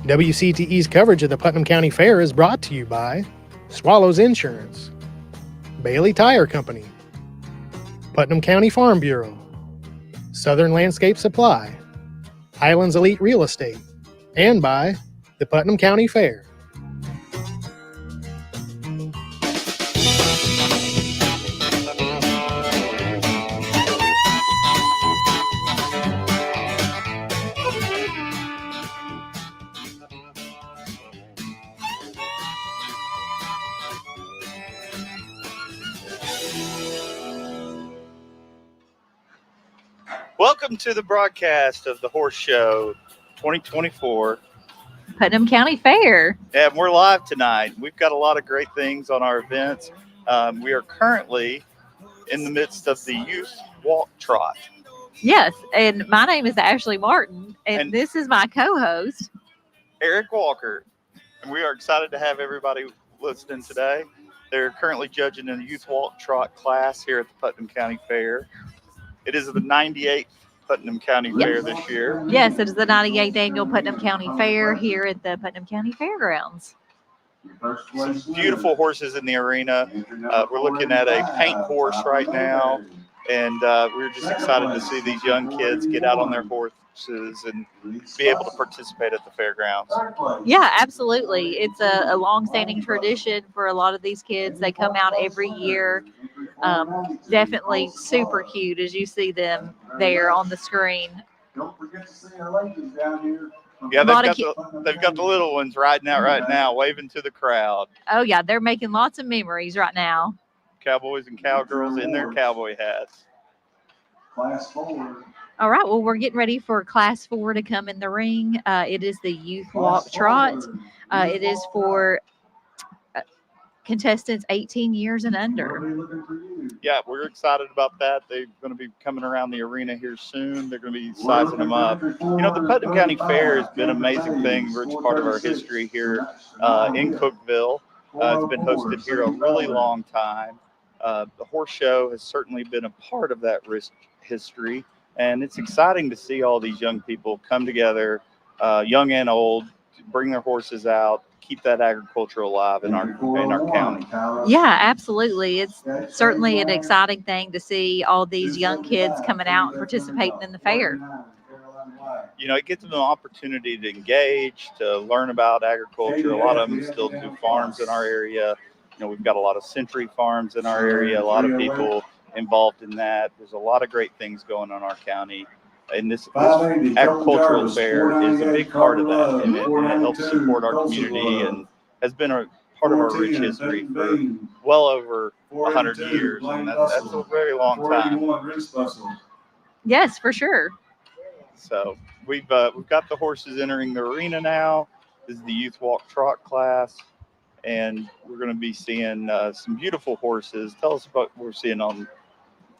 WCTE's coverage of the Putnam County Fair is brought to you by Swallows Insurance, Bailey Tire Company, Putnam County Farm Bureau, Southern Landscape Supply, Highlands Elite Real Estate, and by the Putnam County Fair. Welcome to the broadcast of the Horse Show 2024. Putnam County Fair. And we're live tonight. We've got a lot of great things on our events. We are currently in the midst of the Youth Walk Trot. Yes, and my name is Ashley Martin, and this is my co-host, Eric Walker. And we are excited to have everybody listening today. They're currently judging in the Youth Walk Trot class here at the Putnam County Fair. It is the 98th Putnam County Fair this year. Yes, it is the 98th annual Putnam County Fair here at the Putnam County Fairgrounds. Some beautiful horses in the arena. We're looking at a paint horse right now, and we're just excited to see these young kids get out on their horses and be able to participate at the fairgrounds. Yeah, absolutely. It's a long-standing tradition for a lot of these kids. They come out every year. Definitely super cute as you see them there on the screen. Don't forget to see our ladies down here. Yeah, they've got the little ones riding out right now, waving to the crowd. Oh, yeah, they're making lots of memories right now. Cowboys and cowgirls in their cowboy hats. Class 4. All right, well, we're getting ready for Class 4 to come in the ring. It is the Youth Walk Trot. It is for contestants 18 years and under. Yeah, we're excited about that. They're going to be coming around the arena here soon. They're going to be sizing them up. You know, the Putnam County Fair has been an amazing thing, rich part of our history here in Cookeville. It's been hosted here a really long time. The horse show has certainly been a part of that rich history. And it's exciting to see all these young people come together, young and old, bring their horses out, keep that agriculture alive in our county. Yeah, absolutely. It's certainly an exciting thing to see all these young kids coming out and participating in the fair. You know, it gives them an opportunity to engage, to learn about agriculture. A lot of them still do farms in our area. You know, we've got a lot of century farms in our area, a lot of people involved in that. There's a lot of great things going on in our county. And this agricultural fair is a big part of that, and it helps support our community and has been a part of our rich history for well over 100 years, and that's a very long time. Yes, for sure. So we've got the horses entering the arena now. This is the Youth Walk Trot class, and we're going to be seeing some beautiful horses. Tell us about what we're seeing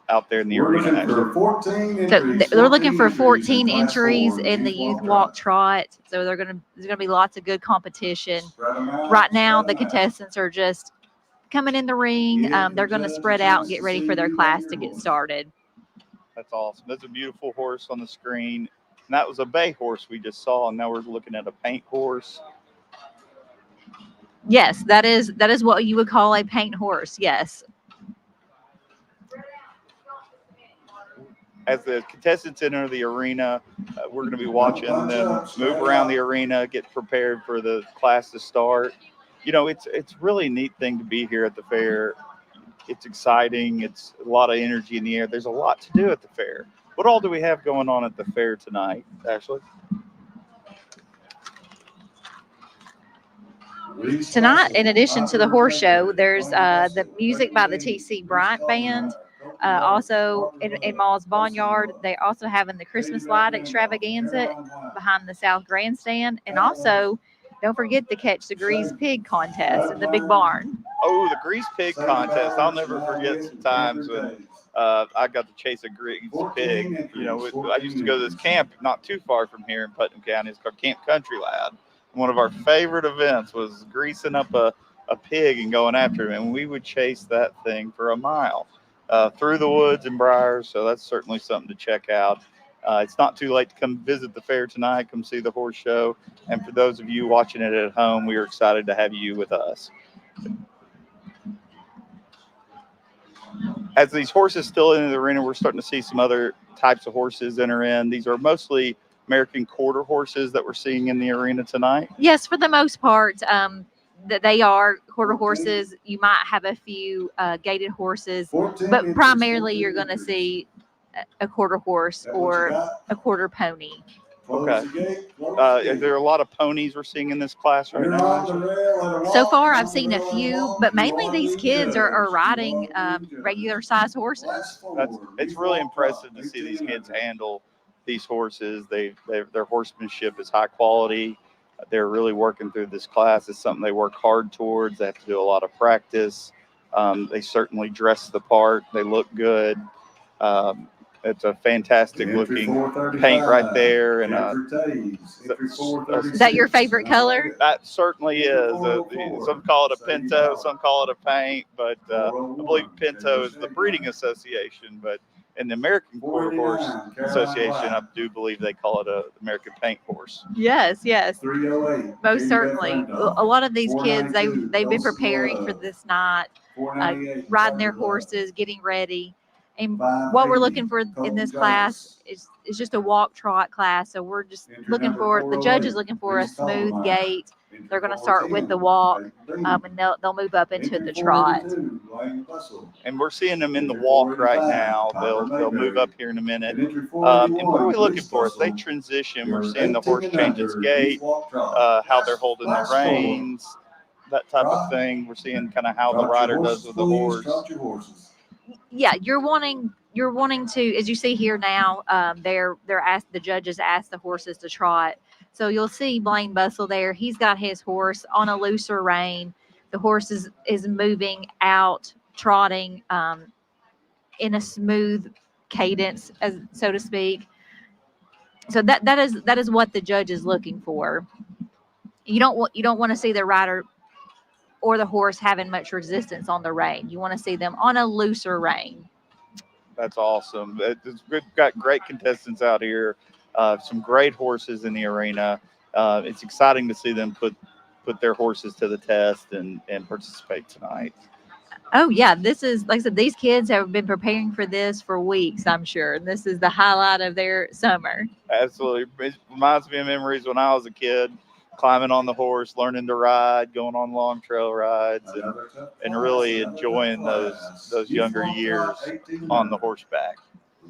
out there in the arena. So they're looking for 14 entries in the Youth Walk Trot. So there's going to be lots of good competition. Right now, the contestants are just coming in the ring. They're going to spread out and get ready for their class to get started. That's awesome. That's a beautiful horse on the screen. And that was a bay horse we just saw, and now we're looking at a paint horse. Yes, that is what you would call a paint horse. Yes. As the contestants enter the arena, we're going to be watching them move around the arena, get prepared for the class to start. You know, it's really a neat thing to be here at the fair. It's exciting. It's a lot of energy in the air. There's a lot to do at the fair. What all do we have going on at the fair tonight, Ashley? Tonight, in addition to the horse show, there's the music by the T.C. Bryant Band. Also in Mall's Barnyard, they're also having the Christmas light extravaganza behind the South Grandstand. And also, don't forget to catch the Grease Pig contest in the big barn. Oh, the Grease Pig contest. I'll never forget some times when I got to chase a Grease Pig. You know, I used to go to this camp not too far from here in Putnam County. It's called Camp Country Lad. One of our favorite events was greasing up a pig and going after him. And we would chase that thing for a mile through the woods and briars. So that's certainly something to check out. It's not too late to come visit the fair tonight. Come see the horse show. And for those of you watching it at home, we are excited to have you with us. As these horses still in the arena, we're starting to see some other types of horses enter in. These are mostly American quarter horses that we're seeing in the arena tonight. Yes, for the most part, that they are quarter horses. You might have a few gaited horses, but primarily you're going to see a quarter horse or a quarter pony. Okay. Is there a lot of ponies we're seing in this class right now? So far, I've seen a few, but mainly these kids are riding regular size horses. It's really impressive to see these kids handle these horses. Their horsemanship is high quality. They're really working through this class. It's something they work hard towards. They have to do a lot of practice. They certainly dress the part. They look good. It's a fantastic looking paint right there. And is that your favorite color? That certainly is. Some call it a pinto, some call it a paint, but I believe pinto is the breeding association. But in the American Quarter Horse Association, I do believe they call it a American paint horse. Yes, most certainly. A lot of these kids, they've been preparing for this night, riding their horses, getting ready. And what we're looking for in this class is just a walk trot class. So we're just looking for, the judge is looking for a smooth gait. They're going to start with the walk, and they'll move up into the trot. And we're seeing them in the walk right now. They'll move up here in a minute. And what are we looking for? As they transition, we're seeing the horse change its gait, how they're holding the reins, that type of thing. We're seeing kind of how the rider does with the horse. Yeah, you're wanting to, as you see here now, the judges ask the horses to trot. So you'll see Blaine Bustle there. He's got his horse on a looser rein. The horse is moving out, trotting in a smooth cadence, as so to speak. So that is what the judge is looking for. You don't want to see the rider or the horse having much resistance on the rein. You want to see them on a looser rein. That's awesome. We've got great contestants out here. Some great horses in the arena. It's exciting to see them put their horses to the test and participate tonight. Oh yeah, this is, like I said, these kids have been preparing for this for weeks, I'm sure. And this is the highlight of their summer. Absolutely. It reminds me of memories when I was a kid, climbing on the horse, learning to ride, going on long trail rides, and really enjoying those younger years on the horseback.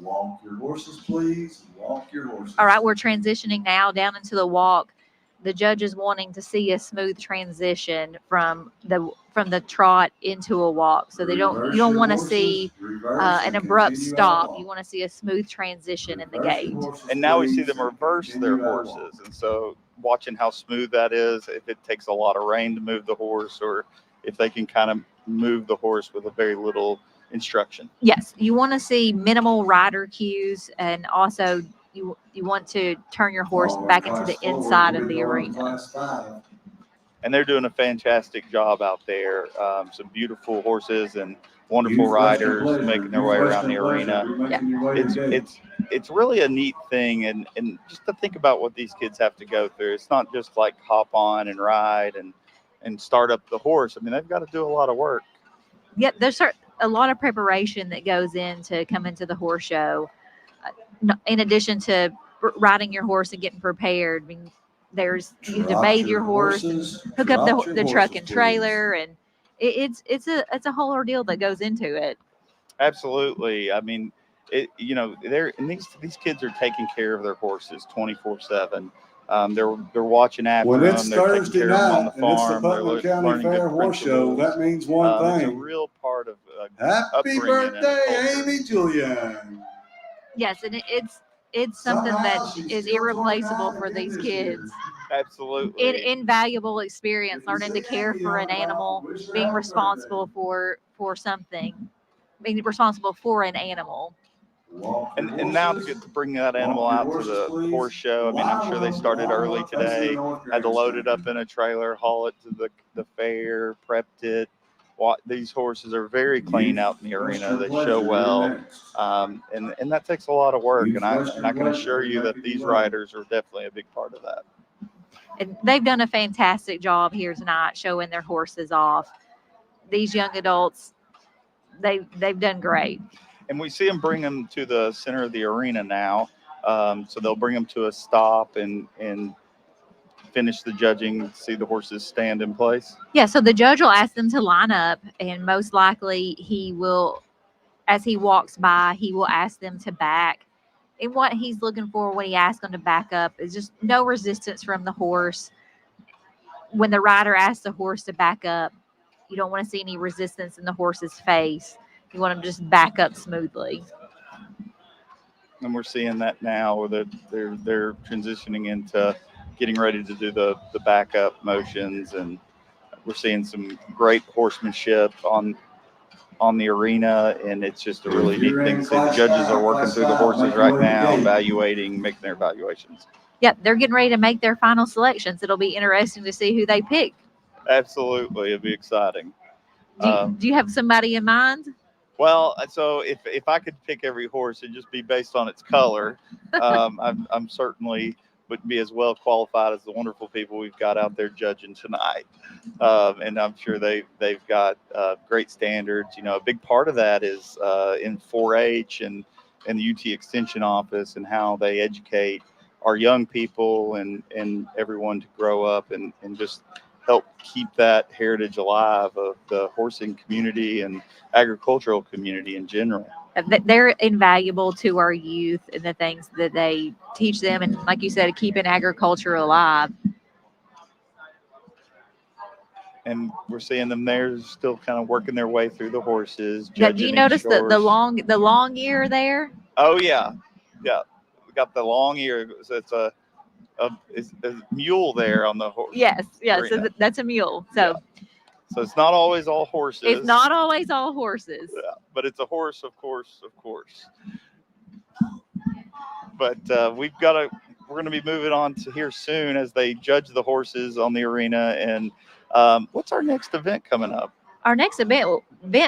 Walk your horses, please. Walk your horses. All right, we're transitioning now down into the walk. The judge is wanting to see a smooth transition from the trot into a walk. So you don't want to see an abrupt stop. You want to see a smooth transition in the gait. And now we see them reverse their horses. And so watching how smooth that is, if it takes a lot of rein to move the horse, or if they can kind of move the horse with a very little instruction. Yes, you want to see minimal rider cues, and also you want to turn your horse back into the inside of the arena. And they're doing a fantastic job out there. Some beautiful horses and wonderful riders making their way around the arena. Yeah. It's really a neat thing, and just to think about what these kids have to go through. It's not just like hop on and ride and start up the horse. I mean, they've got to do a lot of work. Yeah, there's a lot of preparation that goes into coming to the horse show. In addition to riding your horse and getting prepared, I mean, you have to bathe your horse, and hook up the truck and trailer, and it's a whole ordeal that goes into it. Absolutely. I mean, these kids are taking care of their horses 24/7. They're watching after when them. It's they're Thursday taking care of them on night the farm. and it's the Putnam County Fair Horse Show, that means one thing. It's a real part of Happy birthday, Amy Julian. Yes, and it's something that is irreplaceable for these kids. Absolutely. An invaluable experience, learning to care for an animal, being responsible for something, being responsible for an animal. And now to get to bring that animal out to the horse show, I mean, I'm sure they started early today, had to load it up in a trailer, haul it to the fair, prepped it, These horses are very clean out in the arena. They show well, and that takes a lot of work. And I can assure you that these riders are definitely a big part of that. And they've done a fantastic job here tonight showing their horses off. These young adults, they've done great. And we see them bring them to the center of the arena now. So they'll bring them to a stop and finish the judging, see the horses stand in place. Yeah, so the judge will ask them to line up, and most likely he will, as he walks by, he will ask them to back. And what he's looking for when he asks them to back up is just no resistance from the horse. When the rider asks the horse to back up, you don't want to see any resistance in the horse's face. You want them to just back up smoothly. And we're seeing that now where they're transitioning into getting ready to do the backup motions, and we're seeing some great horsemanship on the arena, and it's just a really neat thing. So the judges are working through the horses right now, making their evaluations. Yeah, they're getting ready to make their final selections. It'll be interesting to see who they pick. Absolutely, it'll be exciting. Do you have somebody in mind? Well, so if I could pick every horse, it'd just be based on its color. I'm certainly wouldn't be as well qualified as the wonderful people we've got out there judging tonight. And I'm sure they've got great standards. You know, a big part of that is in 4-H and the UT Extension Office, and how they educate our young people and everyone to grow up and just help keep that heritage alive of the horsing community and agricultural community in general. They're invaluable to our youth and the things that they teach them. And like you said, keeping agriculture alive. And we're seeing them there still kind of working their way through the horses. Do you notice the long ear there? Oh, yeah. Yeah. We got the long ear. So it's a mule there on the horse. Yes. So that's a mule. So. Yeah. So it's not always all horses. It's not always all horses. Yeah, but it's a horse, of course. But we're going to be moving on to here soon as they judge the horses on the arena. And what's our next event coming up? Our next event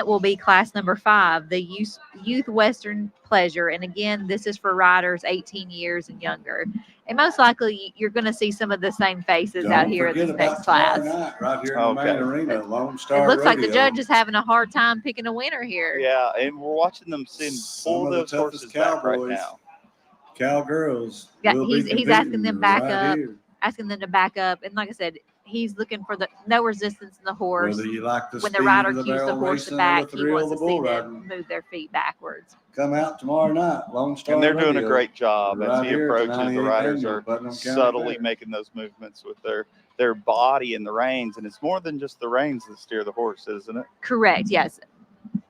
will be class number 5, the Youth Western Pleasure. And again, this is for riders 18 years and younger. And most likely, you're going to see some of the same faces out here in this next class. Right here in the main arena, Lone Star It looks Rodeo. like the judge is having a hard time picking a winner here. Yeah, and we're watching them pull those horses back right now. Cowgirls. Yeah, he's asking them back up, asking them to back up. And like I said, he's looking for no resistance in the horse. Whether you like when the rider cues the horse to back, he wants to see them move their feet backwards. Come out tomorrow night, Lone Star And they're Rodeo. doing a great job as he approaches. The 98th riders annual are Putnam County subtly Fair. making those movements with their body and the reins. And it's more than just the reins that steer the horse, isn't it? Correct. Yes.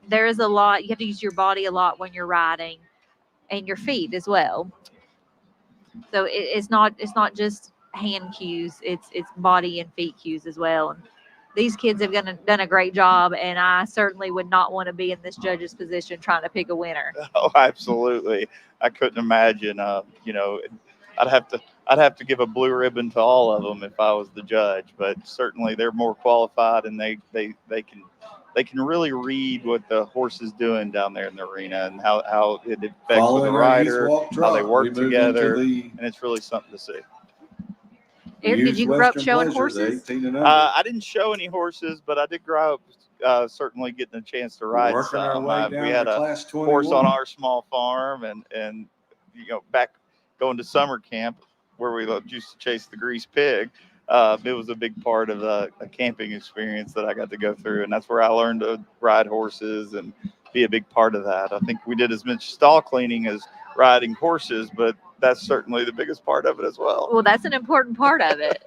There is a lot. You have to use your body a lot when you're riding, and your feet as well. So it's not just hand cues. It's body and feet cues as well. And these kids have done a great job, and I certainly would not want to be in this judge's position trying to pick a winner. Oh, absolutely. I couldn't imagine. I'd have to give a blue ribbon to all of them if I was the judge. But certainly they're more qualified, and they can really read what the horse is doing down there in the arena and how it affects the rider, how they work together, and it's really something to see. Eric, did you grow up showing horses? I didn't show any horses, but I did grow up certainly getting a chance to ride some. We had a horse on our small farm, and back going to summer camp where we used to chase the grease pig. It was a big part of a camping experience that I got to go through, and that's where I learned to ride horses and be a big part of that. I think we did as much stall cleaning as riding horses, but that's certainly the biggest part of it as well. Well, that's an important part of it.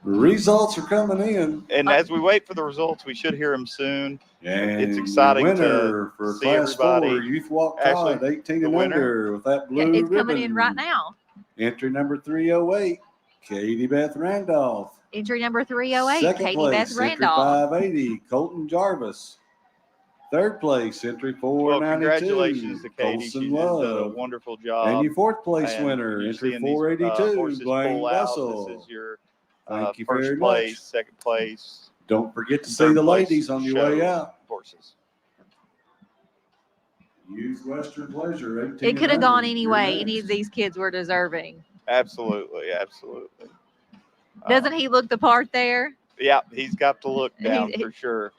Results are coming in. And as we wait for the results, we should hear them soon. And it's exciting winner to for see Class everybody. 4 Youth Walk Trot, 18 and under with that blue It's ribbon. coming in right now. Entry number 308, Katie Beth Randolph. Entry number 308, Second Katie place, Beth entry Randolph. 580, Colton Jarvis. Third place, entry 492, congratulations to Katie. Colson She did a Love. wonderful job. And your fourth place And winner, you're entry seeing these, 482, horses Blaine pull out. Russell. This is your Thank you first very place, much. second place, Don't forget to see the ladies on your way show out. Horses. Use Western Pleasure. 18 It could have gone You're any way. Any next. of these kids were deserving. Absolutely. Doesn't he look the part there? Yeah, he's got the look down He- for sure.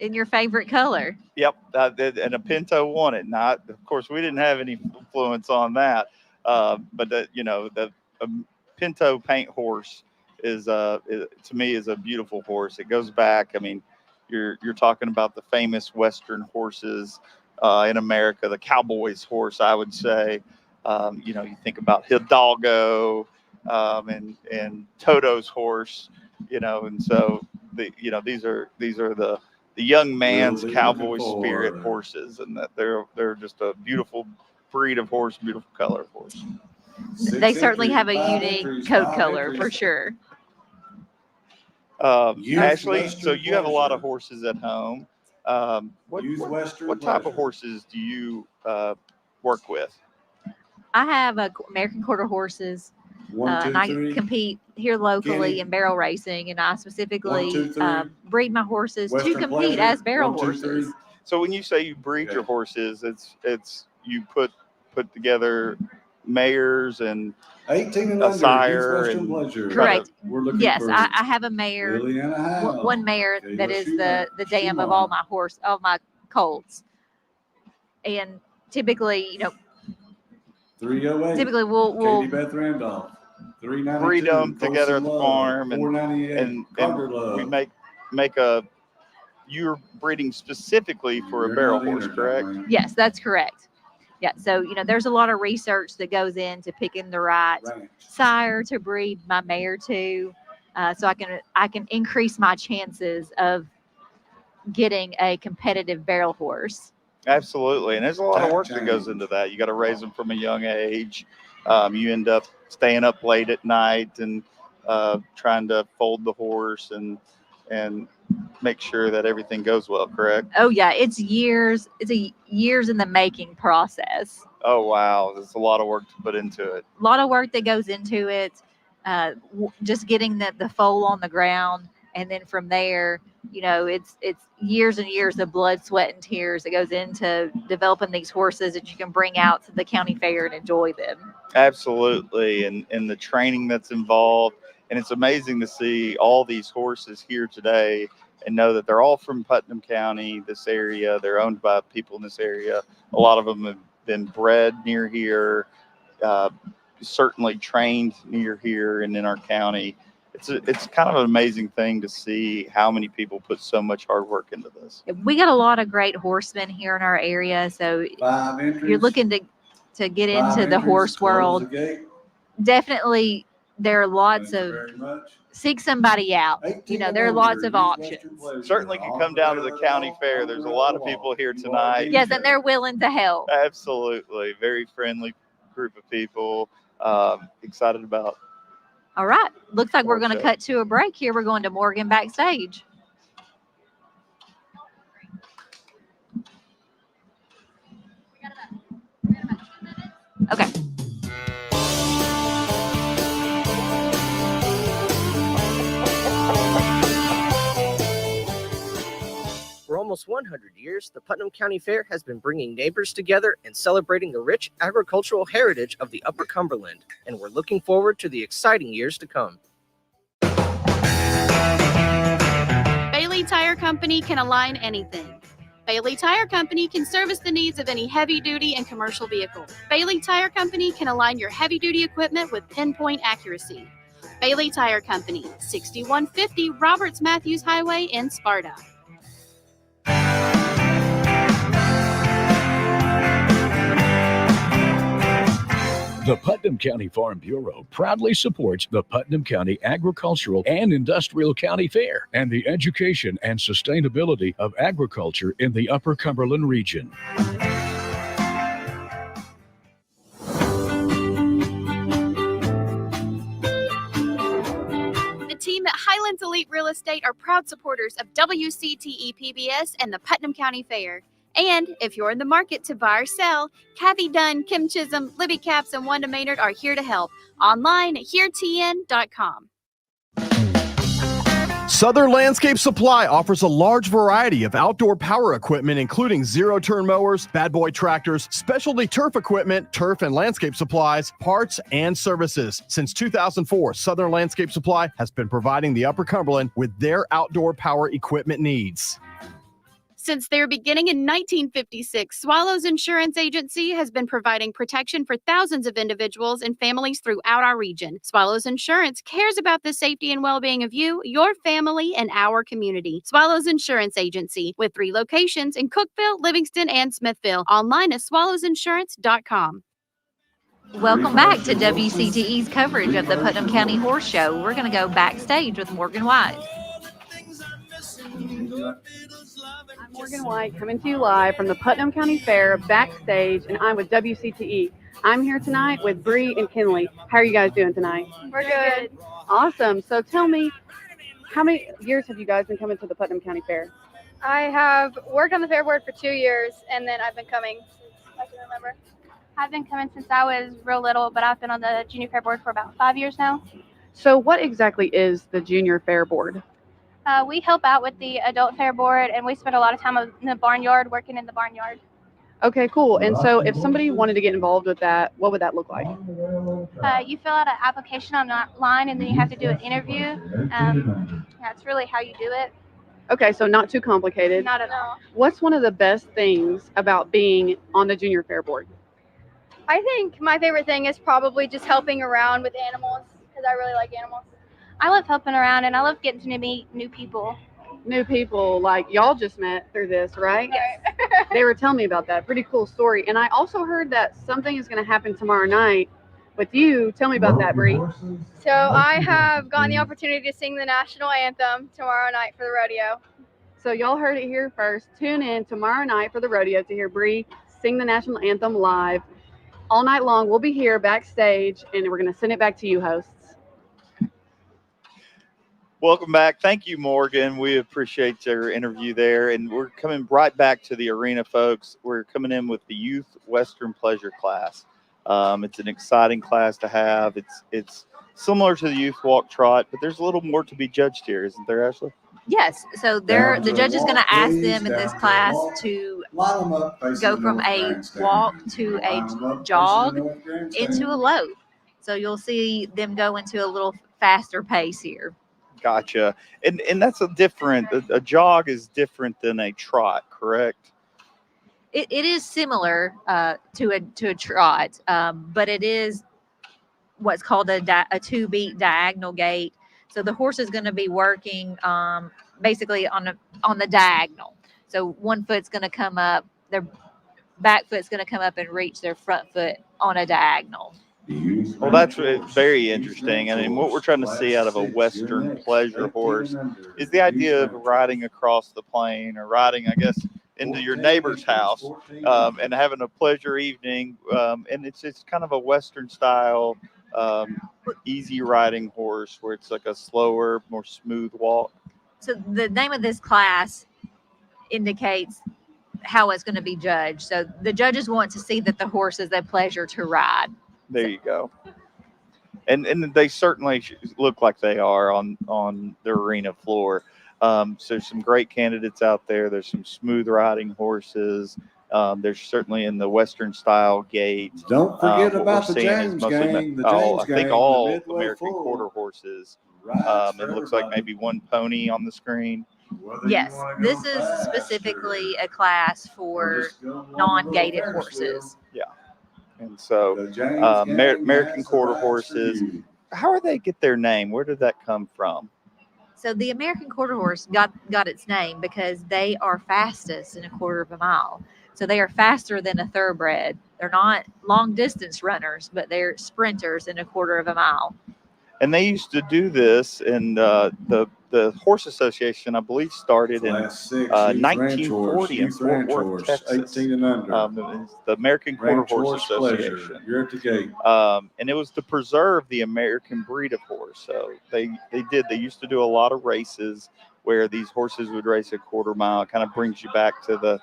In your favorite color. Yep, and a Pinto won it. Not, of course, we didn't have any influence on that. But the Pinto paint horse is to me is a beautiful horse. It goes back. I mean, you're talking about the famous Western horses in America, the Cowboys horse, I would say. You think about Hidalgo and Toto's horse. And so these are the young man's Really cowboy looking spirit forward. horses, and that they're just a beautiful breed of horse, beautiful color of horse. They certainly have a 5 unique entries, coat 5 color entries. for sure. Use Ashley, Western so you have a lot of Pleasure. horses at home. Use Western What type of Pleasure. horses do you work with? I have American Quarter horses. 1, 2, And I 3. compete here locally Kenny. in barrel racing, and I specifically 1, 2, 3. breed my horses to Western compete Pleasure. as barrel 1, 2, 3. horses. So when you say you breed Okay. your horses, it's you put together mares and 18 and a under. sire Use Western and Pleasure. Correct. We're looking Yes, for I have a mare, Liliana Howe. one mare Okay, that let's is shoot the that. dam of all my colts. And typically, 308. typically we'll Katie Beth Randolph. 392. breed them together at the Coastal Love. farm, 498. and Carter Love. we make you're breeding specifically for a You're barrel not in horse, there, correct? John Wayne. yes, that's correct. Yeah, so there's a lot of research that goes into picking the right Ranch. sire to breed my mare to, so I can increase my chances of getting a competitive barrel horse. Absolutely, and there's a lot of Tack work that goes change. into that. You got to raise them from a young age. You end up staying up late at night and trying to fold the horse and make sure that everything goes well. Correct? Oh yeah, it's years. It's a years in the making process. Oh wow, there's a lot of work to put into it. A lot of work that goes into it. Just getting the foal on the ground, and then from there, it's years and years of blood, sweat, and tears that goes into developing these horses that you can bring out to the county fair and enjoy them. Absolutely, and the training that's involved, and it's amazing to see all these horses here today and know that they're all from Putnam County, this area. They're owned by people in this area. A lot of them have been bred near here, certainly trained near here and in our county. It's kind of an amazing thing to see how many people put so much hard work into this. We got a lot of great horsemen here in our area, so 5 entries. you're looking to get 5 into the entries. horse Close world. the gate. Definitely, there are lots Thank you of very much. seek somebody out. 18 There are and lots under. of Use options. Western Pleasure. Certainly can come down to the county fair. There's a lot of people here tonight. Yes, and they're willing to help. Absolutely. Very friendly group of people. Excited about. All right. Looks like we're going to Okay. cut to a break here. We're going to Morgan Backstage. Okay. For almost 100 years, the Putnam County Fair has been bringing neighbors together and celebrating the rich agricultural heritage of the Upper Cumberland, and we're looking forward to the exciting years to come. Bailey Tire Company can align anything. Bailey Tire Company can service the needs of any heavy-duty and commercial vehicle. Bailey Tire Company can align your heavy-duty equipment with pinpoint accuracy. Bailey Tire Company, 6150 Roberts Matthews Highway in Sparta. The Putnam County Farm Bureau proudly supports the Putnam County Agricultural and Industrial County Fair and the education and sustainability of agriculture in the Upper Cumberland region. The team at Highlands Elite Real Estate are proud supporters of WCTE PBS and the Putnam County Fair. And if you're in the market to buy or sell, Kathy Dunn, Kim Chisholm, Libby Capps, and Wanda Maynard are here to help. Online at HereTN.com. Southern Landscape Supply offers a large variety of outdoor power equipment, including zero-turn mowers, bad boy tractors, specialty turf equipment, turf and landscape supplies, parts, and services. Since 2004, Southern Landscape Supply has been providing the Upper Cumberland with their outdoor power equipment needs. Since their beginning in 1956, Swallows Insurance Agency has been providing protection for thousands of individuals and families throughout our region. Swallows Insurance cares about the safety and well-being of you, your family, and our community. Swallows Insurance Agency, with 3 locations in Cookeville, Livingston, and Smithville. Online at swallowsinsurance.com. Welcome back to WCTE's coverage of the Putnam County Horse Show. We're going to go backstage with Morgan White. I'm Morgan White, coming to you live from the Putnam County Fair Backstage, and I'm with WCTE. I'm here tonight with Bree and Kinley. How are you guys doing tonight? We're good. Awesome. So tell me, how many years have you guys been coming to the Putnam County Fair? I have worked on the fair board for 2 years, and then I've been coming since I can remember. I've been coming since I was real little, but I've been on the junior fair board for about 5 years now. So what exactly is the junior fair board? We help out with the adult fair board, and we spend a lot of time in the barnyard, working in the barnyard. Okay, cool. And so if somebody wanted to get involved with that, what would that look like? You fill out an application online, and then you have to do an interview. That's really how you do it. Okay, so not too complicated. Not at all. What's one of the best things about being on the junior fair board? I think my favorite thing is probably just helping around with animals, because I really like animals. I love helping around, and I love getting to meet new people. New people, like y'all just met through this, right? Yes. They were telling me about that. Pretty cool story. And I also heard that something is going to happen tomorrow night with you. Tell me about that, Bree. So I have gotten the opportunity to sing the national anthem tomorrow night for the rodeo. So y'all heard it here first. Tune in tomorrow night for the rodeo to hear Bree sing the national anthem live. All night long, we'll be here backstage, and we're going to send it back to you, hosts. Welcome back. Thank you, Morgan. We appreciate your interview there. And we're coming right back to the arena, folks. We're coming in with the Youth Western Pleasure class. It's an exciting class to have. It's similar to the Youth Walk Trot, but there's a little more to be judged here, isn't there, Ashley? Yes. So the judge is going to ask them in this class to go from a walk to a jog into a lope. So you'll see them go into a little faster pace here. Gotcha. And that's a jog is different than a trot, correct? It is similar to a trot, but it is what's called a 2-beat diagonal gait. So the horse is going to be working basically on the diagonal. So one foot's going to come up, their back foot's going to come up and reach their front foot on a diagonal. Well, that's very interesting. I mean, what we're trying to see out of a Western pleasure horse is the idea of riding across the plain or riding, I guess, into your neighbor's house and having a pleasure evening. And it's kind of a Western style, easy riding horse where it's like a slower, more smooth walk. So the name of this class indicates how it's going to be judged. So the judges want to see that the horse is a pleasure to ride. There you go. And they certainly look like they are on the arena floor. So there's some great candidates out there. There's some smooth riding horses. There's certainly in the Western style gait. Don't forget about the James gang. I think all American quarter horses. It looks like maybe one pony on the screen. Yes, this is specifically a class for non-gated horses. Yeah. And so American quarter horses, how do they get their name? Where did that come from? So the American quarter horse got its name because they are fastest in a quarter of a mile. So they are faster than a thoroughbred. They're not long distance runners, but they're sprinters in a quarter of a mile. And they used to do this, and the Horse Association, I believe, started in 1940 in Fort Worth, Texas. 18 and under. The American Quarter Horse Association. You're at the gate. And it was to preserve the American breed of horse. So they used to do a lot of races where these horses would race a quarter mile. It kind of brings you back to the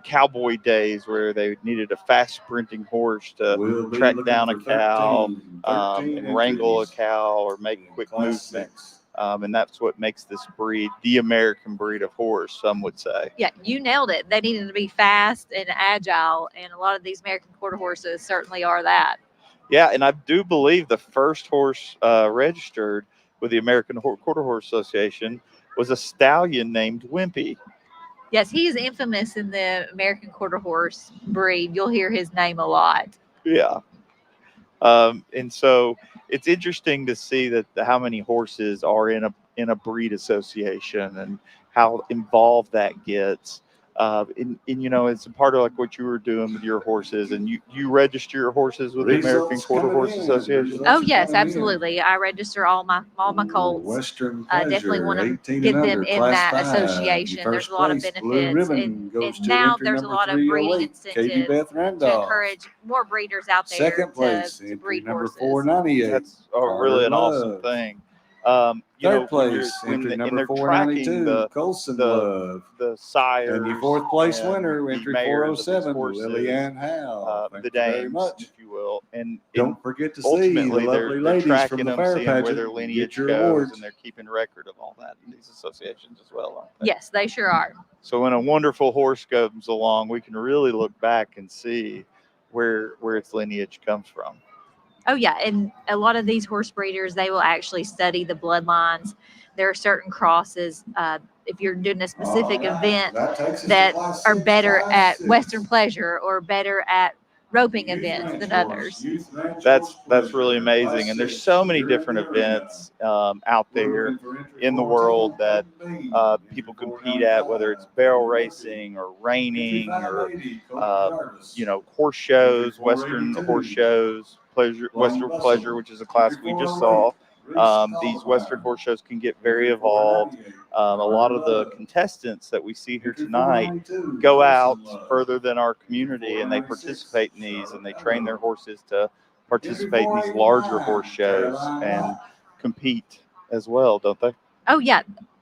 cowboy days where they needed a fast sprinting horse to track down a cow and wrangle a cow or make quick movements. And that's what makes this breed the American breed of horse, some would say. Yeah, you nailed it. They needed to be fast and agile, and a lot of these American quarter horses certainly are that. Yeah, and I do believe the first horse registered with the American Quarter Horse Association was a stallion named Wimpy. Yes, he is infamous in the American quarter horse breed. You'll hear his name a lot. Yeah. And so it's interesting to see that how many horses are in a breed association and how involved that gets. And it's a part of like what you were doing with your horses, and you register your horses with the American Quarter Horse Association. Oh yes, absolutely. I register all my colts. Western Definitely want to 18 get and them under, in Class that 5. association. Your There's first a lot of place, blue benefits, ribbon and goes to now entry there's a number lot of breeding 308, Katie incentives Beth to Randolph. encourage more breeders out there Second place, to entry breed number horses. 498. That's really an awesome thing. Third place, entry number 492, Colson Love. The sires. And your fourth place and winner, the entry mayors of these 407, horses, Lillian Howe. Thank the you very dames, much. if you will. And Don't forget to see the ultimately, lovely they're ladies tracking from the them, fair seeing where pageant. their Get lineage your goes, awards. and they're keeping record of all that in these associations as well, aren't they? Yes, they sure are. So when a wonderful horse comes along, we can really look back and see where its lineage comes from. Oh yeah, and a lot of these horse breeders, they will actually study the bloodlines. There are certain crosses. If you're doing a specific event that are better at Western pleasure or better at roping events than others. That's really amazing, and there's so many different events out there in the world that people compete at, whether it's barrel racing or reining or horse shows, Western horse shows, Western pleasure, which is a class we just saw. These Western horse shows can get very evolved. A lot of the contestants that we see here tonight go out further than our community, and they participate in these, and they train their horses to participate in these larger horse shows and compete as well, don't they? Oh yeah,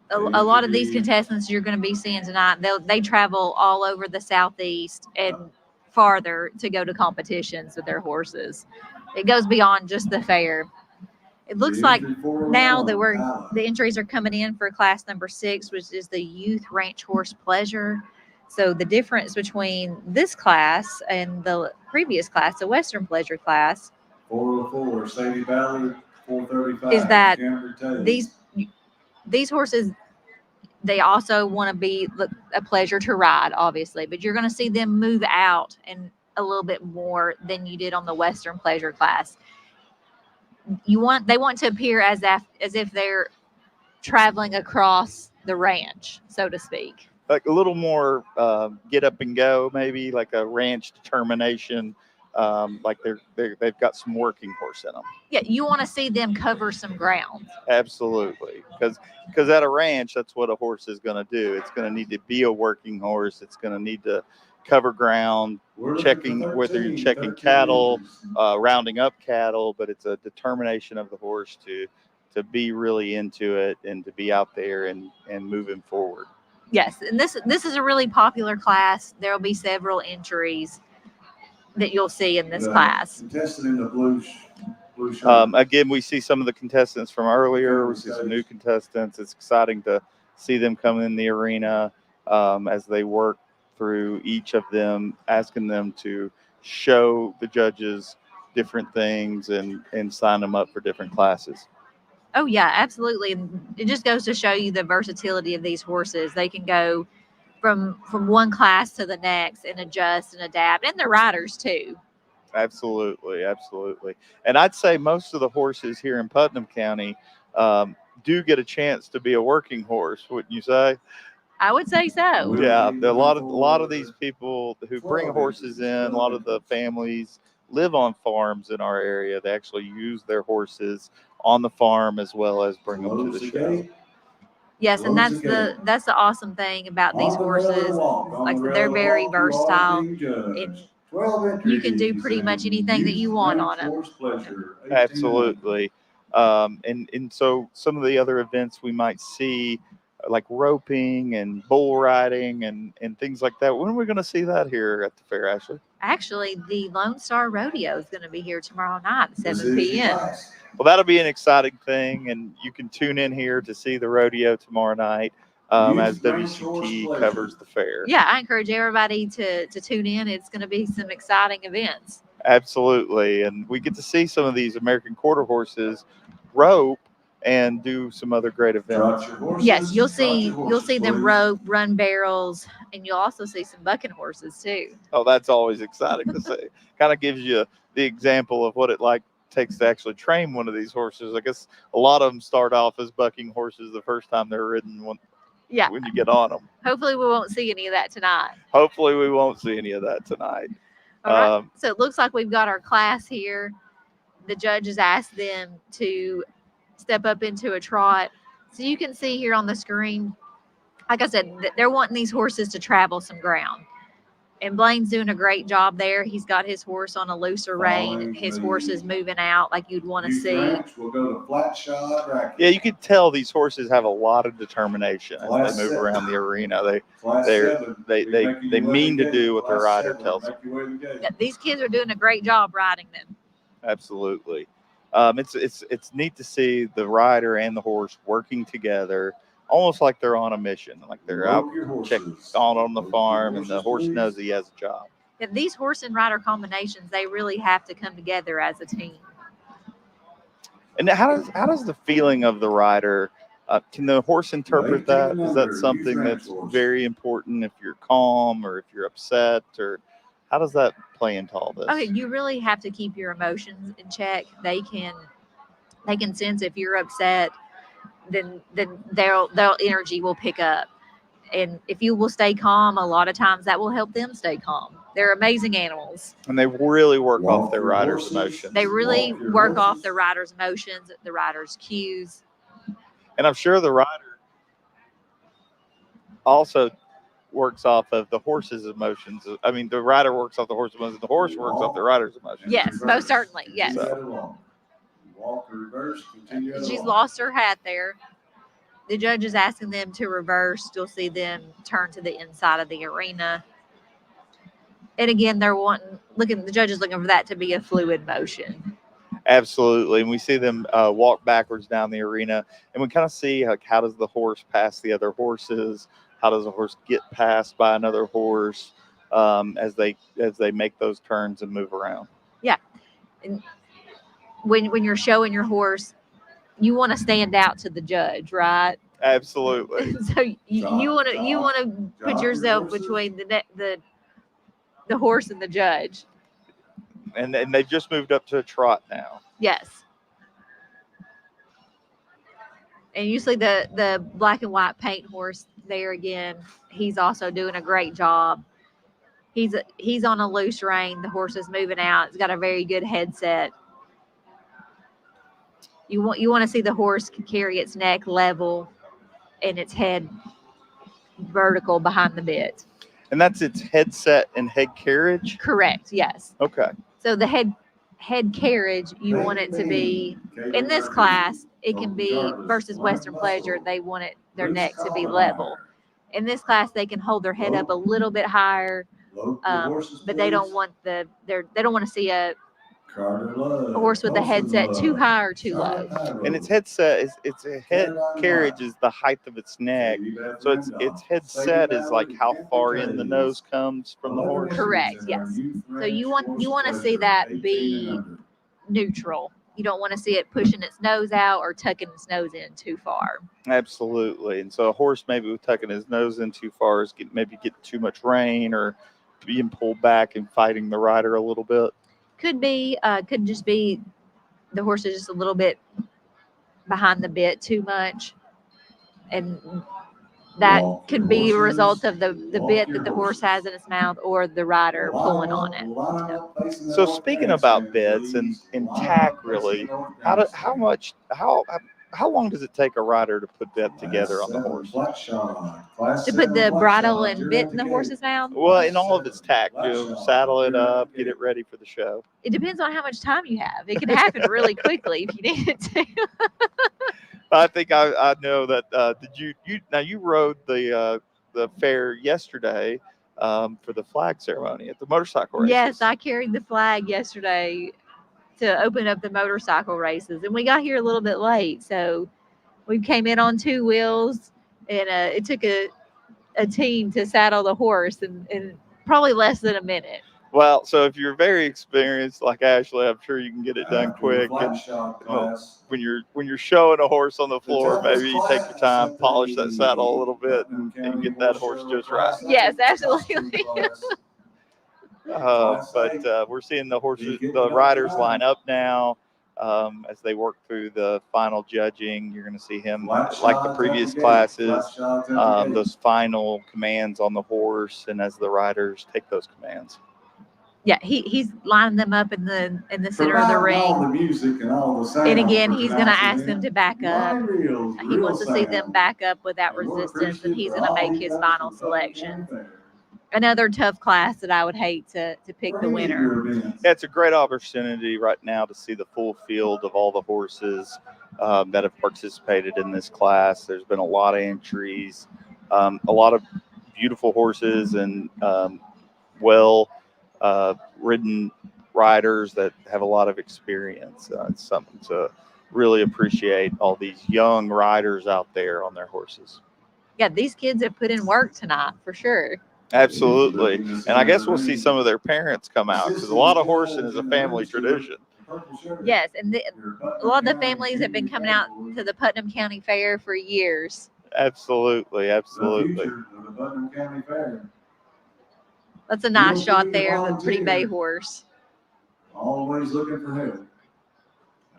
a lot of these contestants you're going to be seeing tonight, they travel all over the Southeast and farther to go to competitions with their horses. It goes beyond just the fair. It looks like now that the entries are coming in for class number 6, which is the Youth Ranch Horse Pleasure. So the difference between this class and the previous class, the Western Pleasure class, 404, Sadie Ballard, 435. is that Cameron these horses, they also want to be a pleasure to ride, obviously, but you're going to see them move out and a little bit more than you did on the Western Pleasure class. They want to appear as if they're traveling across the ranch, so to speak. Like a little more get up and go, maybe like a ranch determination, like they've got some working horse in them. Yeah, you want to see them cover some ground. Absolutely, because at a ranch, that's what a horse is going to do. It's going to need to be a working horse. It's going to need to cover ground, checking whether you're checking cattle, rounding up cattle, but it's a determination of the horse to be really into it and to be out there and moving forward. Yes, and this is a really popular class. There will be several entries that you'll see in this class. Contested in the blue shirt. Again, we see some of the contestants from earlier. We see some new contestants. It's exciting to see them come in the arena as they work through each of them, asking them to show the judges different things and sign them up for different classes. Oh yeah, absolutely. And it just goes to show you the versatility of these horses. They can go from one class to the next and adjust and adapt, and the riders too. Absolutely. And I'd say most of the horses here in Putnam County do get a chance to be a working horse, wouldn't you say? I would say so. Yeah, a lot of these people who bring horses in, a lot of the families live on farms in our area. They actually use their horses on the farm as well as bring them to the show. Yes, and that's the awesome thing about these horses. Like they're very versatile, and you can do pretty much anything that you want on them. Absolutely. And so some of the other events we might see like roping and bull riding and things like that. When are we going to see that here at the fair, Ashley? Actually, the Lone Star Rodeo is going to be here tomorrow night at 7 p.m. Well, that'll be an exciting thing, and you can tune in here to see the rodeo tomorrow night as WCTE covers the fair. Yeah, I encourage everybody to tune in. It's going to be some exciting events. Absolutely, and we get to see some of these American quarter horses rope and do some other great events. Yes, you'll see them rope, run barrels, and you'll also see some bucking horses too. Oh, that's always exciting to see. Kind of gives you the example of what it takes to actually train one of these horses. I guess a lot of them start off as bucking horses the first time they're ridden when you get on them. Hopefully we won't see any of that tonight. Hopefully we won't see any of that tonight. All right. So it looks like we've got our class here. The judges asked them to step up into a trot. So you can see here on the screen, like I said, they're wanting these horses to travel some ground. And Blaine's doing a great job there. He's got his horse on a looser rein. His horse is moving out like you'd want to see. We'll go to flat shot. Yeah, you can tell these horses have a lot of determination as they move around the arena. They mean to do what their rider tells them. Yeah, these kids are doing a great job riding them. Absolutely. It's neat to see the rider and the horse working together, almost like they're on a mission, like they're out checking on the farm, and the horse knows he has a job. Yeah, these horse and rider combinations, they really have to come together as a team. And how does the feeling of the rider? Can the horse interpret that? Is that something that's very important if you're calm or if you're upset, or how does that play into all this? Okay, you really have to keep your emotions in check. They can sense if you're upset, then their energy will pick up. And if you will stay calm, a lot of times that will help them stay calm. They're amazing animals. And they really work off their rider's emotions. They really work off the rider's emotions, the rider's cues. And I'm sure the rider also works off of the horse's emotions. I mean, the rider works off the horse's emotions. The horse works off the rider's emotions. Yes, most certainly. Yes. Walk, reverse, continue. She's lost her hat there. The judge is asking them to reverse. You'll see them turn to the inside of the arena. And again, the judge is looking for that to be a fluid motion. Absolutely. And we see them walk backwards down the arena, and we kind of see how does the horse pass the other horses? How does a horse get passed by another horse as they make those turns and move around? Yeah. And when you're showing your horse, you want to stand out to the judge, right? Absolutely. So you want to put yourself between the horse and the judge. And they've just moved up to a trot now. Yes. And you see the black and white paint horse there again. He's also doing a great job. He's on a loose rein. The horse is moving out. He's got a very good headset. You want to see the horse carry its neck level and its head vertical behind the bit. And that's its headset and head carriage? Correct, yes. Okay. So the head carriage, you want it to be, in this class, it can be, versus Western Pleasure, they want their neck to be level. In this class, they can hold their head up a little bit higher, but they don't want they don't want to see a horse with the headset too high or too low. And its headset its head carriage is the height of its neck. So its headset is like how far in the nose comes from the horse. Correct, yes. So you want to see that be neutral. You don't want to see it pushing its nose out or tucking its nose in too far. Absolutely. And so a horse maybe with tucking his nose in too far is maybe getting too much rein or being pulled back and fighting the rider a little bit. Could just be the horse is just a little bit behind the bit too much. And that could be a result of the bit that the horse has in its mouth or the rider pulling on it. So speaking about bits and tack, really, how how long does it take a rider to put that together on the horse? To put the bridle and bit in the horse's mouth? Well, in all of its tack, saddle it up, get it ready for the show. It depends on how much time you have. It can happen really quickly if you need it to. I think I know that. Did you rode the fair yesterday for the flag ceremony at the motorcycle races? Yes, I carried the flag yesterday to open up the motorcycle races, and we got here a little bit late, so we came in on 2 wheels, and it took a team to saddle the horse, and probably less than a minute. Well, so if you're very experienced like Ashley, I'm sure you can get it done quick. And when you're showing a horse on the floor, maybe you take your time, polish that saddle a little bit, and get that horse just right. Yes, absolutely. But we're seeing the riders line up now as they work through the final judging. You're going to see him, like the previous classes, those final commands on the horse, and as the riders take those commands. Yeah, he's lining them up in the center of the ring. And again, he's going to ask them to back up. He wants to see them back up without resistance, and he's going to make his final selection. Another tough class that I would hate to pick the winner. Yeah, it's a great opportunity right now to see the full field of all the horses that have participated in this class. There's been a lot of entries, a lot of beautiful horses, and ridden riders that have a lot of experience. It's something to really appreciate, all these young riders out there on their horses. Yeah, these kids have put in work tonight for sure. Absolutely. And I guess we'll see some of their parents come out, because a lot of horsing is a family tradition. Yes, and a lot of the families have been coming out to the Putnam County Fair for years. Absolutely. That's a nice shot there of a pretty bay horse. Always looking for help.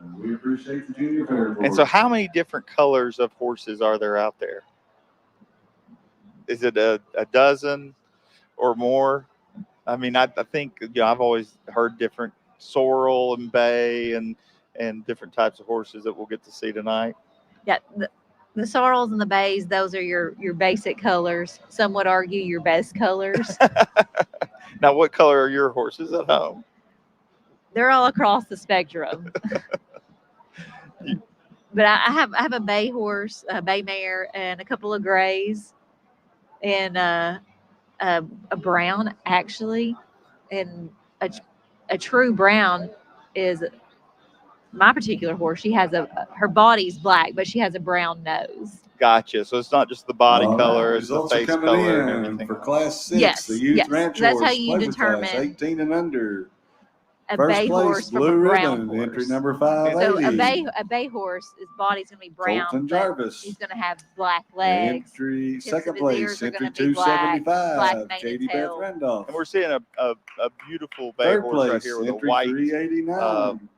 And we appreciate the Junior Fair Board. And so how many different colors of horses are there out there? Is it a dozen or more? I mean, I think I've always heard different sorrel and bay and different types of horses that we'll get to see tonight. Yeah, the sorrels and the bays, those are your basic colors. Some would argue your best colors. Now, what color are your horses at home? They're all across the spectrum. But I have a bay horse, a bay mare, and a couple of grays, and a brown actually, and a true brown is my particular horse. She has her body's black, but she has a brown nose. Gotcha. So it's not just the body color, it's the face color and everything. For Class 6, yes, the Youth yes. Ranch That's Horse how you Pleasure determine Class, 18 and under. A First bay place, horse from blue a brown ribbon, horse. entry number 580. So a bay horse, his body's going to be brown, Colton but Jarvis. he's going to have black legs. Entry Tips second of his place, ears are entry gonna be black 275, mane Katie and Beth tail. Randolph. And we're seeing a beautiful bay Third horse place, right here with a entry white 389.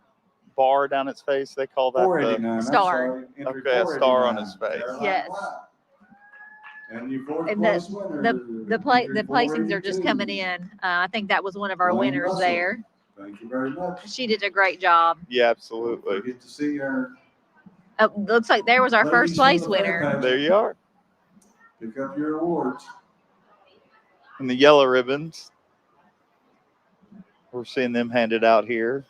bar down its face. They call that 489. Star. Okay, a star on his face. Yes. And you fourth And place winner. the placings are just coming in. I think that was one of our Blaine winners Russell. there. Thank you very much. She did a great job. Yeah, absolutely. Get to see her. Looks like there was our first place Ladies from the winner. fair There you are. Pick up your awards. And the yellow ribbons, we're seeing them handed out here.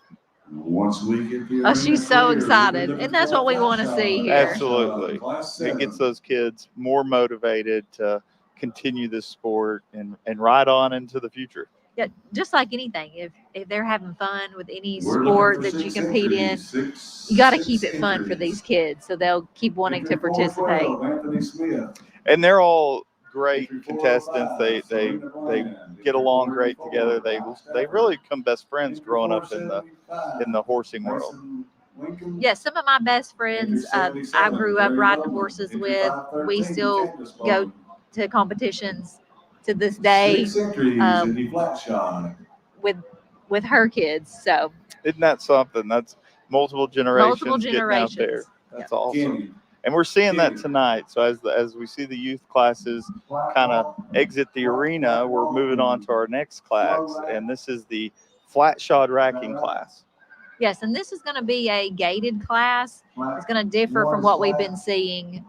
Once we get the Oh, she's so excited. And that's what we want to see here. Absolutely. It gets those kids more motivated to continue this sport and ride on into the future. Yeah, just like anything, if they're having fun with any sport that you compete in, you got to keep it fun for these kids so they'll keep wanting to participate. And they're all great contestants. They get along great together. They really become best friends growing up in the horsing world. Yes, some of my best friends I grew up riding horses with. We still go to competitions to this day with her kids. So isn't that something? That's multiple generations getting out there. That's awesome. And we're seeing that tonight. So as we see the youth classes kind of exit the arena, we're moving on to our next class, and this is the flat shod racking class. Yes, and this is going to be a gated class. It's going to differ from what we've been seeing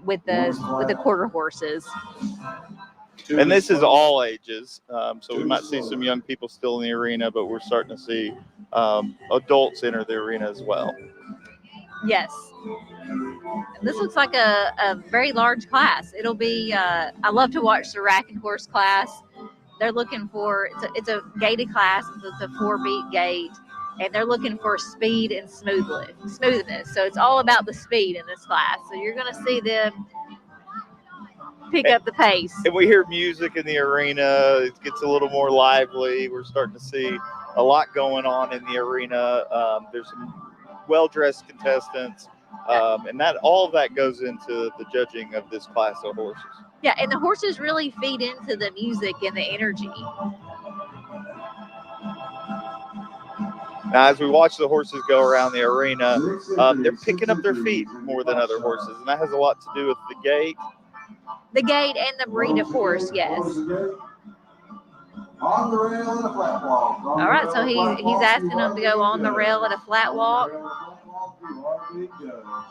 with the quarter horses. And this is all ages, so we might see some young people still in the arena, but we're starting to see adults enter the arena as well. Yes. This looks like a very large class. It'll be, I love to watch the rack and horse class. They're looking for, it's a gated class, it's a 4-beat gate, and they're looking for speed and smoothness. So it's all about the speed in this class. So you're going to see them pick up the pace. And we hear music in the arena. It gets a little more lively. We're starting to see a lot going on in the arena. There's some well-dressed contestants, and that all of that goes into the judging of this class of horses. Yeah, and the horses really feed into the music and the energy. Now, as we watch the horses go around the arena, they're picking up their feet more than other horses, and that has a lot to do with the gait. The gait and the breed of horse, yes. On the rail and a flat walk. All right, so he's asking them to go on the rail at a flat walk.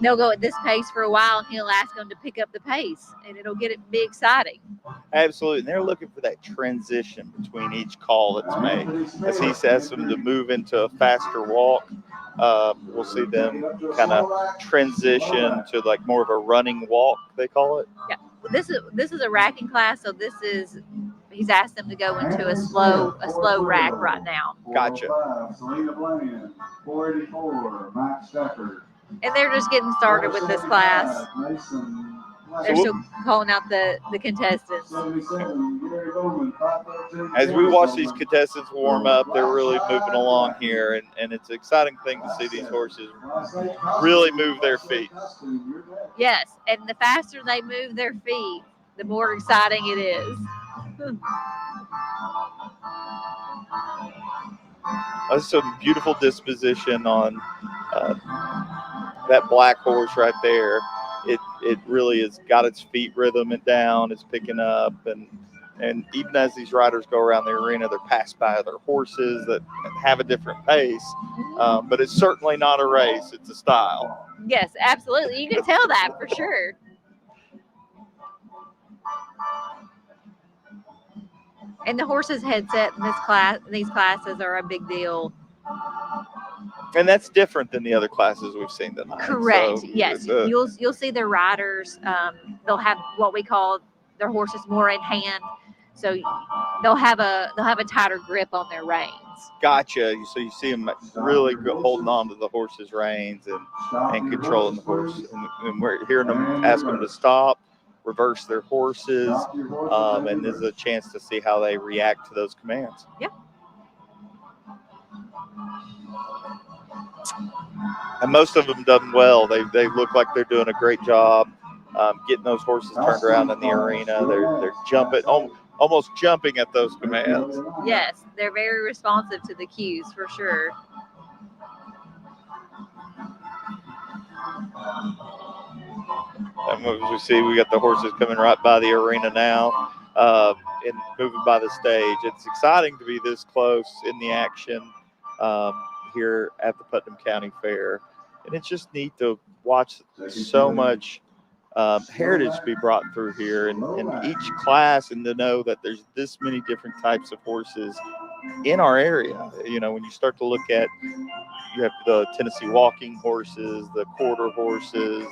They'll go at this pace for a while, and he'll ask them to pick up the pace, and it'll be exciting. Absolutely, and they're looking for that transition between each call that's made. As he says them to move into a faster walk, we'll see them kind of transition to like more of a running walk, they call it. Yeah, this is a racking class, so he's asked them to go into a slow rack right now. Gotcha. 484, Mike Stafford. And they're just getting started with this class. They're still calling out the contestants. As we watch these contestants warm up, they're really moving along here, and it's an exciting thing to see these horses really move their feet. Yes, and the faster they move their feet, the more exciting it is. That's some beautiful disposition on that black horse right there. It really has got its feet rhythm and down. It's picking up, and even as these riders go around the arena, they're passed by other horses that have a different pace. But it's certainly not a race; it's a style. Yes, absolutely. You can tell that for sure. And the horses' headset in these classes are a big deal. And that's different than the other classes we've seen tonight. Correct. So, yes, you'll see the riders. They'll have what we call their horses more in hand, so they'll have a tighter grip on their reins. Gotcha. So you see them really holding on to the horse's reins and controlling the horse. And we're hearing them ask them to stop, reverse their horses, and this is a chance to see how they react to those commands. Yeah. And most of them done well. They look like they're doing a great job getting those horses turned around in the arena. They're jumping, almost jumping at those commands. Yes, they're very responsive to the cues for sure. And as we see, we got the horses coming right by the arena now and moving by the stage. It's exciting to be this close in the action here at the Putnam County Fair. And it's just neat to watch so much heritage be brought through here in each class, and to know that there's this many different types of horses in our area. You know, when you start to look at, you have the Tennessee walking horses, the quarter horses.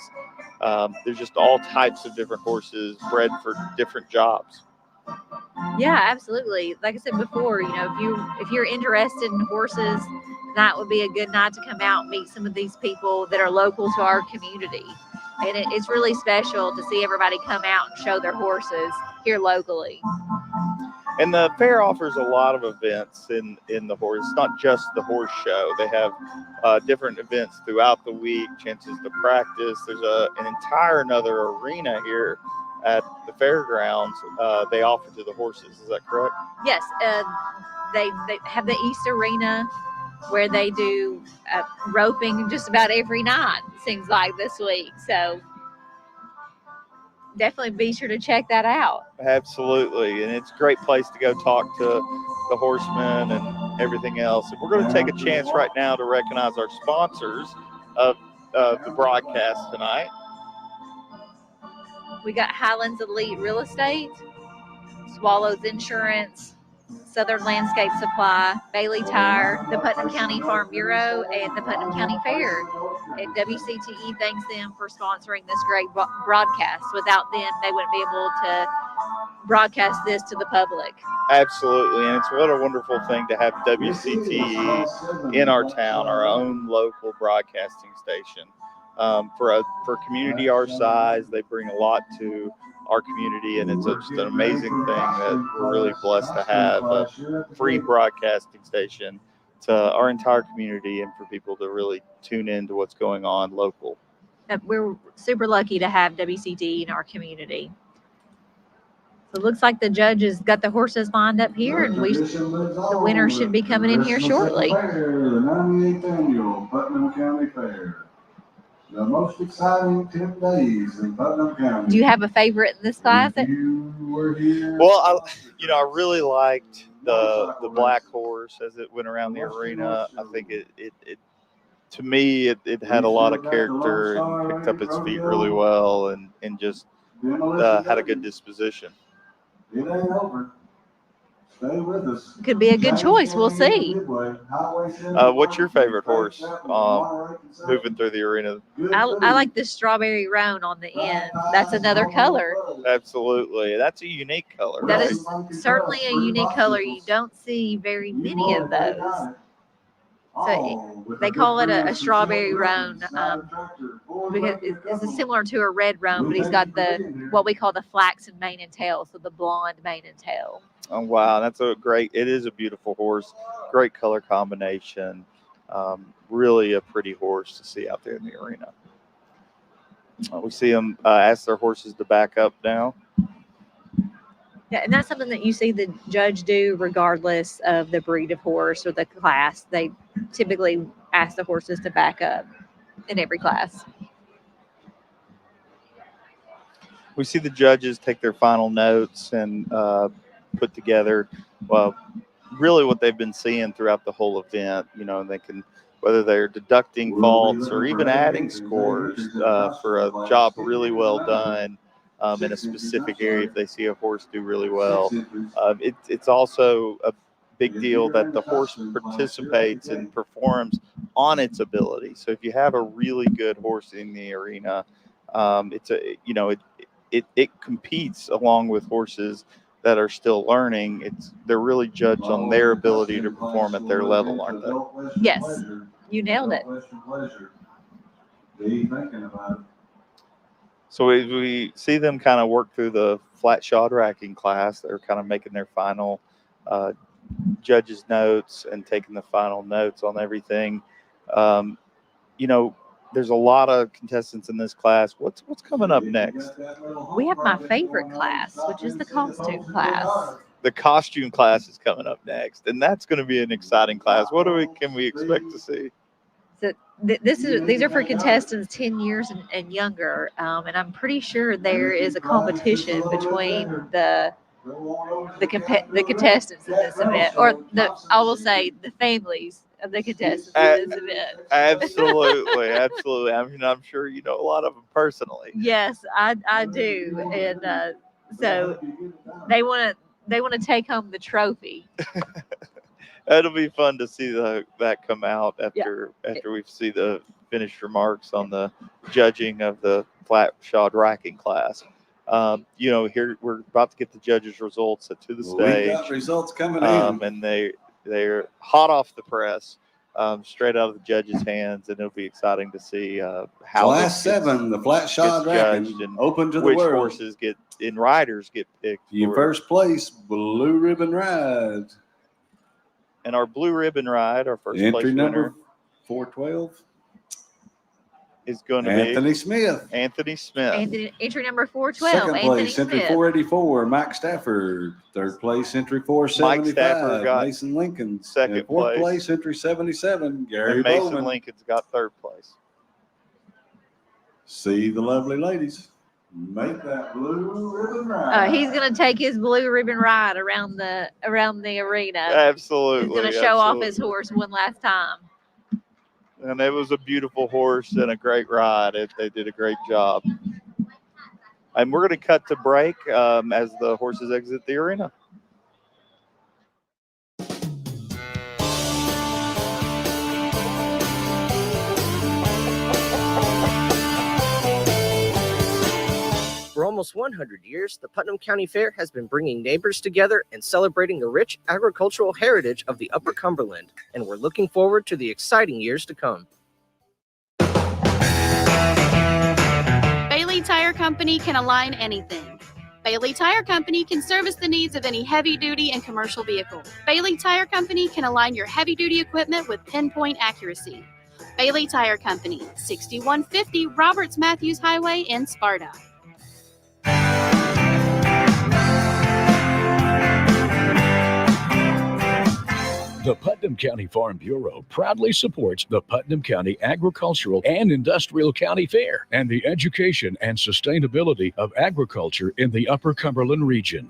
There's just all types of different horses bred for different jobs. Yeah, absolutely. Like I said before, you know, if you're interested in horses, tonight would be a good night to come out and meet some of these people that are local to our community. And it's really special to see everybody come out and show their horses here locally. And the fair offers a lot of events in the horse. It's not just the horse show. They have different events throughout the week, chances to practice. There's an entire another arena here at the fairgrounds they offer to the horses. Is that correct? Yes, they have the East Arena where they do roping just about every night, seems like this week. So definitely be sure to check that out. Absolutely, and it's a great place to go talk to the horsemen and everything else. And we're going to take a chance right now to recognize our sponsors of the broadcast tonight. We got Highlands Elite Real Estate, Swallows Insurance, Southern Landscape Supply, Bailey Tire, the Putnam County Farm Bureau, and the Putnam County Fair. And WCTE thanks them for sponsoring this great broadcast. Without them, they wouldn't be able to broadcast this to the public. Absolutely, and it's what a wonderful thing to have WCTE in our town, our own local broadcasting station. For a community our size, they bring a lot to our community, and it's just an amazing thing that we're really blessed to have a free broadcasting station to our entire community and for people to really tune in to what's going on local. We're super lucky to have WCTE in our community. So it looks like the judges got the horses lined up here, and the winner should be coming in here shortly. The 98th annual Putnam County Fair. The most exciting 10 days in Putnam County. Do you have a favorite in this class? You were here. Well, I really liked the black horse as it went around the arena. I think it to me it had a lot of character and picked up its feet really well and just had a good disposition. It ain't over. Stay with us. Could be a good choice. We'll see. What's your favorite horse moving through the arena? I like this strawberry roan on the end. That's another color. Absolutely. That's a unique color. That right? is certainly a unique color. You don't see very many of those. So they call it a strawberry roan because it's similar to a red roan, but he's got what we call the flaxen mane and tail, so the blonde mane and tail. Oh, wow. It is a beautiful horse. Great color combination. Really a pretty horse to see out there in the arena. We see them ask their horses to back up now. Yeah, and that's something that you see the judge do regardless of the breed of horse or the class. They typically ask the horses to back up in every class. We see the judges take their final notes and put together, well, really what they've been seeing throughout the whole event. And they can, whether they're deducting faults or even adding scores for a job really well done. In a specific area, if they see a horse do really well. It's also a big deal that the horse participates and performs on its ability. So if you have a really good horse in the arena, it competes along with horses that are still learning. They're really judged on their ability to perform at their level, aren't they? Yes, you nailed it. So we see them kind of work through the flat shod racking class. They're kind of making their final judges' notes and taking the final notes on everything. There's a lot of contestants in this class. What's coming up next? We have my favorite class, which is the costume class. The costume class is coming up next, and that's going to be an exciting class. What can we expect to see? So these are for contestants 10 years and younger, and I'm pretty sure there is a competition between the contestants in this event, or I will say the families of the contestants in this event. Absolutely. I mean, I'm sure you know a lot of them personally. Yes, I do, and so they want to take home the trophy. It'll be fun to see that come out after we see the finished remarks on the judging of the flat shod racking class. Here we're about to get the judges' results to the stage. We got results coming in, and they're hot off the press, straight out of the judges' hands, and it'll be exciting to see how Class 7, the flat shod racking, and open to the which world. Horses riders get picked. Your first place, Blue Ribbon Ride. And our Blue Ribbon Ride, our first Entry place number winner, 412 is going to Anthony be Smith. Anthony Smith. Entry number 412. Second Anthony place, entry Smith. 484, Mike Stafford. Third place, entry 475, Mike Stafford got Mason Lincoln. second And fourth place. place, entry 77, Gary And Mason Bowman. Lincoln's got third place. See the lovely ladies. Make that blue ribbon ride. He's gonna take his blue ribbon ride around the arena. Absolutely. He's gonna show off his horse one last time. And it was a beautiful horse and a great ride. They did a great job. And we're going to cut to break as the horses exit the arena. For almost 100 years, the Putnam County Fair has been bringing neighbors together and celebrating the rich agricultural heritage of the Upper Cumberland, and we're looking forward to the exciting years to come. Bailey Tire Company can align anything. Bailey Tire Company can service the needs of any heavy-duty and commercial vehicle. Bailey Tire Company can align your heavy-duty equipment with pinpoint accuracy. Bailey Tire Company, 6150 Roberts Matthews Highway in Sparta. The Putnam County Farm Bureau proudly supports the Putnam County Agricultural and Industrial County Fair and the education and sustainability of agriculture in the Upper Cumberland region.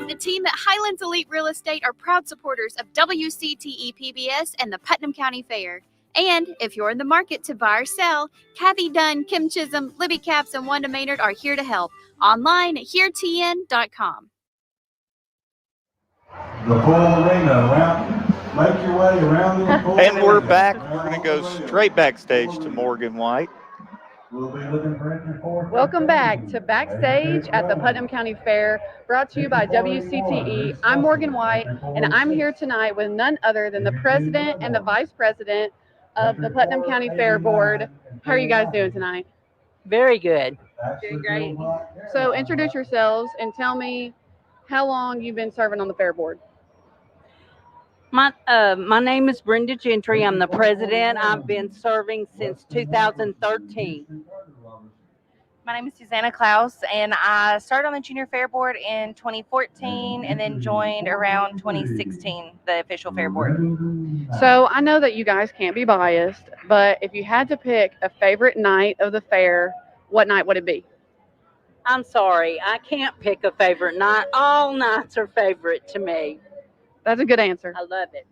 The team at Highlands Elite Real Estate are proud supporters of WCTE PBS and the Putnam County Fair. And if you're in the market to buy or sell, Kathy Dunn, Kim Chisholm, Libby Capps, and Wanda Maynard are here to help. Online at HereTN.com. The full arena, make your way around the full And we're arena. back. We're going to go straight backstage to Morgan White. We'll be looking for entry for. Welcome back to Backstage at the Putnam County Fair, brought to you by WCTE. I'm Morgan White, and I'm here tonight with none other than the president and the vice president of the Putnam County Fair Board. How are you guys doing tonight? Very good. Doing great. So introduce yourselves and tell me how long you've been serving on the Fair Board. My name is Brenda Gentry. I'm the president. I've been serving since 2013. My name is Susanna Klaus, and I started on the Junior Fair Board in 2014 and then joined around 2016, the official Fair Board. So I know that you guys can't be biased, but if you had to pick a favorite night of the fair, what night would it be? I'm sorry, I can't pick a favorite night. All nights are favorite to me. That's a good answer. I love it.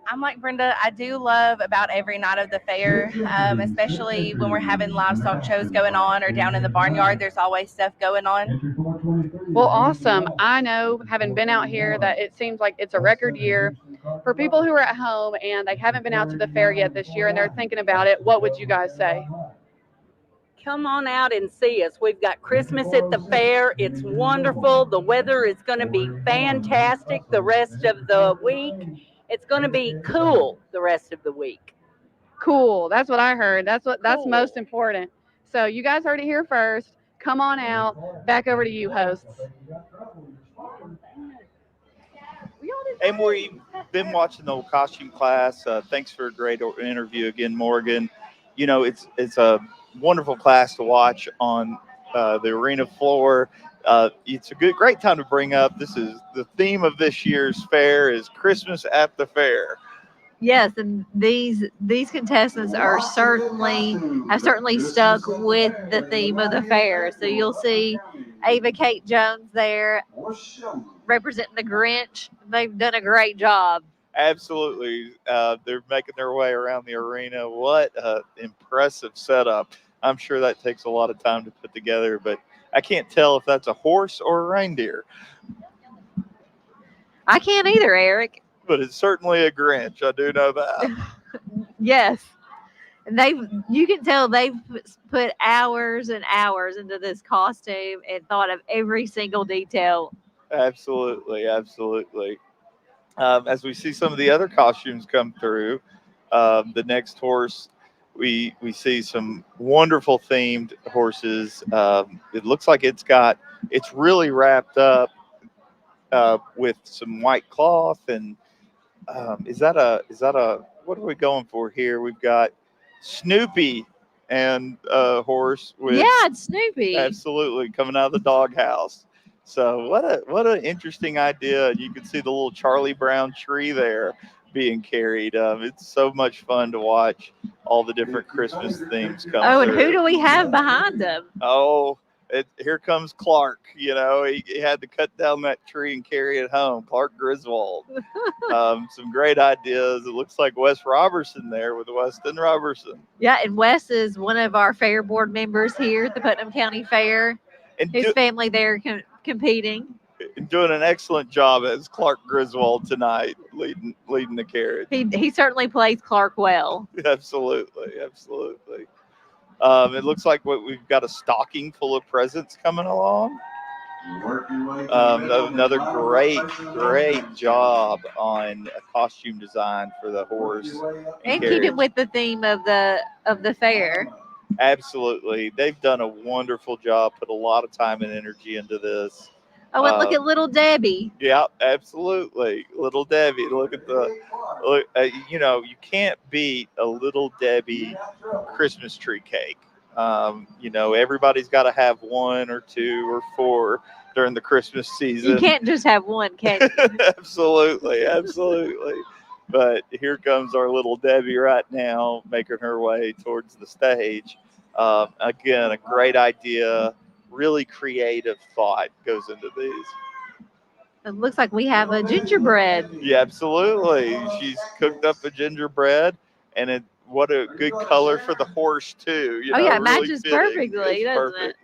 I'm like Brenda. I do love about every night of the fair, especially when we're having livestock shows going on or down in the barnyard. There's always stuff going on. Well, awesome. I know, having been out here, that it seems like it's a record year. For people who are at home and they haven't been out to the fair yet this year and they're thinking about it, what would you guys say? Come on out and see us. We've got Christmas at the fair. It's wonderful. The weather is going to be fantastic the rest of the week. It's going to be cool the rest of the week. Cool. That's what I heard. That's Cool. most important. So you guys heard it here first. Come on out. Back over to you, hosts. And we've been watching the costume class. Thanks for a great interview again, Morgan. You know, it's a wonderful class to watch on the arena floor. It's a great time to bring up. This is the theme of this year's fair is Christmas at the Fair. Yes, and these contestants have certainly stuck with the theme of the fair. So you'll see Ava Kate Jones there representing the Grinch. They've done a great job. Absolutely. They're making their way around the arena. What an impressive setup. I'm sure that takes a lot of time to put together, but I can't tell if that's a horse or a reindeer. I can't either, Eric. But it's certainly a Grinch. I do know that. Yes. And you can tell they've put hours and hours into this costume and thought of every single detail. Absolutely. As we see some of the other costumes come through, the next horse, we see some wonderful themed horses. It looks like it's really wrapped up with some white cloth. And is that a what are we going for here? We've got Snoopy and a horse with, yeah, it's Snoopy. absolutely, coming out of the doghouse. So what an interesting idea. You can see the little Charlie Brown tree there being carried. It's so much fun to watch all the different Christmas themes come Oh, and through. who do we have behind them? Oh, here comes Clark. You know, he had to cut down that tree and carry it home. Clark Griswold. Some great ideas. It looks like Wes Robertson there with Weston Robertson. Yeah, and Wes is one of our fair board members here at the Putnam County Fair. And His family there competing. Doing an excellent job as Clark Griswold tonight, leading the carriage. He certainly plays Clark well. Absolutely. It looks like we've got a stocking full of presents coming along. Another great job on a costume design for the horse And keeping with the theme of the fair. Absolutely. They've done a wonderful job, put a lot of time and energy into this. Oh, and look at little Debbie. Yeah, absolutely. Little Debbie. Look, you know, you can't beat a Little Debbie Christmas tree cake. You know, everybody's got to have 1 or 2 or 4 during the Christmas season. You can't just have one, can you? Absolutely. But here comes our Little Debbie right now, making her way towards the stage. Again, a great idea. Really creative thought goes into these. It looks like we have a gingerbread. Yeah, absolutely. She's cooked up a gingerbread, and what a good color for the horse too. You know, yeah, it really matches fitting. perfectly, doesn't it?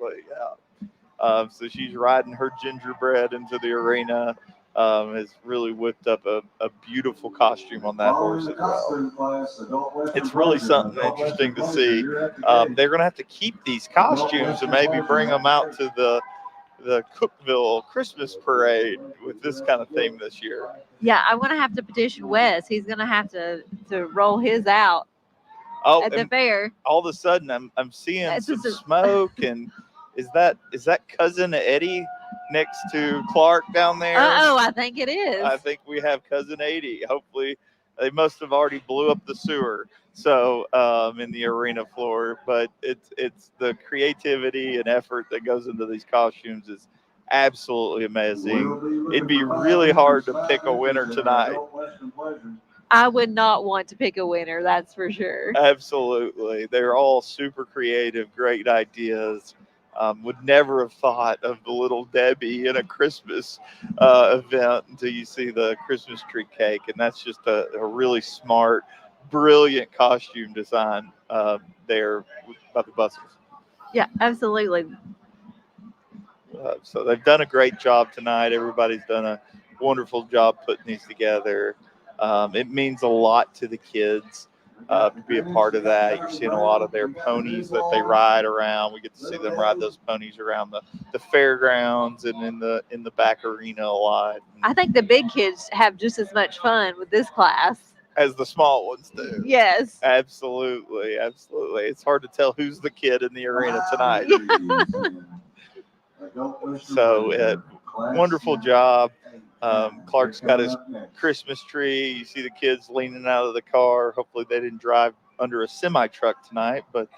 Yeah. So she's riding her gingerbread into the arena. Has really whipped up a beautiful costume on that horse as well. It's really something interesting to see. They're going to have to keep these costumes and maybe bring them out to the Cookeville Christmas parade with this kind of theme this year. Yeah, I'm going to have to petition Wes. He's going to have to roll his out at the fair. All of a sudden, I'm seeing some smoke, and is that Cousin Eddie next to Clark down there? I think it is. I think we have Cousin Eddie. Hopefully, they must have already blew up the sewer. So in the arena floor, but it's the creativity and effort that goes into these costumes is absolutely amazing. It'd be really hard to pick a winner tonight. I would not want to pick a winner, that's for sure. Absolutely. They're all super creative, great ideas. Would never have thought of the Little Debbie in a Christmas event until you see the Christmas tree cake. And that's just a really smart, brilliant costume design there by the buses. Yeah, absolutely. So they've done a great job tonight. Everybody's done a wonderful job putting these together. It means a lot to the kids to be a part of that. You're seeing a lot of their ponies that they ride around. We get to see them ride those ponies around the fairgrounds and in the back arena a lot. I think the big kids have just as much fun with this class as the small ones do. Yes. Absolutely. It's hard to tell who's the kid in the arena tonight. So wonderful job. Clark's got his Christmas tree. You see the kids leaning out of the car. Hopefully they didn't drive under a semi-truck tonight, but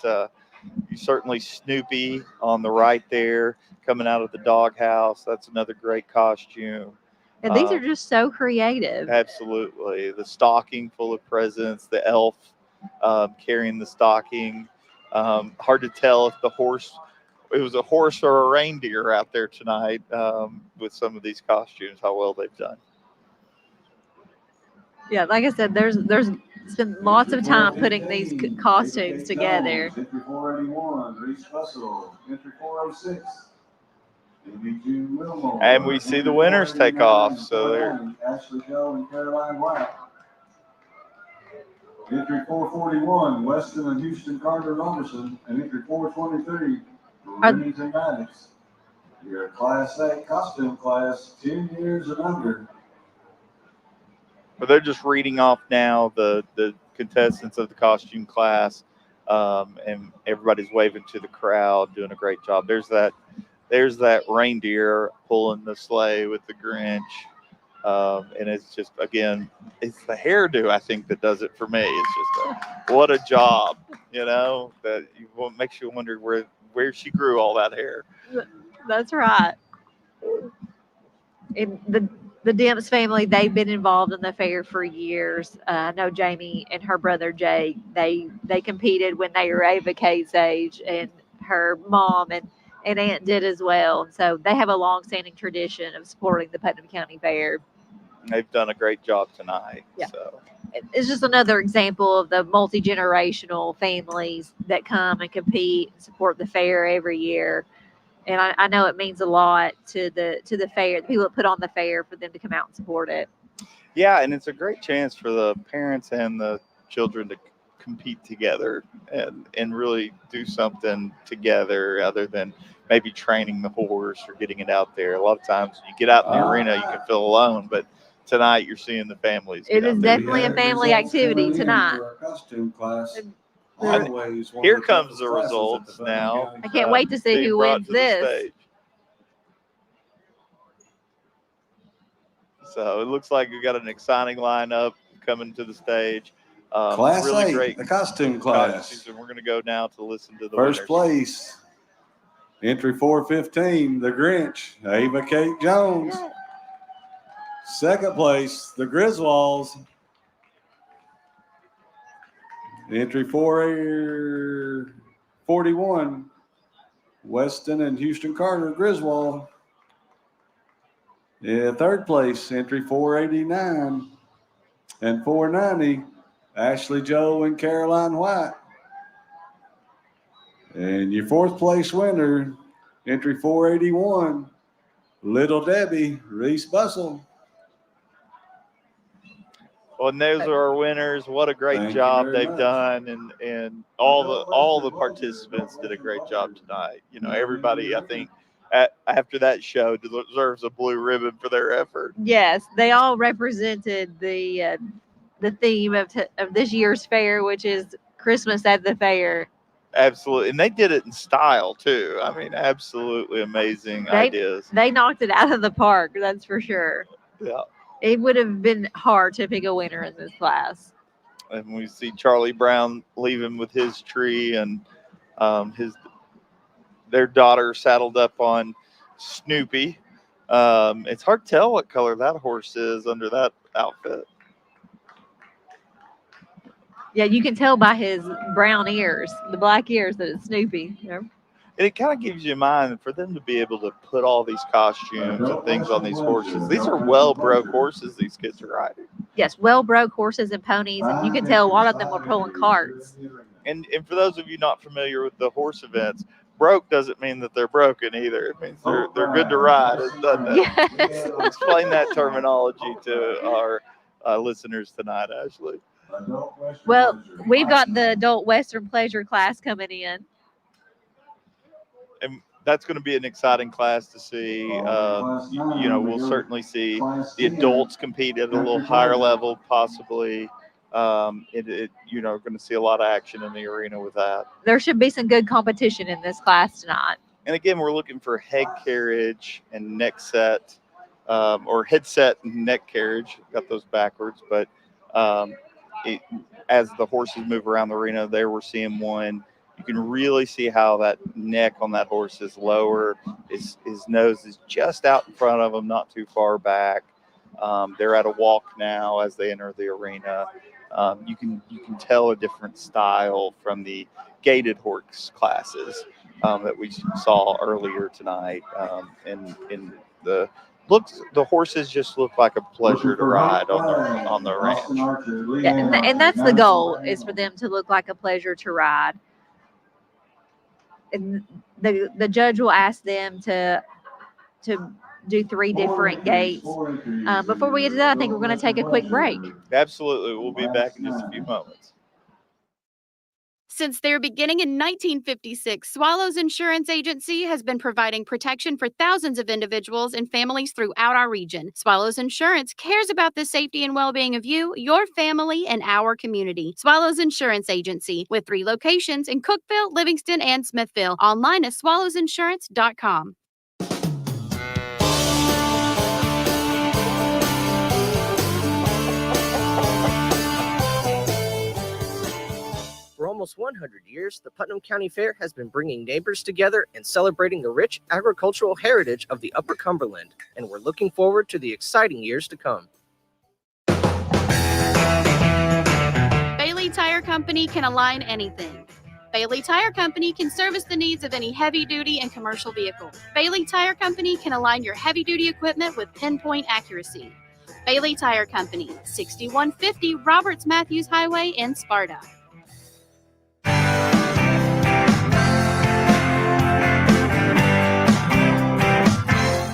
you certainly Snoopy on the right there coming out of the doghouse. That's another great costume. And these are just so creative. Absolutely. The stocking full of presents, the elf carrying the stocking. Hard to tell if it was a horse or a reindeer out there tonight with some of these costumes, how well they've done. Yeah, like I said, there's been lots of time putting these costumes together. Entry 481, Reese Russell. Entry 406. And we see the winners take off. So they're Ashley Joe and Caroline White. Entry 441, Weston and Houston Carter Robertson. And entry 423, Remington Maddox. Your Class A costume class, 10 years and under. But they're just reading off now the contestants of the costume class, and everybody's waving to the crowd, doing a great job. There's that reindeer pulling the sleigh with the Grinch, and it's just, again, it's the hairdo I think that does it for me. It's just what a job, that makes you wonder where she grew all that hair. That's right. The Demps family, they've been involved in the fair for years. I know Jamie and her brother Jay, they competed when they were Ava Kate's age, and her mom and aunt did as well. So they have a long-standing tradition of supporting the Putnam County Fair. They've done a great job tonight. Yeah. So It's just another example of the multi-generational families that come and compete and support the fair every year. And I know it means a lot to the fair, the people that put on the fair, for them to come out and support it. yeah, and it's a great chance for the parents and the children to compete together and really do something together other than maybe training the horse or getting it out there. A lot of times you get out in the arena, you can feel alone, but tonight you're seeing the families. It is definitely a family activity tonight. Costume class. Here comes the results now. I can't wait to see who wins this. Stage. So it looks like we've got an exciting lineup coming to the stage. Class really 8, great the costume class. And we're going to go now to listen to the First winners. place, entry 415, the Grinch, Ava Kate Jones. Second place, the Griswolds. Entry 441, Weston and Houston Carter Griswold. Yeah, third place, entry 489 and 490, Ashley Joe and Caroline White. And your fourth place winner, entry 481, Little Debbie Reese Bussell. Well, and those are our winners. What a great job they've done, and all the participants did a great job tonight. You know, everybody, I think, after that show deserves a blue ribbon for their effort. Yes, they all represented the theme of this year's fair, which is Christmas at the Fair. Absolutely, and they did it in style too. I mean, absolutely amazing ideas. They knocked it out of the park, that's for sure. Yeah. It would have been hard to pick a winner in this class. And we see Charlie Brown leaving with his tree, and their daughter saddled up on Snoopy. It's hard to tell what color that horse is under that outfit. Yeah, you can tell by his brown ears, the black ears, that it's Snoopy. You know? And it kind of gives you in mind for them to be able to put all these costumes and things on these horses. These are well-broke horses these kids are riding. Yes, well-broke horses and ponies, and you can tell a lot of them were pulling carts. And for those of you not familiar with the horse events, broke doesn't mean that they're broken either. It means they're good to ride, doesn't it? Yes. Explain that terminology to our listeners tonight, Ashley. Well, we've got the adult Western pleasure class coming in. And that's going to be an exciting class to see. We'll certainly see the adults compete at a little higher level, possibly. Going to see a lot of action in the arena with that. There should be some good competition in this class tonight. And again, we're looking for head carriage and neck set, or headset and neck carriage. Got those backwards, but as the horses move around the arena, there we're seeing one. You can really see how that neck on that horse is lower. His nose is just out in front of him, not too far back. They're at a walk now as they enter the arena. You can tell a different style from the gaited horse classes that we saw earlier tonight. And the horses just look like a pleasure to ride on the ranch. Yeah, and that's the goal, is for them to look like a pleasure to ride. And the judge will ask them to do 3 different gaits. Before we get to that, I think we're going to take a quick break. Absolutely. We'll be back in just a few moments. Since their beginning in 1956, Swallows Insurance Agency has been providing protection for thousands of individuals and families throughout our region. Swallows Insurance cares about the safety and well-being of you, your family, and our community. Swallows Insurance Agency, with 3 locations in Cookeville, Livingston, and Smithville. Online at swallowsinsurance.com. For almost 100 years, the Putnam County Fair has been bringing neighbors together and celebrating the rich agricultural heritage of the Upper Cumberland, and we're looking forward to the exciting years to come. Bailey Tire Company can align anything. Bailey Tire Company can service the needs of any heavy-duty and commercial vehicle. Bailey Tire Company can align your heavy-duty equipment with pinpoint accuracy. Bailey Tire Company, 6150 Roberts Matthews Highway in Sparta.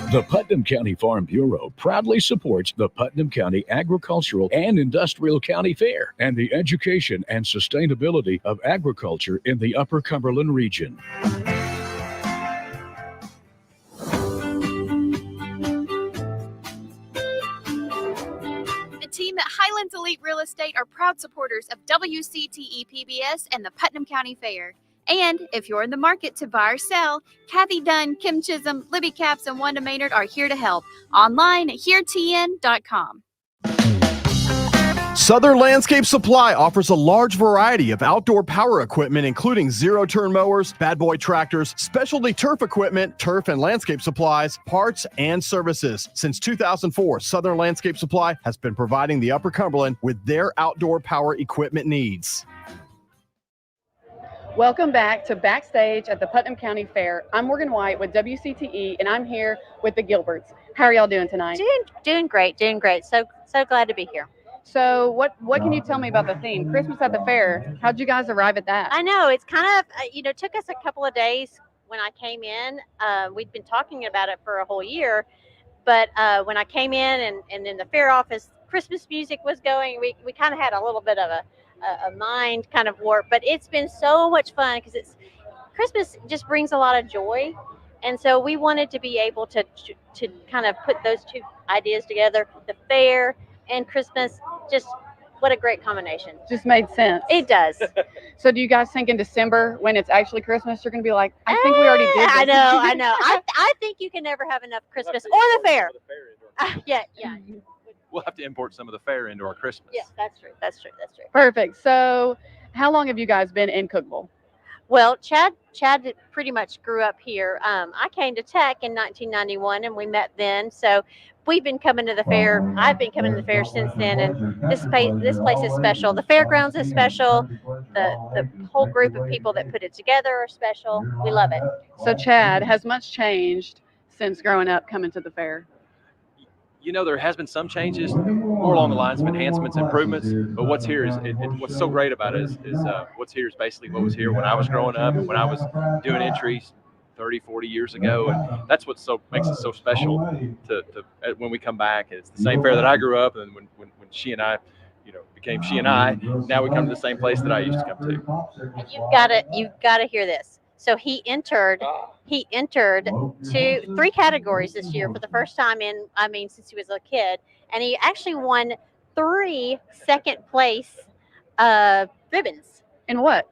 The Putnam County Farm Bureau proudly supports the Putnam County Agricultural and Industrial County Fair and the education and sustainability of agriculture in the Upper Cumberland region. The team at Highlands Elite Real Estate are proud supporters of WCTE PBS and the Putnam County Fair. And if you're in the market to buy or sell, Kathy Dunn, Kim Chisholm, Libby Capps, and Wanda Maynard are here to help. Online at HereTN.com. Southern Landscape Supply offers a large variety of outdoor power equipment, including zero-turn mowers, bad boy tractors, specialty turf equipment, turf and landscape supplies, parts, and services. Since 2004, Southern Landscape Supply has been providing the Upper Cumberland with their outdoor power equipment needs. Welcome back to Backstage at the Putnam County Fair. I'm Morgan White with WCTE, and I'm here with the Gilberts. How are y'all doing tonight? Doing great. So glad to be here. So what can you tell me about the theme? Christmas at the Fair. How'd you guys arrive at that? I know it's kind of, took us a couple of days when I came in. We'd been talking about it for a whole year, but when I came in and in the fair office, Christmas music was going. We kind of had a little bit of a mind kind of warp, but it's been so much fun because Christmas just brings a lot of joy, and so we wanted to be able to kind of put those two ideas together, the fair and Christmas. Just what a great combination. Just made sense. It does. So do you guys think in December, when it's actually Christmas, you're going to be like, I think we already did this? I know. I think you can never have enough Christmas or the fair. Yeah. We'll have to import some of the fair into our Christmas. Yes, that's true. Perfect. So how long have you guys been in Cookeville? Well, Chad pretty much grew up here. I came to Tech in 1991, and we met then. So we've been coming to the fair. I've been coming to the fair since then, and this place is special. The fairgrounds is special. The whole group of people that put it together are special. We love it. So Chad, has much changed since growing up coming to the fair? There has been some changes, more along the lines of enhancements, improvements. But what's here is what's so great about it is what's here is basically what was here when I was growing up and when I was doing entries 30, 40 years ago. And that's what makes it so special to when we come back. It's the same fair that I grew up, and when she and I, became she and I, now we come to the same place that I used to come to. And you've got to hear this. So he entered 3 categories this year for the first time since he was a kid, and he actually won 3 second place ribbons. In what?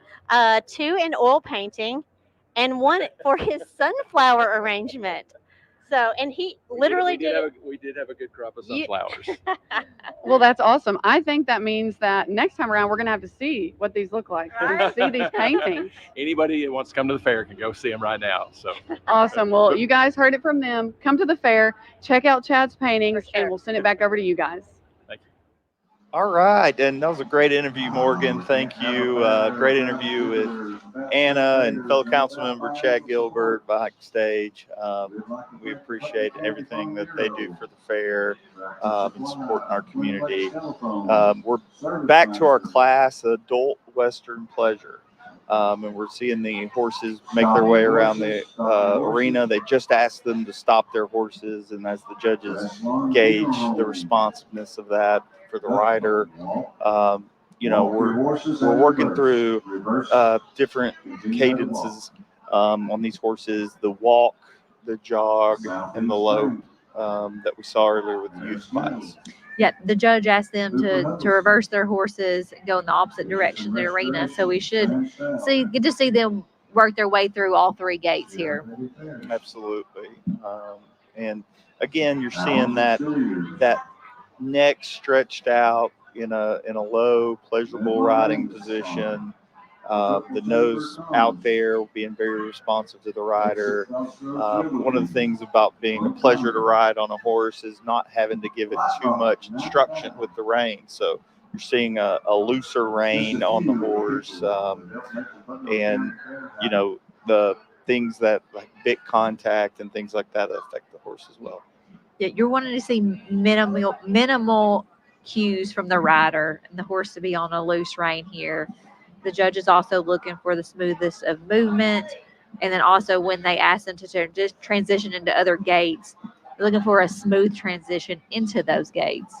2 in oil painting, and 1 for his sunflower arrangement. So, and he literally we did have a good crop of sunflowers. Well, that's awesome. I think that means that next time around, we're going to have to see what these look like. We're going to see these paintings. Anybody that wants to come to the fair can go see them right now. So awesome. Well, you guys heard it from them. Come to the fair, check out Chad's paintings, and we'll send it back over to you guys. Thank you. All right, and that was a great interview, Morgan. Thank you. Great interview with Anna and fellow council member Chad Gilbert Backstage. We appreciate everything that they do for the fair and supporting our community. We're back to our class, Adult Western Pleasure, and we're seeing the horses make their way around the arena. They just asked them to stop their horses, and as the judges gauge the responsiveness of that for the rider, we're working through different cadences on these horses: the walk, the jog, and the lope that we saw earlier with the youth class. Yeah, the judge asked them to reverse their horses and go in the opposite direction of the arena. So we should get to see them work their way through all 3 gates here. Absolutely. And again, you're seeing that neck stretched out in a low, pleasurable riding position. the nose out there, being very responsive to the rider. One of the things about being a pleasure to ride on a horse is not having to give it too much instruction with the rein. So you're seeing a looser rein on the horse, and the things that like bit contact and things like that affect the horse as well. Yeah, you're wanting to see minimal cues from the rider and the horse to be on a loose rein here. The judge is also looking for the smoothest of movement, and then also when they ask them to just transition into other gaits, they're looking for a smooth transition into those gaits.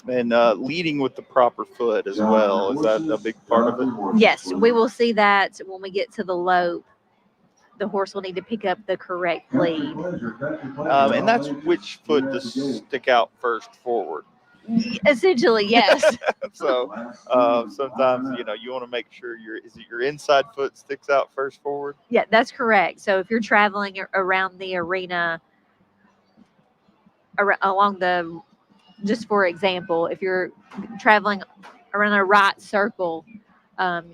And leading with the proper foot as well. Is that a big part of it? Yes, we will see that when we get to the lope. The horse will need to pick up the correct lead. And that's which foot to stick out first forward. Essentially, yes. So sometimes, you want to make sure your inside foot sticks out first forward? Yeah, that's correct. So if you're traveling around the arena, just for example, if you're traveling around a right circle,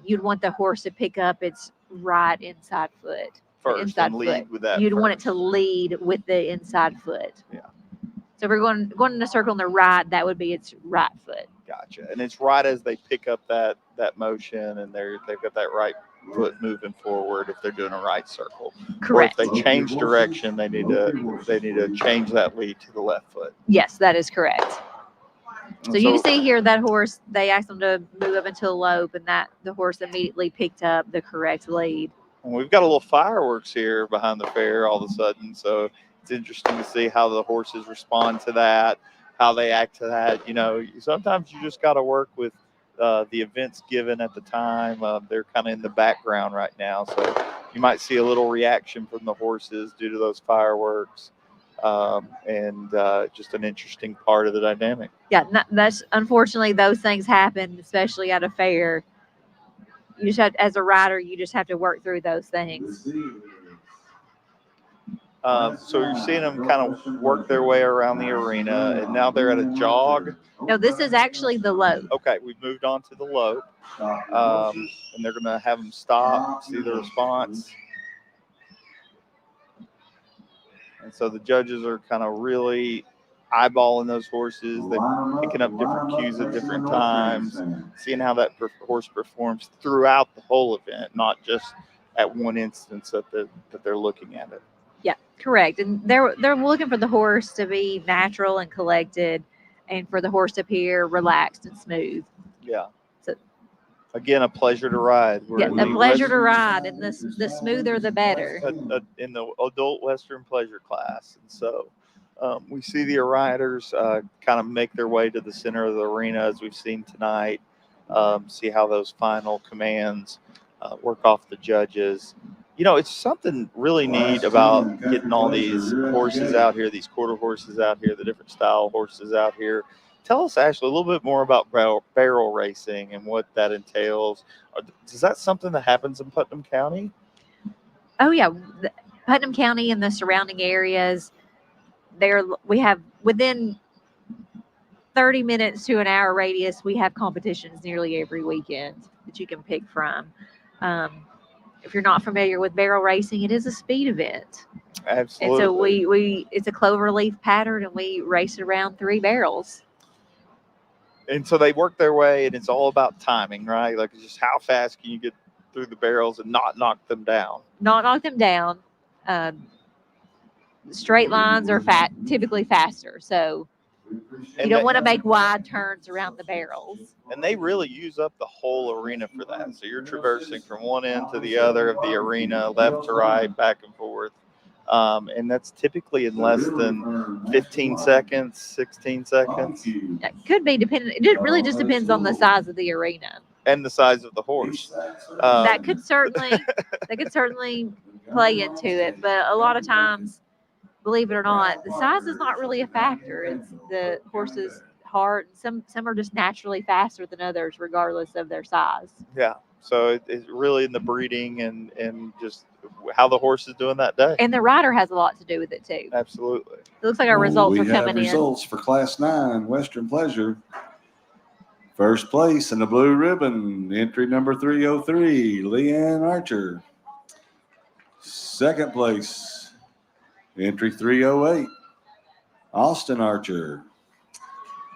you'd want the horse to pick up its right inside foot. First, and lead with that. You'd want it to lead with the inside foot. Yeah. So if we're going in a circle on the right, that would be its right foot. Gotcha. And it's right as they pick up that motion, and they've got that right foot moving forward if they're doing a right circle. Correct. Or if they change direction, they need to change that lead to the left foot. Yes, that is correct. So you see here that horse, they asked them to move up into a lope, and that the horse immediately picked up the correct lead. And we've got a little fireworks here behind the fair all of a sudden, so it's interesting to see how the horses respond to that, how they act to that. Sometimes you just got to work with the events given at the time. They're kind of in the background right now, so you might see a little reaction from the horses due to those fireworks, and just an interesting part of the dynamic. Yeah, that's unfortunately those things happen, especially at a fair. You just have, as a rider, you just have to work through those things. So you're seeing them kind of work their way around the arena, and now they're at a jog. No, this is actually the lope. Okay, we've moved on to the lope, and they're going to have them stop, see the response. And so the judges are kind of really eyeballing those horses. They're picking up different cues at different times, seeing how that horse performs throughout the whole event, not just at one instance that they're looking at it. Yeah, correct. And they're looking for the horse to be natural and collected, and for the horse to appear relaxed and smooth. Yeah. So again, a pleasure to ride. A pleasure to ride, and the smoother the better. In the adult Western pleasure class, and so. We see the riders kind of make their way to the center of the arena as we've seen tonight, see how those final commands work off the judges. It's something really neat about getting all these horses out here, these quarter horses out here, the different style horses out here. Tell us, Ashley, a little bit more about barrel racing and what that entails. Is that something that happens in Putnam County? Oh, yeah. Putnam County and the surrounding areas, we have within 30 minutes to an hour radius, we have competitions nearly every weekend that you can pick from. If you're not familiar with barrel racing, it is a speed event. Absolutely. And so we it's a clover leaf pattern, and we race around 3 barrels. And so they work their way, and it's all about timing, right? Like, it's just how fast can you get through the barrels and not knock them down? Not knock them down. Straight lines are typically faster, so you don't want to make wide turns around the barrels. And they really use up the whole arena for that. So you're traversing from one end to the other of the arena, left to right, back and forth. And that's typically in less than 15 seconds, 16 seconds. It could be dependent. It really just depends on the size of the arena and the size of the horse. That could certainly play into it, but a lot of times, believe it or not, the size is not really a factor. It's the horse's heart. Some are just naturally faster than others, regardless of their size. Yeah. So it's really in the breeding and just how the horse is doing that day. And the rider has a lot to do with it too. Absolutely. It looks like our results are coming in. Results for Class 9 Western Pleasure. First place in the blue ribbon, entry number 303, Leanne Archer. Second place, entry 308, Austin Archer.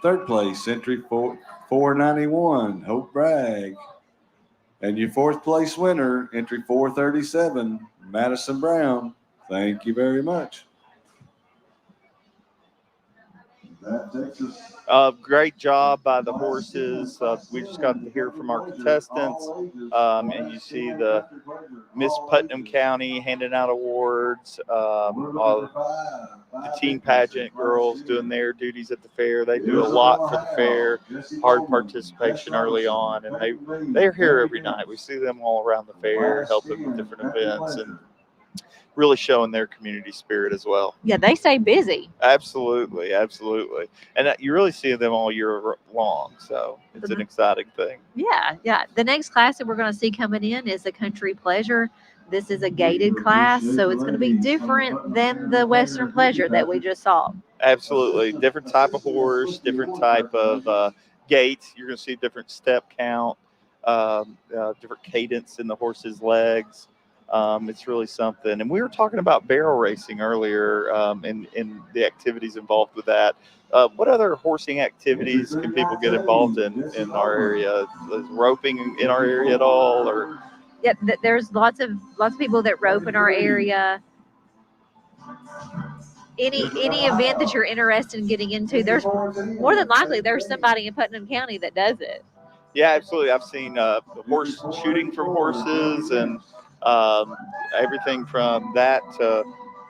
Third place, entry 491, Hope Bragg. And your fourth place winner, entry 437, Madison Brown. Thank you very much. That takes us. Great job by the horses. We just got to hear from our contestants, and you see the Miss Putnam County handing out awards. All the teen pageant girls doing their duties at the fair. They do a lot for the fair. Hard participation early on, and they're here every night. We see them all around the fair, helping with different events and really showing their community spirit as well. Yeah, they stay busy. Absolutely. And you really see them all year long, so it's an exciting thing. Yeah. The next class that we're going to see coming in is the Country Pleasure. This is a gated class, so it's going to be different than the Western Pleasure that we just saw. Absolutely. Different type of horse, different type of gait. You're going to see different step count, different cadence in the horse's legs. It's really something. And we were talking about barrel racing earlier, and the activities involved with that. What other horsing activities can people get involved in our area? Is roping in our area at all? Or Yeah, there's lots of people that rope in our area. Any event that you're interested in getting into, there's more than likely there's somebody in Putnam County that does it. Yeah, absolutely. I've seen horse shooting from horses and everything from that to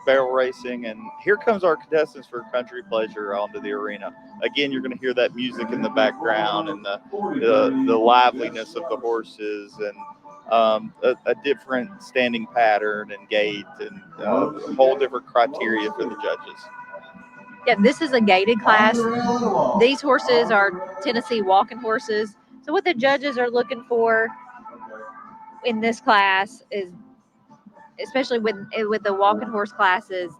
barrel racing. And here comes our contestants for Country Pleasure onto the arena. Again, you're going to hear that music in the background and the liveliness of the horses and a different standing pattern and gait and a whole different criteria for the judges. Yeah, this is a gated class. These horses are Tennessee walking horses. So what the judges are looking for in this class is, especially with the walking horse classes,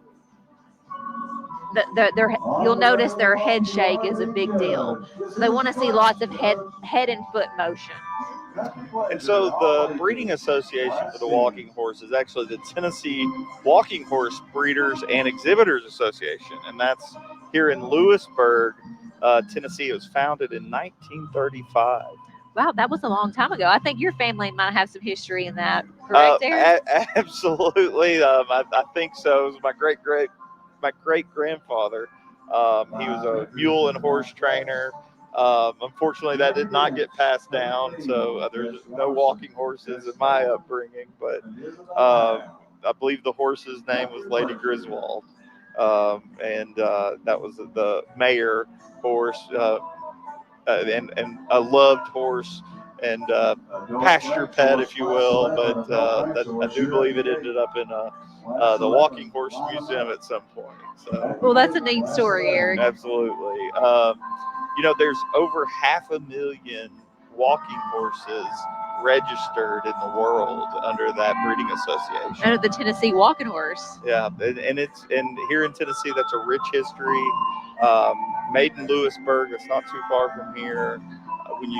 you'll notice their head shake is a big deal. So they want to see lots of head and foot motion. And so the breeding association for the walking horse is actually the Tennessee Walking Horse Breeders and Exhibitors Association, and that's here in Lewisburg, Tennessee. It was founded in 1935. Wow, that was a long time ago. I think your family might have some history in that, correct, Aaron? Absolutely. I think so. It was my great grandfather. He was a mule and horse trainer. Unfortunately, that did not get passed down, so there's no walking horses in my upbringing. But I believe the horse's name was Lady Griswold, and that was the mayor horse. And a loved horse and pasture pet, if you will, but I do believe it ended up in the Walking Horse Museum at some point. So, well, that's a neat story, Eric. Absolutely. There's over 500,000 walking horses registered in the world under that breeding association. Under the Tennessee Walking Horse. Yeah, and here in Tennessee, that's a rich history. Made in Lewisburg, it's not too far from here. When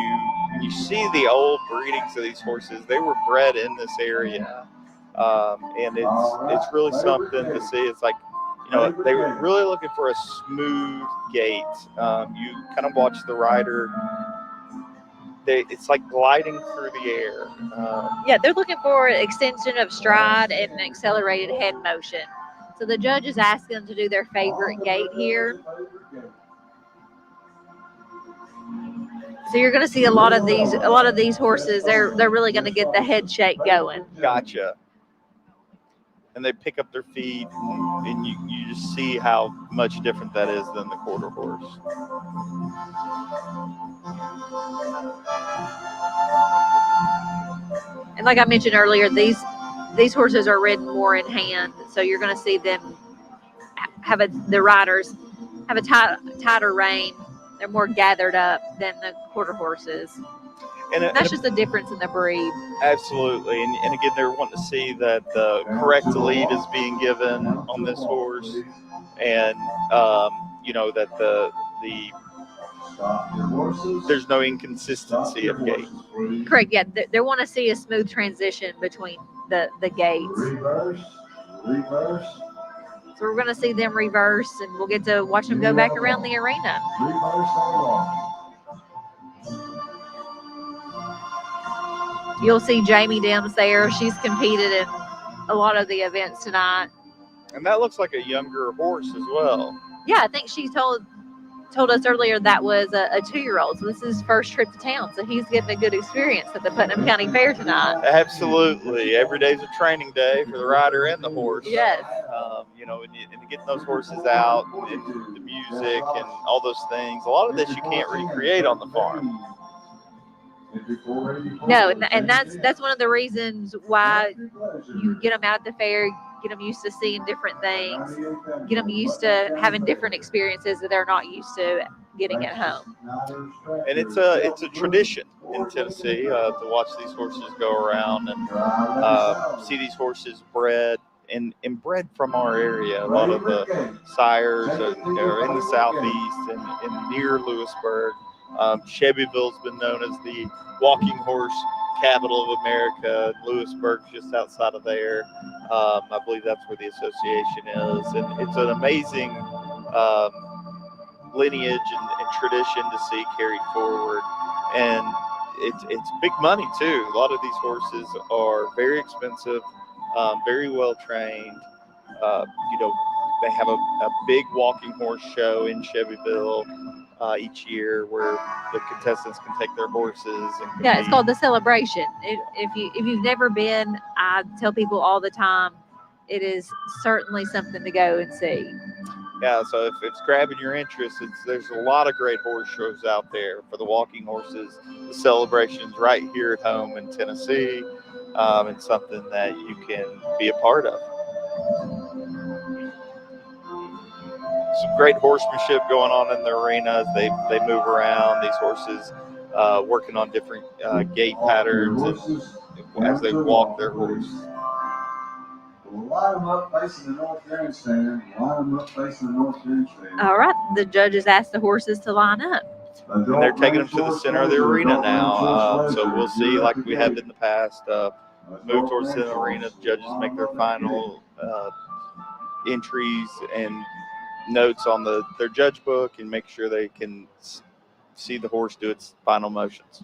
you see the old breedings of these horses, they were bred in this area, and it's really something to see. It's like, they were really looking for a smooth gait. You kind of watch the rider. It's like gliding through the air. Yeah, they're looking for an extension of stride and an accelerated head motion. So the judges ask them to do their favorite gait here. So you're going to see a lot of these horses. They're really going to get the head shake going. Gotcha. And they pick up their feet, and you just see how much different that is than the quarter horse. And like I mentioned earlier, these horses are ridden more in hand, so you're going to see them the riders have a tighter rein. They're more gathered up than the quarter horses. And that's just a difference in the breed. Absolutely. And again, they're wanting to see that the correct lead is being given on this horse. And, that the there's no inconsistency of gait. Correct. Yeah, they want to see a smooth transition between the gates. Reverse. So we're going to see them reverse, and we'll get to watch them go back around the arena. You'll see Jamie Dims there. She's competed in a lot of the events tonight. And that looks like a younger horse as well. Yeah, I think she told us earlier that was a 2-year-old. So this is his first trip to town. So he's getting a good experience at the Putnam County Fair tonight. Absolutely. Every day's a training day for the rider and the horse. Yes. You know, and getting those horses out and the music and all those things. A lot of this you can't recreate on the farm. No, and that's one of the reasons why you get them out at the fair, get them used to seeing different things, get them used to having different experiences that they're not used to getting at home. And it's a tradition in Tennessee to watch these horses go around and see these horses bred and bred from our area. A lot of the sires are in the southeast and near Lewisburg. Chebyville's been known as the walking horse capital of America. Lewisburg's just outside of there. I believe that's where the association is. And it's an amazing lineage and tradition to see carried forward. And it's big money, too. A lot of these horses are very expensive, very well trained. They have a big walking horse show in Chebyville each year where the contestants can take their horses and compete. Yeah, it's called the Celebration. If you've never been, I tell people all the time, it is certainly something to go and see. Yeah, so if it's grabbing your interest, there's a lot of great horse shows out there for the walking horses. The Celebration's right here at home in Tennessee. It's something that you can be a part of. Some great horsemanship going on in the arenas. They move around, these horses working on different gait patterns as they walk their horse. Line them up facing the north grandstand. All right, the judges asked the horses to line up. And they're taking them to the center of the arena now. So we'll see, like we have in the past, move towards the arena. The judges make their final entries and notes on their judge book and make sure they can see the horse do its final motions.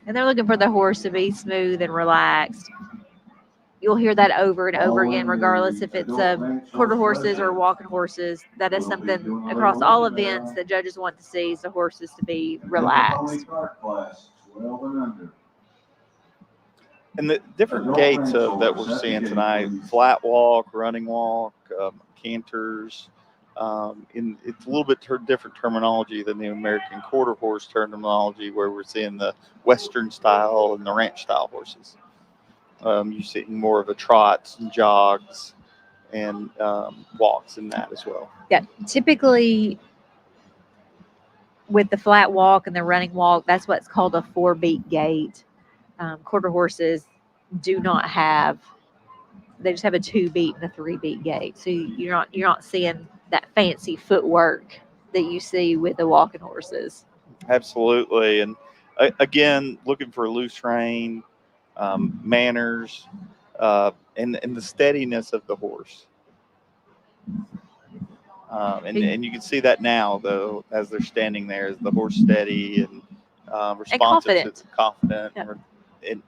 And they're looking for the horse to be smooth and relaxed. You'll hear that over and over again, regardless if it's quarter horses or walking horses. That is something across all events that judges want to see, is the horses to be relaxed. And the different gaits that we're seeing tonight, flat walk, running walk, canters, it's a little bit different terminology than the American quarter horse terminology, where we're seeing the Western style and the ranch style horses. You're seeing more of a trots and jogs and walks in that as well. Yeah, typically with the flat walk and the running walk, that's what's called a 4-beat gait. Quarter horses do not have, they just have a 2-beat and a 3-beat gait. So you're not seeing that fancy footwork that you see with the walking horses. Absolutely. And again, looking for loose rein, manners, and the steadiness of the horse. And you can see that now, though, as they're standing there, is the horse steady and responsive, confident, yeah. and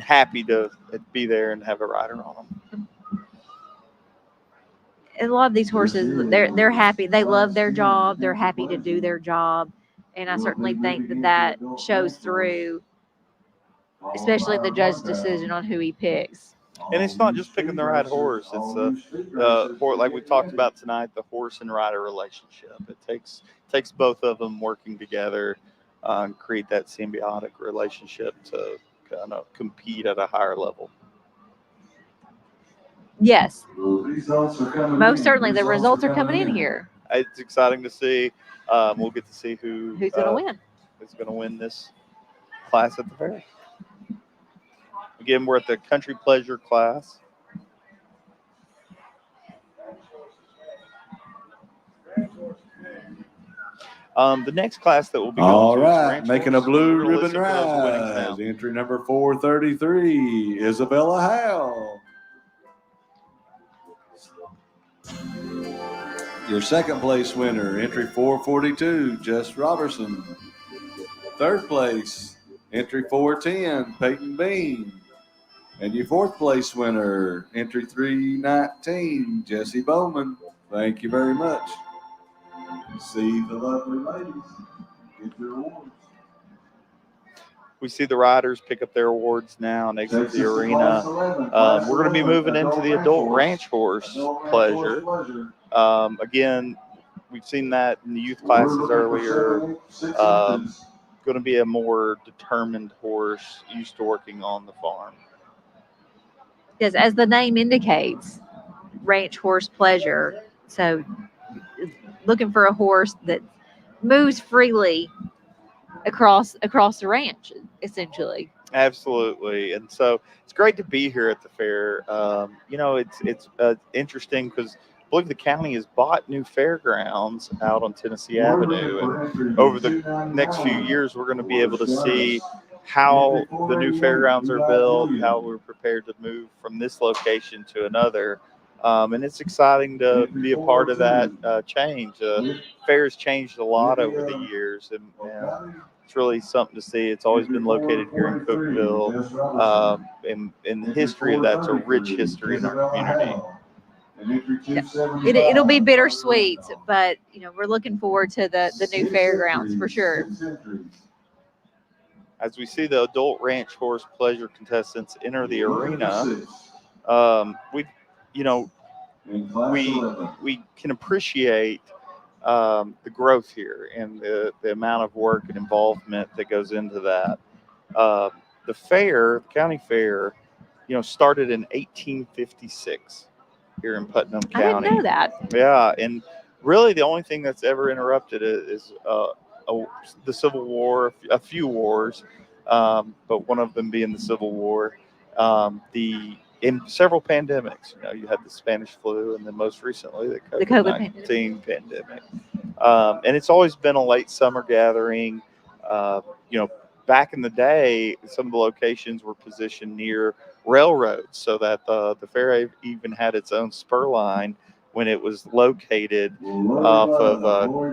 happy to be there and have a rider on them. And a lot of these horses, they're happy. They love their job. They're happy to do their job. And I certainly think that shows through, especially in the judge's decision on who he picks. And it's not just picking the right horse. It's like we talked about tonight, the horse and rider relationship. It takes both of them working together and create that symbiotic relationship to kind of compete at a higher level. Yes. Most certainly, the results are coming in here. It's exciting to see. We'll get to see who's going to win. Who's going to win this class at the fair. Again, we're at the Country Pleasure class. The next class that we'll be All going to is right, ranch making a horse. blue We're gonna ribbon listen for those winnings now. rise. Entry number 433, Isabella Howe. Your second place winner, entry 442, Jess Robertson. Third place, entry 410, Peyton Bean. And your fourth place winner, entry 319, Jesse Bowman. Thank you very much. See the lovely ladies. Get your awards. We see the riders pick up their awards now and exit the arena. We're going to be moving into the adult ranch horse pleasure. Again, we've seen that in the youth classes earlier. Going to be a more determined horse used to working on the farm. Because as the name indicates, ranch horse pleasure. So looking for a horse that moves freely across the ranch, essentially. Absolutely, and so it's great to be here at the fair. It's interesting because I believe the county has bought new fairgrounds out on Tennessee Avenue, and over the next few years, we're going to be able to see how the new fairgrounds are built, how we're prepared to move from this location to another. And it's exciting to be a part of that change. Fair has changed a lot over the years, and it's really something to see. It's always been located here in Cookeville, and the history of that's a rich history in our community. It'll be bittersweet, but we're looking forward to the new fairgrounds for sure. As we see the adult ranch horse pleasure contestants enter the arena, we can appreciate the growth here and the amount of work and involvement that goes into that. The fair, the county fair, started in 1856 here in Putnam County. I didn't know that. Yeah, and really the only thing that's ever interrupted it is the Civil War, a few wars, but one of them being the Civil War. In several pandemics, you had the Spanish flu, and then most recently the COVID-19 pandemic. And it's always been a late summer gathering. Back in the day, some of the locations were positioned near railroads, so that the fair even had its own spur line when it was located off of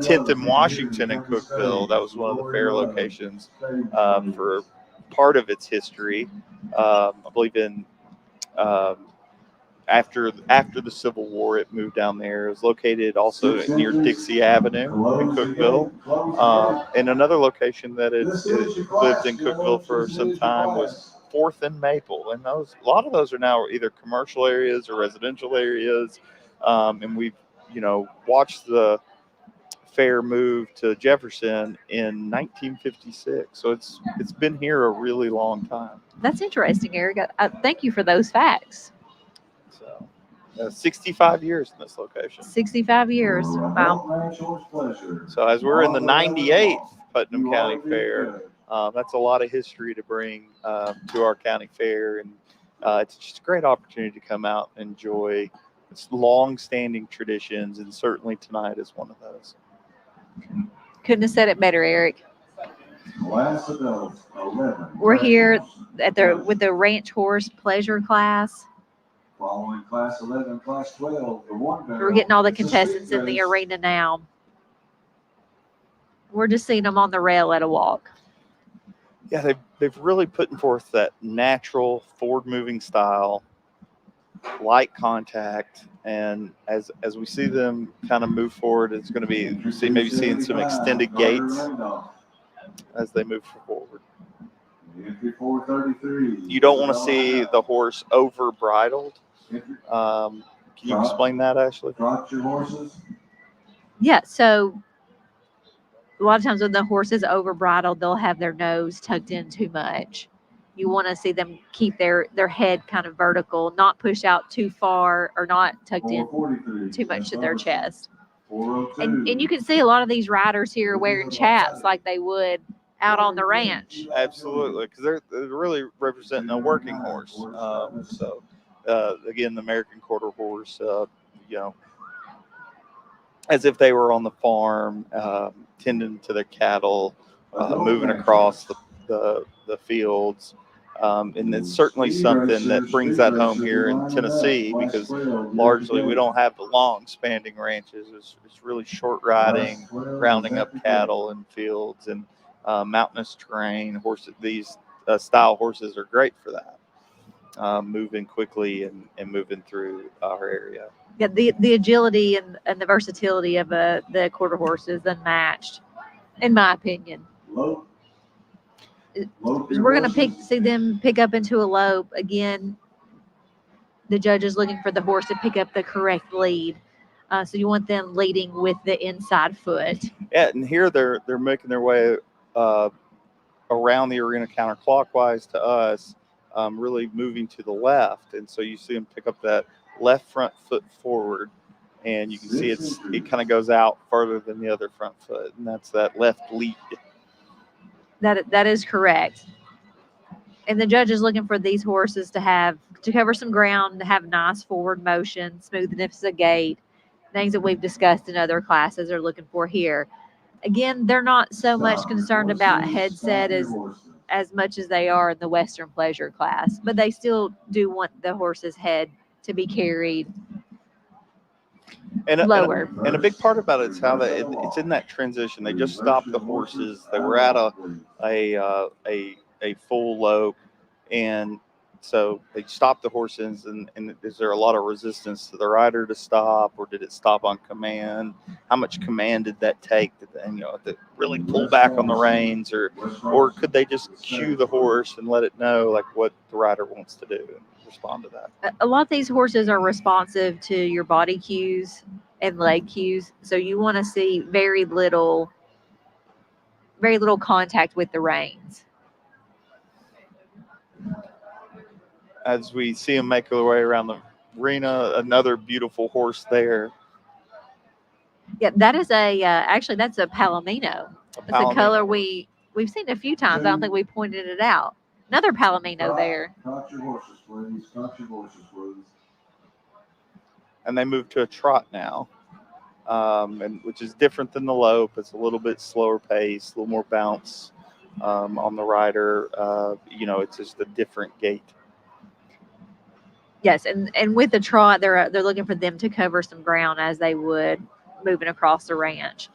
10th and Washington in Cookeville. That was one of the fair locations for part of its history. I believe in after the Civil War, it moved down there. It was located also near Dixie Avenue in Cookeville. And another location that it lived in Cookeville for some time was 4th and Maple. And a lot of those are now either commercial areas or residential areas. And we've, watched the fair move to Jefferson in 1956. So it's been here a really long time. That's interesting, Eric. Thank you for those facts. So 65 years in this location. 65 years. Wow. So as we're in the 98th Putnam County Fair, that's a lot of history to bring to our county fair. And it's just a great opportunity to come out and enjoy its long-standing traditions. And certainly tonight is one of those. Couldn't have said it better, Eric. We're here with the ranch horse pleasure class. Following class 11, class 12, the one. We're getting all the contestants in the arena now. We're just seeing them on the rail at a walk. Yeah, they've really put forth that natural forward-moving style, light contact, and as we see them kind of move forward, it's going to be maybe seeing some extended gaits as they move forward. You don't want to see the horse over bridled. Can you explain that, Ashley? Yeah, so a lot of times when the horse is over bridled, they'll have their nose tucked in too much. You want to see them keep their head kind of vertical, not push out too far or not tucked in too much to their chest. And you can see a lot of these riders here wearing chaps like they would out on the ranch. Absolutely, because they're really representing a working horse. Again, the American quarter horse, as if they were on the farm, tending to their cattle, moving across the fields. And it's certainly something that brings that home here in Tennessee, because largely we don't have the long spanning ranches. It's really short riding, rounding up cattle in fields, and mountainous terrain. These style horses are great for that, moving quickly and moving through our area. Yeah, the agility and the versatility of the quarter horse is unmatched, in my opinion. We're going to see them pick up into a lope. Again, the judge is looking for the horse to pick up the correct lead. So you want them leading with the inside foot. Yeah, and here they're making their way around the arena counterclockwise to us, really moving to the left. And so you see them pick up that left front foot forward, and you can see it kind of goes out further than the other front foot, and that's that left lead. That is correct. And the judge is looking for these horses to cover some ground, to have nice forward motion, smoothness of gait, things that we've discussed in other classes are looking for here. Again, they're not so much concerned about headset as much as they are in the Western Pleasure class, but they still do want the horse's head to be carried lower. And a big part about it is how it's in that transition. They just stopped the horses. They were at a full lope, and so they stopped the horses. And is there a lot of resistance to the rider to stop, or did it stop on command? How much command did that take? Did they really pull back on the reins, or could they just cue the horse and let it know like what the rider wants to do and respond to that? A lot of these horses are responsive to your body cues and leg cues, so you want to see very little contact with the reins. As we see them make their way around the arena, another beautiful horse there. Yeah, that is actually that's a Palomino. It's a color we've seen a few times. I don't think we pointed it out. Another Palomino there. Trot your horses, please. Trot your horses, please. And they move to a trot now, and which is different than the lope. It's a little bit slower pace, a little more bounce on the rider. It's just a different gait. Yes, and with the trot, they're looking for them to cover some ground as they would moving across the ranch.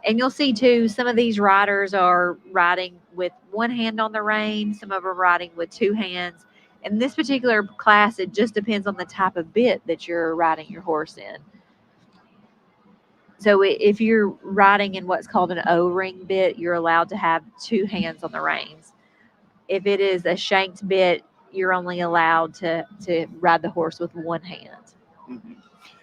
And you'll see too, some of these riders are riding with one hand on the rein. Some of them are riding with two hands. In this particular class, it just depends on the type of bit that you're riding your horse in. So if you're riding in what's called an O-ring bit, you're allowed to have two hands on the reins. If it is a shanked bit, you're only allowed to ride the horse with one hand. Mm-hmm.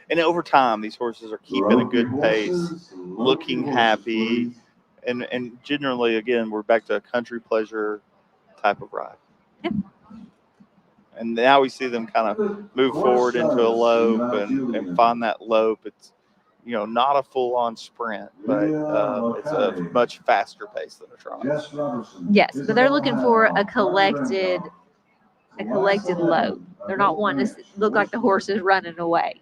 And over time, these horses are keeping a good pace, looking happy, and generally, again, we're back to a country pleasure type of ride. Yep. And now we see them kind of move forward into a lope and find that lope. It's not a full-on sprint, but it's a much faster pace than a trot. Yes, but they're looking for a collected lope. They're not wanting to look like the horse is running away.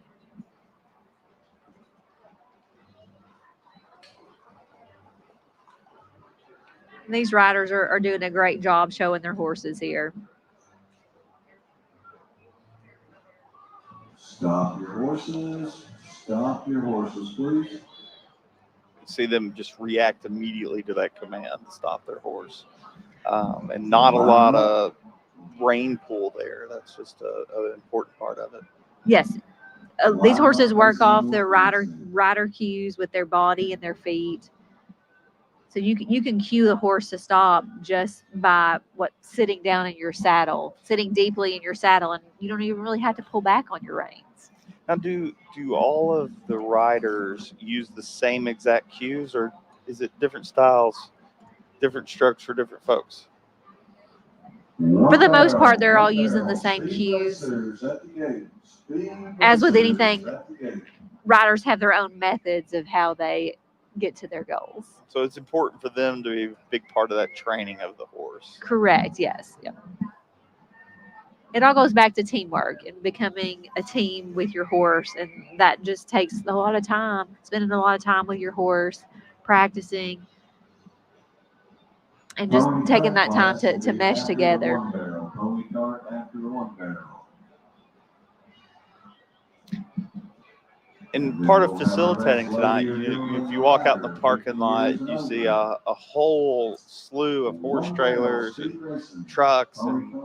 And these riders are doing a great job showing their horses here. Stop your horses. Stop your horses, please. See them just react immediately to that command to stop their horse. And not a lot of rein pull there. That's just an important part of it. Yes. These horses work off their rider cues with their body and their feet. So you can cue the horse to stop just by sitting down in your saddle, sitting deeply in your saddle, and you don't even really have to pull back on your reins. Now, do all of the riders use the same exact cues, or is it different styles, different strokes for different folks? For the most part, they're all using the same cues. As with anything, riders have their own methods of how they get to their goals. So it's important for them to be a big part of that training of the horse. Correct, yes. Yep. it all goes back to teamwork and becoming a team with your horse. And that just takes a lot of time, spending a lot of time with your horse, practicing, and just taking that time to mesh together. And part of facilitating tonight, if you walk out in the parking lot, you see a whole slew of horse trailers and trucks, and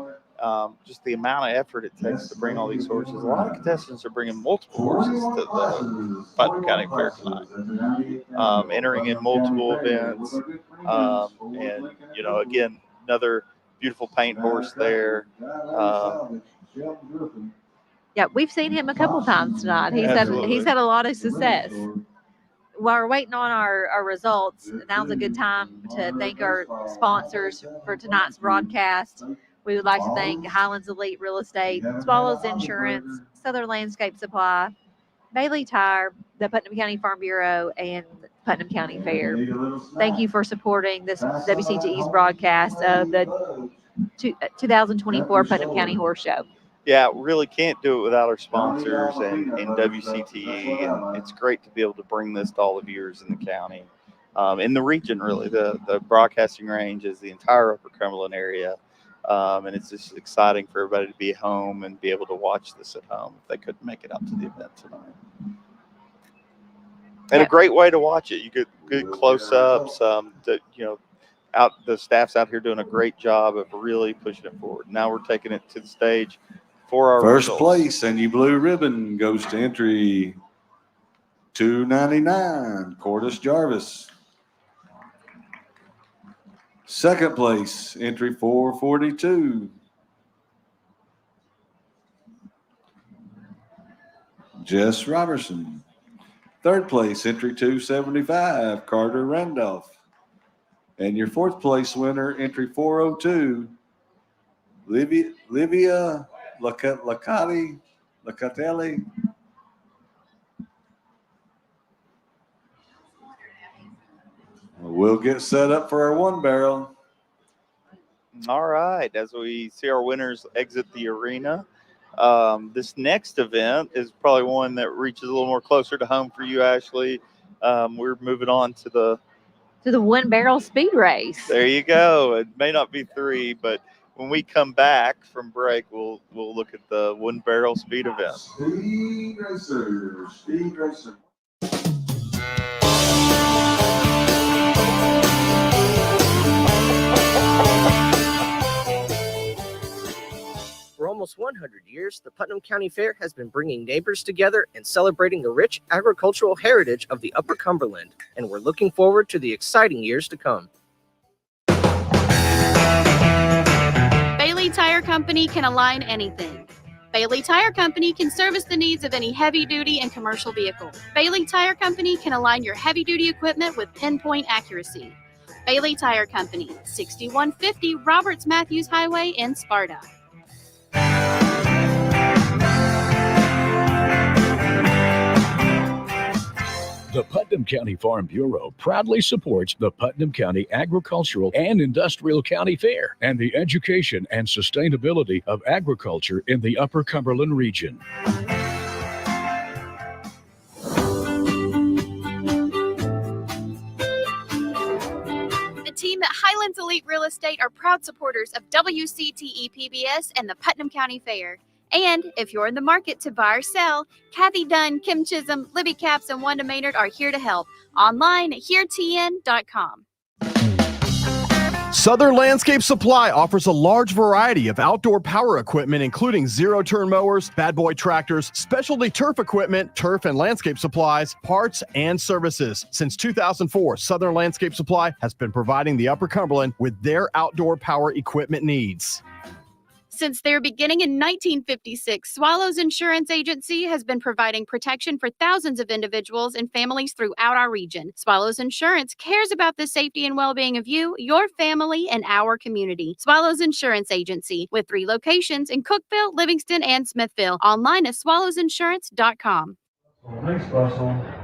just the amount of effort it takes to bring all these horses. A lot of contestants are bringing multiple horses to the Putnam County Fair tonight, entering in multiple events. And, again, another beautiful paint horse there. Yeah, we've seen him a couple times tonight. He's had a lot of success. While we're waiting on our results, now's a good time to thank our sponsors for tonight's broadcast. We would like to thank Highlands Elite Real Estate, Swallows Insurance, Southern Landscape Supply, Bailey Tire, the Putnam County Farm Bureau, and Putnam County Fair. Thank you for supporting this WCTE's broadcast of the 2024 Putnam County Horse Show. Yeah, really can't do it without our sponsors and WCTE. And it's great to be able to bring this to all the viewers in the county, in the region, really. The broadcasting range is the entire Upper Cumberland area. And it's just exciting for everybody to be home and be able to watch this at home if they couldn't make it out to the event tonight. And a great way to watch it. You get good close-ups. The staff's out here doing a great job of really pushing it forward. Now we're taking it to the stage for our first results. place, and your blue ribbon goes to entry 299, Cordis Jarvis. Second place, entry 442, Jess Robertson. Third place, entry 275, Carter Randolph. And your fourth place winner, entry 402, Livia Lacatelli. We'll get set up for our one barrel. All right. As we see our winners exit the arena, this next event is probably one that reaches a little more closer to home for you, Ashley. We're moving on to the one barrel speed race. There you go. It may not be 3, but when we come back from break, we'll look at the one barrel speed event. Speed racer. For almost 100 years, the Putnam County Fair has been bringing neighbors together and celebrating the rich agricultural heritage of the Upper Cumberland, and we're looking forward to the exciting years to come. Bailey Tire Company can align anything. Bailey Tire Company can service the needs of any heavy-duty and commercial vehicle. Bailey Tire Company can align your heavy-duty equipment with pinpoint accuracy. Bailey Tire Company, 6150 Roberts Matthews Highway in Sparta. The Putnam County Farm Bureau proudly supports the Putnam County Agricultural and Industrial County Fair and the education and sustainability of agriculture in the Upper Cumberland region. The team at Highlands Elite Real Estate are proud supporters of WCTE PBS and the Putnam County Fair. And if you're in the market to buy or sell, Kathy Dunn, Kim Chisholm, Libby Capps, and Wanda Maynard are here to help. Online at HereTN.com. Southern Landscape Supply offers a large variety of outdoor power equipment, including zero-turn mowers, bad boy tractors, specialty turf equipment, turf and landscape supplies, parts, and services. Since 2004, Southern Landscape Supply has been providing the Upper Cumberland with their outdoor power equipment needs. Since their beginning in 1956, Swallows Insurance Agency has been providing protection for thousands of individuals and families throughout our region. Swallows Insurance cares about the safety and well-being of you, your family, and our community. Swallows Insurance Agency, with 3 locations in Cookeville, Livingston, and Smithville. Online at swallowsinsurance.com.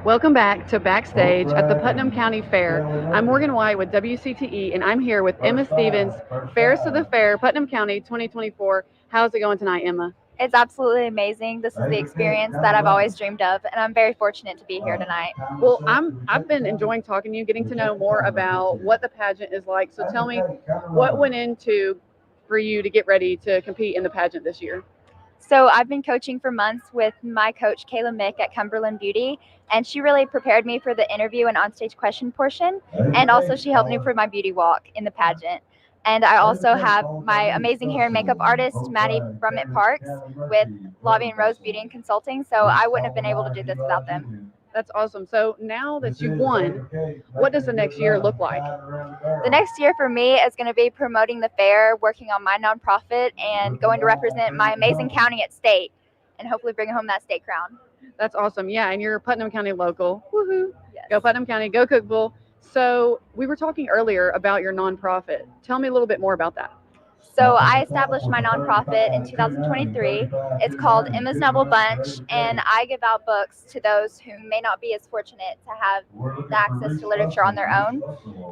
Welcome back to Backstage at the Putnam County Fair. I'm Morgan White with WCTE, and I'm here with Emma Stevens, Fairest of the Fair, Putnam County 2024. How's it going tonight, Emma? It's absolutely amazing. This is the experience that I've always dreamed of, and I'm very fortunate to be here tonight. Well, I've been enjoying talking to you, getting to know more about what the pageant is like. So tell me, what went into for you to get ready to compete in the pageant this year? So I've been coaching for months with my coach, Kayla Mick at Cumberland Beauty, and she really prepared me for the interview and onstage question portion, and also she helped me for my beauty walk in the pageant. And I also have my amazing hair and makeup artist, Maddie Brummett Parks, with Lobby and Rose Beauty and Consulting, so I wouldn't have been able to do this without them. That's awesome. So now that you've won, what does the next year look like? The next year for me is going to be promoting the fair, working on my nonprofit, and going to represent my amazing county at state, and hopefully bring home that state crown. That's awesome. Yeah, and you're a Putnam County local. Woohoo! Yes. Go Putnam County, go Cookeville. So we were talking earlier about your nonprofit. Tell me a little bit more about that. So I established my nonprofit in 2023. It's called Emma's Noble Bunch, and I give out books to those who may not be as fortunate to have the access to literature on their own.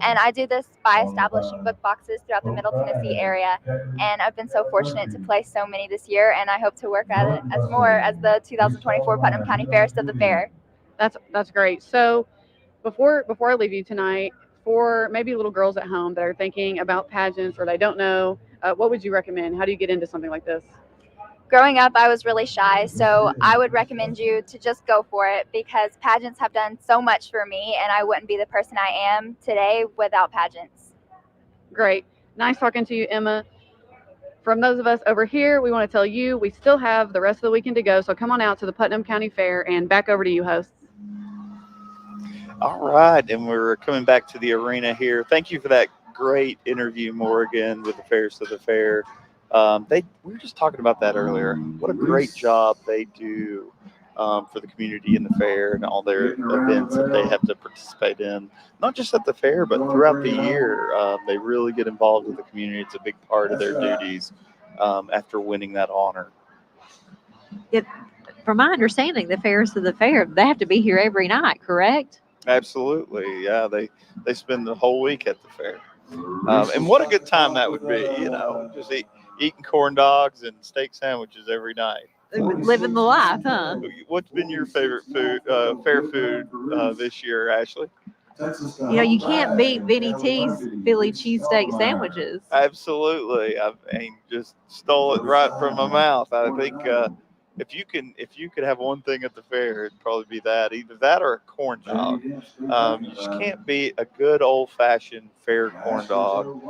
And I do this by establishing book boxes throughout the Middle Tennessee area. And I've been so fortunate to place so many this year, and I hope to work at it as more as the 2024 Putnam County Fair of the Fair. That's great. So before I leave you tonight, for maybe little girls at home that are thinking about pageants or they don't know, what would you recommend? How do you get into something like this? Growing up, I was really shy, so I would recommend you to just go for it because pageants have done so much for me, and I wouldn't be the person I am today without pageants. Great. Nice talking to you, Emma. From those of us over here, we want to tell you we still have the rest of the weekend to go, so come on out to the Putnam County Fair, and back over to you, hosts. All right, and we're coming back to the arena here. Thank you for that great interview, Morgan, with the Fairs of the Fair. We were just talking about that earlier. What a great job they do for the community in the fair and all their events that they have to participate in. Not just at the fair, but throughout the year. They really get involved with the community. It's a big part of their duties after winning that honor. From my understanding, the Fairs of the Fair, they have to be here every night, correct? Absolutely, yeah. They spend the whole week at the fair. And what a good time that would be, just eating corn dogs and steak sandwiches every night. Living the life, huh? What's been your favorite food, fair food this year, Ashley? You can't beat Vinny T's Philly cheesesteak sandwiches. Absolutely. I mean, just stole it right from my mouth. I think if you could have one thing at the fair, it'd probably be that. Either that or a corn dog. You just can't beat a good old-fashioned fair corn dog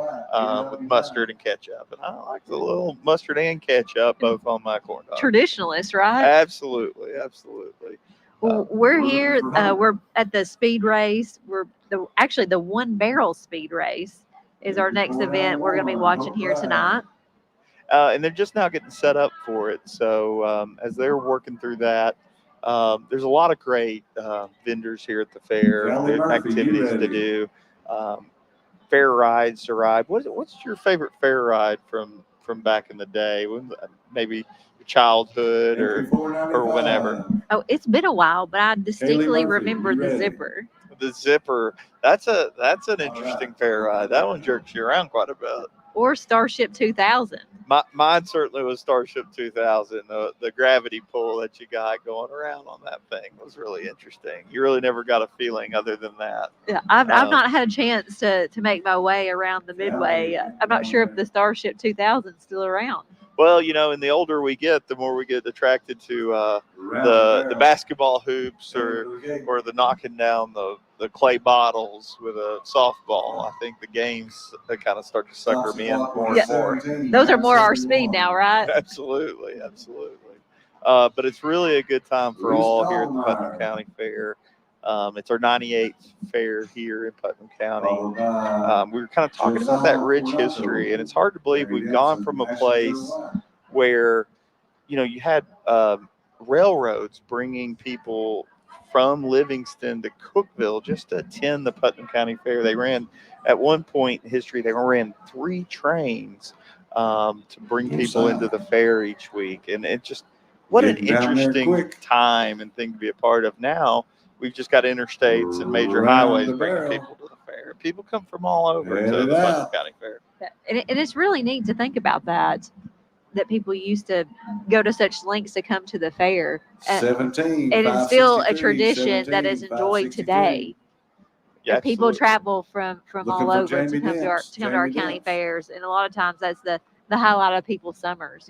with mustard and ketchup. And I like the little mustard and ketchup both on my corn dog. Traditionalist, right? Absolutely. Well, we're here. We're at the speed race. Actually the one barrel speed race is our next event we're going to be watching here tonight. And they're just now getting set up for it. So as they're working through that, there's a lot of great vendors here at the fair, activities to do, fair rides to ride. What's your favorite fair ride from back in the day? Maybe your childhood or whenever? Oh, it's been a while, but I distinctly remember the zipper. The zipper. That's an interesting fair ride. That one jerks you around quite a bit. Or Starship 2000. Mine certainly was Starship 2000. The gravity pull that you got going around on that thing was really interesting. You really never got a feeling other than that. Yeah, I've not had a chance to make my way around the Midway. I'm not sure if the Starship 2000 is still around. Well, and the older we get, the more we get attracted to the basketball hoops or the knocking down the clay bottles with a softball. I think the games kind of start to sucker me in more and more. Those are more our speed now, right? Absolutely. But it's really a good time for all here at the Putnam County Fair. It's our 98th fair here in Putnam County. We were kind of talking about that rich history, and it's hard to believe we've gone from a place where, you had railroads bringing people from Livingston to Cookeville just to attend the Putnam County Fair. They ran, at one point in history, they ran 3 trains to bring people into the fair each week. And it just, what an interesting time and thing to be a part of. Now, we've just got interstates and major highways bringing people to the fair. People come from all over to the Putnam County Fair. And it's really neat to think about that. that people used to go to such lengths to come to the fair. 17. And it's still a 563, tradition that is 17, enjoyed 563. today. Yeah, That people absolutely. travel from Looking all for over Jamie to come to our Dents. county Jamie fairs, and a lot of times that's the highlight of people's summers.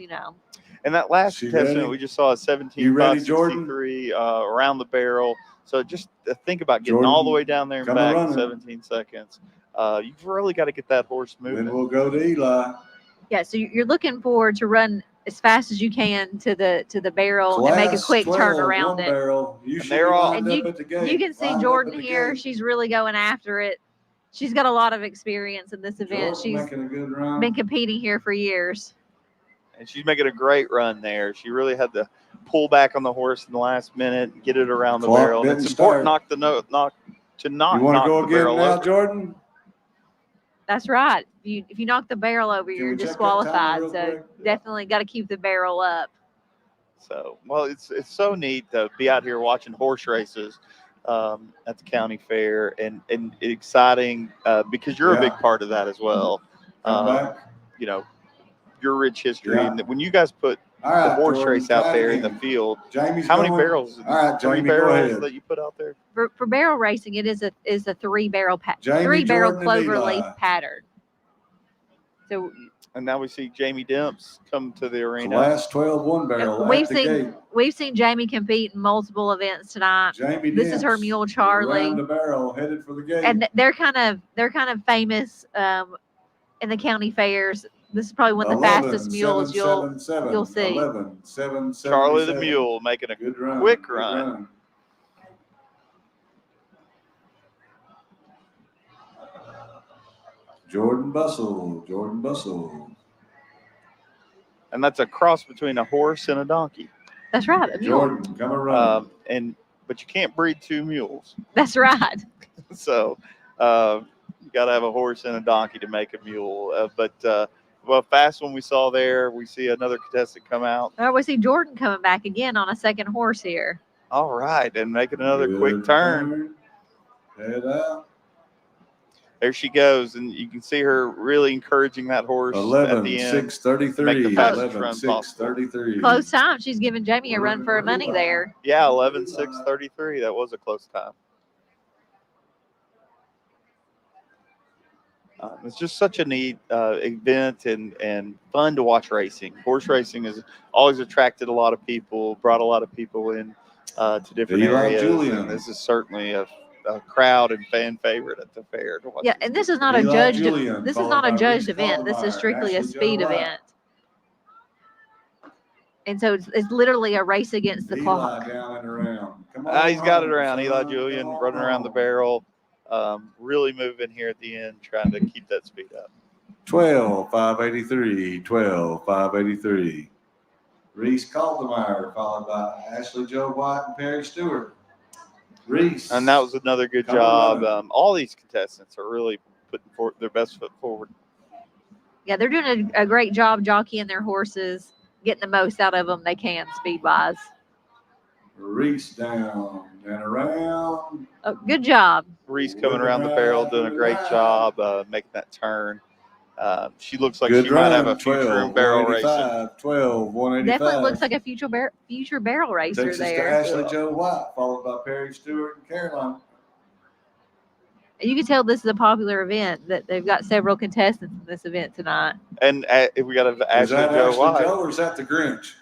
And that last She contestant ready? we just saw is You ready, Jordan? 17.563 around the barrel. So just think about getting Jordan, all the way down there and come back in running. 17 seconds. You've really got to get that horse moving. Then we'll go to Eli. Yeah, so you're looking forward to run as fast as you can to the barrel and make a Class quick 12, turn around one it. barrel. You And should they're be all- lined And up at the gate. You can see Lined up Jordan at the here. gate. She's really going after it. She's got a lot of experience in this event. Jordan She's making a good run. been competing here for years. And she's making a great run there. She really had to pull back on the horse in the last minute and get it around the Clock barrel. And it's didn't important start. to not You want to knock go the again barrel now, over. Jordan? That's right. If you knock the barrel over, Can you're we check that disqualified. timer real So quick? definitely got to keep the barrel up. So, well, it's so neat to be out here watching horse races at the county fair and exciting because you're a big Yeah. part of that as well. Come back. You know, your rich history. Yeah. And when you guys put All right, the horse Jordan, race out try it there in the again. field, Jamie's how many going. barrels? All right, 3 Jamie, go barrels ahead. that you put out there? For barrel racing, it is a 3 barrel Jamie, 3 barrel Jordan, and clover Eli. leaf pattern. So And now we see Jamie Demps come to the arena. Class 12, one barrel we've at the seen gate. we've seen Jamie compete in multiple events tonight. Jamie This is her Demps, mule Around Charlie, the barrel, headed for the gate. and they're kind of famous in the county fairs. This is probably one of the 11, fastest mules 777, you'll see. 11, 777. Charlie the Mule making a Good run. quick good run. Jordan Bustle. And that's a cross between a horse and a donkey. That's right, a mule. Jordan, come around. But you can't breed 2 mules. That's right. So you got to have a horse and a donkey to make a mule. Well, fast one we saw there, we see another contestant come out. Well, we see Jordan coming back again on a second horse here. All right, and making another Good quick turn. Head out. There she goes, and you can see her really encouraging that horse at 11, the end. 633. Make the fastest 11, run possible. 633. Close time. She's giving Jamie a run for her money there. Yeah, 11.633. That was a close time. It's just such a neat event and fun to watch racing. Horse racing has always attracted a lot of people, brought a lot of people in to different Eli areas. Julian. And this is certainly a crowd and fan favorite at the fair to watch. Yeah, and this is not a Eli judged. Julian, This is followed not a by judged Reese event. This is Kaltenmeyer, strictly a Ashley speed Joe White. event. And so it's literally a race against the Eli clock. down and around. Come on. He's got it home, around. son. Eli Julian Come on running around the home. barrel, really moving here at the end, trying to keep that speed up. 12, 583. 12, 583. Reese Kaltenmeyer, followed by Ashley Joe White and Perry Stewart. Reese. And that was another good Come job. on. All these contestants are really putting their best foot forward. Yeah, they're doing a great job jockeying their horses, getting the most out of them they can speed wise. Reese down and around. Oh, good job. Reese coming around the barrel, doing a great job making that turn. She looks like Good she run. might have a future 12, in barrel racing. 185, 12, 185. Definitely looks like a future barrel racer Takes us to there. Ashley Joe White, followed by Perry Stewart and Caroline. You can tell this is a popular event, that they've got several contestants in this event tonight. And if we got an Is Ashley that Joe Ashley White. Joe or is that the Grinch?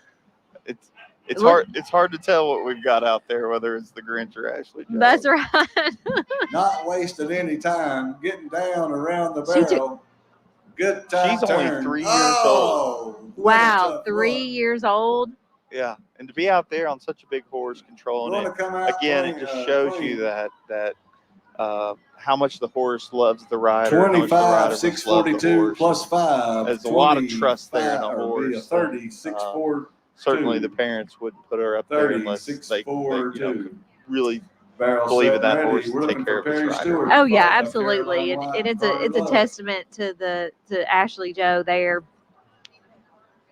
It's Look- hard. It's hard to tell what we've got out there, whether it's the Grinch or Ashley Joe. That's right. Not wasting any time, getting down around the She took- barrel. Good time. She's only turn. 3 years Oh, what a Wow, tough 3 look. years old. Yeah, and to be out there on such a big horse controlling Wanna it come out again, clean, it just shows clean. you that how much the horse loves the rider. how much the 25, rider must love the 642 horse. plus 5. There's a lot of trust there in a 25, or be a horse. 30, 642. Certainly, the parents wouldn't put her up there 30, unless they 642. really Barrel believe set in that ready. horse We're to looking take care for of his Perry rider. Stewart, Oh yeah, followed by absolutely. Caroline And White, it's Carter a Love. testament to Ashley Joe there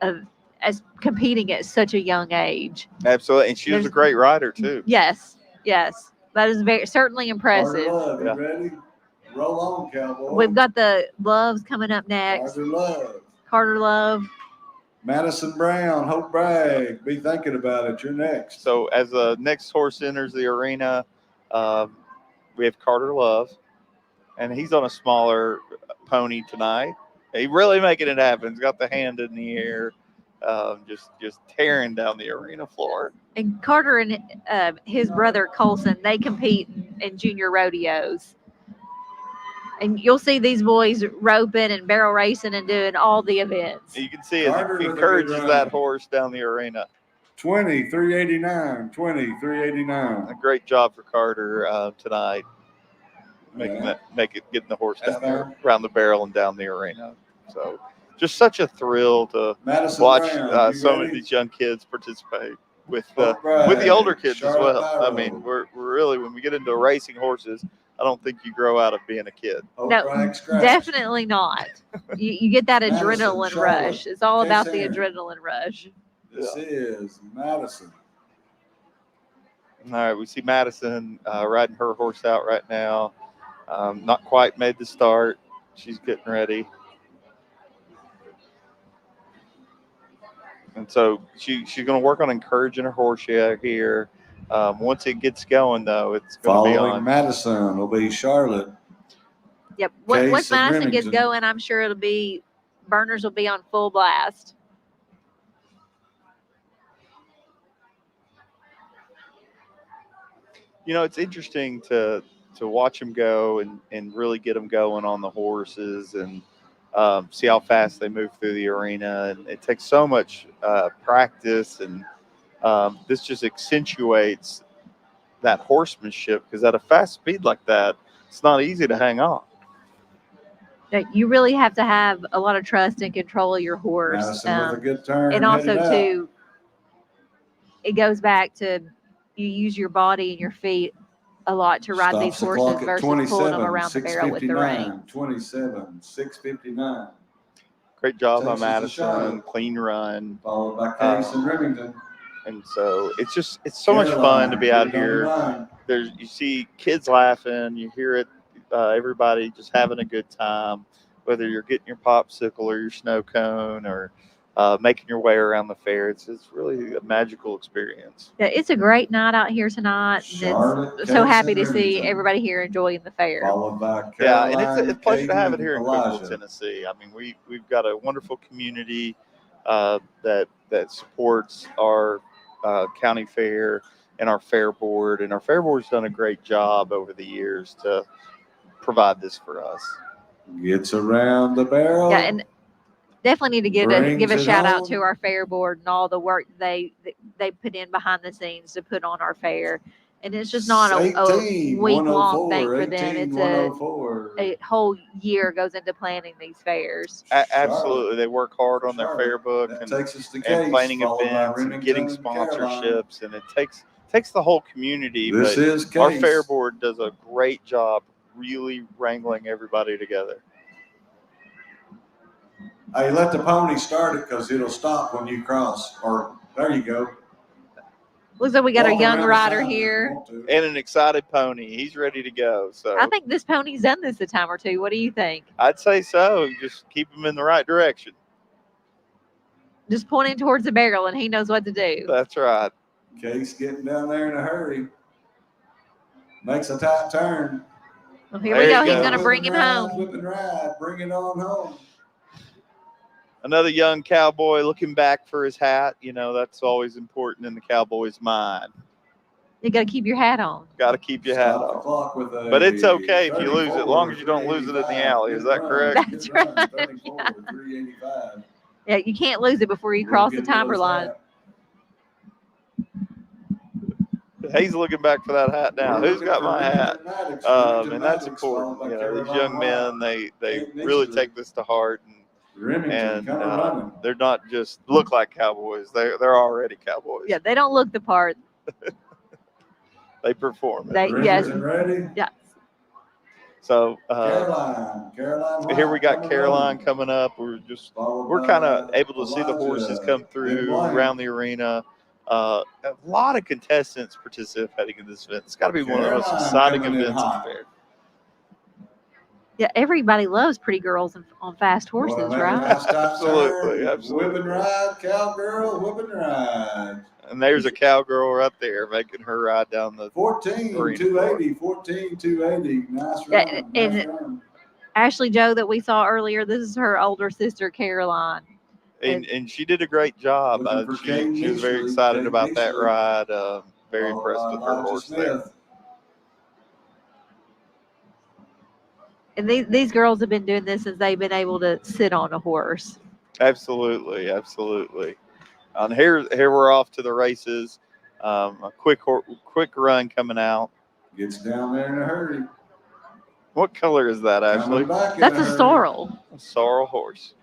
of as competing at such a young age. Absolutely, and she was a There's- great rider too. Yes, that is certainly impressive. Carter Love, you Yeah. ready? Roll on, cowboy. We've got the Loves coming up next. Carter Love. Carter Love Madison Brown, Hope Bragg, be thinking about it. You're next. So as the next horse enters the arena, we have Carter Love, and he's on a smaller pony tonight. He really making it happen. He's got the hand in the air, just tearing down the arena floor. And Carter and his brother Colson, they compete in junior rodeos. And you'll see these boys roping and barrel racing and doing all the events. You can see as he encourages that horse down the arena. 2389, 2389. A great job for Carter tonight, getting the horse down there around the barrel and down the arena. So, just such a thrill to watch so many of these young kids participate with the older kids as well. I mean, we're really, when we get into racing horses, I don't think you grow out of being a kid. No, definitely not. You get that adrenaline rush. It's all about the adrenaline rush. This is Madison. All right, we see Madison riding her horse out right now. Not quite made the start. She's getting ready. And so she's going to work on encouraging her horse here. Once it gets going, though, it's going to be on. Following Madison will be Charlotte. Yep. Once Madison gets going, I'm sure it'll be burners will be on full blast. You know, it's interesting to watch them go and really get them going on the horses and see how fast they move through the arena. And it takes so much practice, and this just accentuates that horsemanship, because at a fast speed like that, it's not easy to hang on. You really have to have a lot of trust and control of your horse. Madison with a good turn. And also, too, it goes back to you use your body and your feet a lot to ride these horses versus pulling them around the barrel with the rein. 27, 6:59. Great job by Madison. Clean run. Followed by Case and Remington. And so it's so much fun to be out here. You see kids laughing, you hear it, everybody just having a good time, whether you're getting your popsicle or your snow cone or making your way around the fair. It's really a magical experience. Yeah, it's a great night out here tonight. It's so happy to see everybody here enjoying the fair. Followed by and it's a pleasure to have it here in Cookeville, Tennessee. I mean, we've got a wonderful community that supports our county fair and our fair board, and our fair board's done a great job over the years to provide this for us. Gets around the barrel. Yeah, and definitely need to give a shout out to our fair board and all the work they put in behind the scenes to put on our fair. And it's just not a week-long thing for them. It's a whole year goes into planning these fairs. Absolutely. They work hard on their fair book and planning events and getting sponsorships. And it takes the whole community. But our fair board does a great job really wrangling everybody together. Hey, let the pony start it because it'll stop when you cross. Or there you go. Looks like we got a young rider here. And an excited pony. He's ready to go. So I think this pony's done this a time or two. What do you think? I'd say so. Just keep him in the right direction. Just pointing towards the barrel and he knows what to do. That's right. Case getting down there in a hurry. Makes a tight turn. Well, here we go. He's going to bring him home. Whip and ride. Bring it on home. Another young cowboy looking back for his hat. You know, that's always important in the cowboy's mind. You got to keep your hat on. Got to keep your hat on. But it's okay if you lose it, as long as you don't lose it in the alley. Is that correct? That's right. Yeah, you can't lose it before you cross the timer line. He's looking back for that hat now. Who's got my hat? And that's important. You know, these young men, they really take this to heart, and they're not just look like cowboys. They're already cowboys. Yeah, they don't look the part. They perform. Yes. Ready? Yeah. So Caroline. Here we got Caroline coming up. We're kind of able to see the horses come through around the arena. A lot of contestants participating in this event. It's got to be one of the most exciting events in the fair. Yeah, everybody loves pretty girls on fast horses, right? Absolutely, Whip and ride, cowgirl, whip and ride. And there's a cowgirl right there making her ride down the 14,280, 14,280. Nice Yeah, run, and nice run. Ashley Joe that we saw earlier, this is her older sister, Caroline. And she did a great job. She was very excited about that ride. Very impressed with her horse there. And these girls have been doing this since they've been able to sit on a horse. Absolutely, absolutely. Here we're off to the races. A quick run coming out. Gets down there in a hurry. What color is that, Ashley? That's a sorrel. A sorrel horse.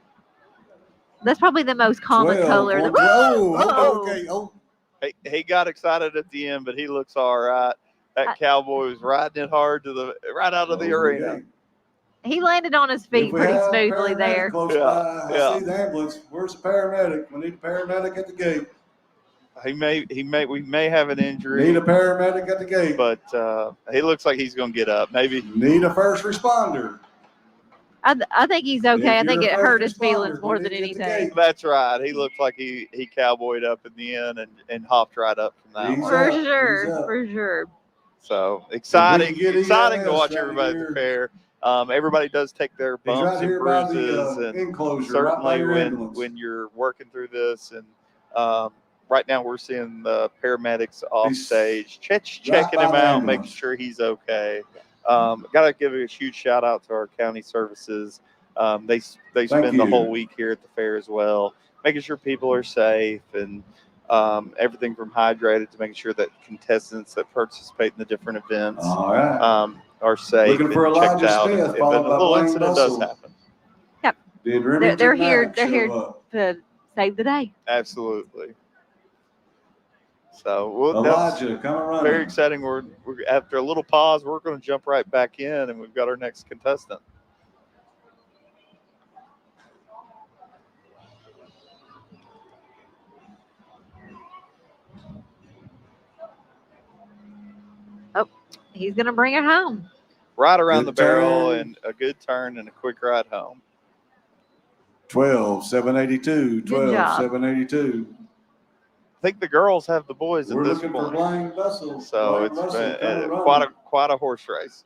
That's probably the most common 12, color. 14. Okay. Oh. He got excited at the end, but he looks all right. That cowboy was riding it hard right out of the arena. He landed on his feet pretty smoothly there. I see the ambulance. Where's the paramedic? We need a paramedic at the gate. We may have an injury. Need a paramedic at the gate. But he looks like he's going to get up. Maybe need a first responder. I think he's okay. I think it hurt his feelings more than anything. That's right. He looked like he cowboyed up in the end and hopped right up from that one. For sure. So exciting to watch everybody at the fair. Everybody does take their bumps and bruises, and certainly when you're working through this. And right now we're seeing the paramedics off stage, checking him out, making sure he's okay. Got to give a huge shout out to our county services. They spend the whole week here at the fair as well, making sure people are safe and everything from hydrated to making sure that contestants that participate in the different events are safe and checked out. If a little incident does happen. Yep. They're here to save the day. Absolutely. So Elijah, come and run. Very exciting. We're after a little pause, we're going to jump right back in, and we've got our next contestant. Oh, he's going to bring it home. Right around the barrel and a good turn and a quick ride home. 12,782. 12,782. I think the girls have the boys at We're this looking point. for Blaine Bussell. So Blaine it's Bussell, been quite a horse race.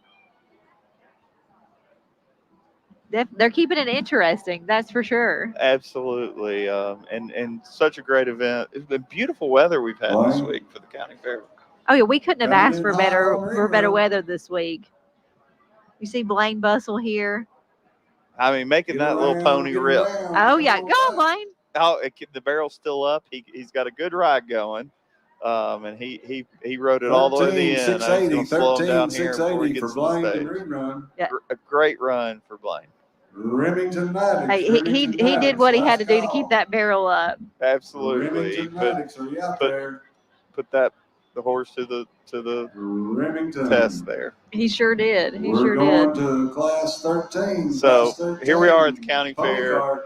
They're keeping it interesting, that's for sure. Absolutely, and such a great event. It's been beautiful weather we've had this week for the county fair. Oh yeah, we couldn't have asked for better weather this week. You see Blaine Bussell here. I mean, making that little pony rip. Oh yeah, go on, Blaine. Oh, the barrel's still up. He's got a good ride going, and he rode it all the way to the end. 680, slow him down here 680 for Blaine to rerun. Yeah. A great run for Blaine. Remington Maddox. Hey, he did what he had to do to keep that barrel up. Absolutely. He put the horse to the Remington test there. He sure did. We're going to class 13. So class 13, here we are at the county fair. Card.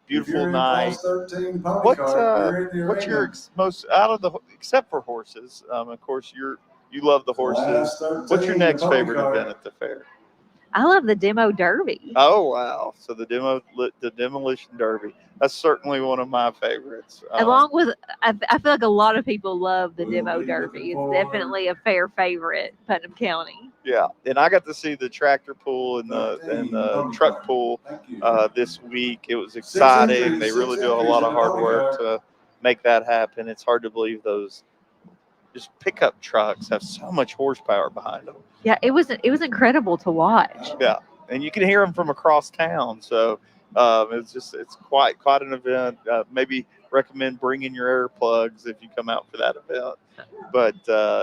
Beautiful night. 13, What's your most out of the except for horses? Of course, you love the horses. What's your next favorite event at the fair? I love the demo derby. Oh wow! So the demolition derby. That's certainly one of my favorites. Along with, I feel like a lot of people love the demo derby. It's definitely a fair favorite, Putnam County. Yeah, and I got to see the tractor pull and the truck pull this week. It was exciting. They really do a lot of hard work to make that happen. It's hard to believe those just pickup trucks have so much horsepower behind them. Yeah, it was incredible to watch. Yeah, and you can hear them from across town. So it's quite an event. Maybe recommend bringing your earplugs if you come out for that event. But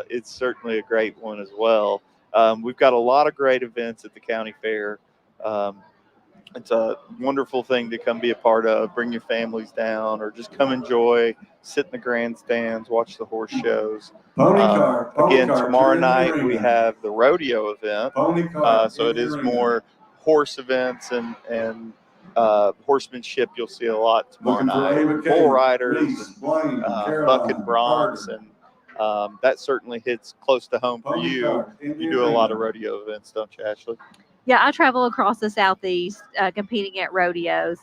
it's certainly a great one as well. We've got a lot of great events at the county fair. It's a wonderful thing to come be a part of. Bring your families down, or just come enjoy, sit in the grandstands, watch the horse shows. Again, tomorrow night we have the rodeo event. So it is more horse events and horsemanship. You'll see a lot tomorrow night. Bull riders, buck and broncs, and that certainly hits close to home for you. You do a lot of rodeo events, don't you, Ashley? Yeah, I travel across the Southeast competing at rodeos.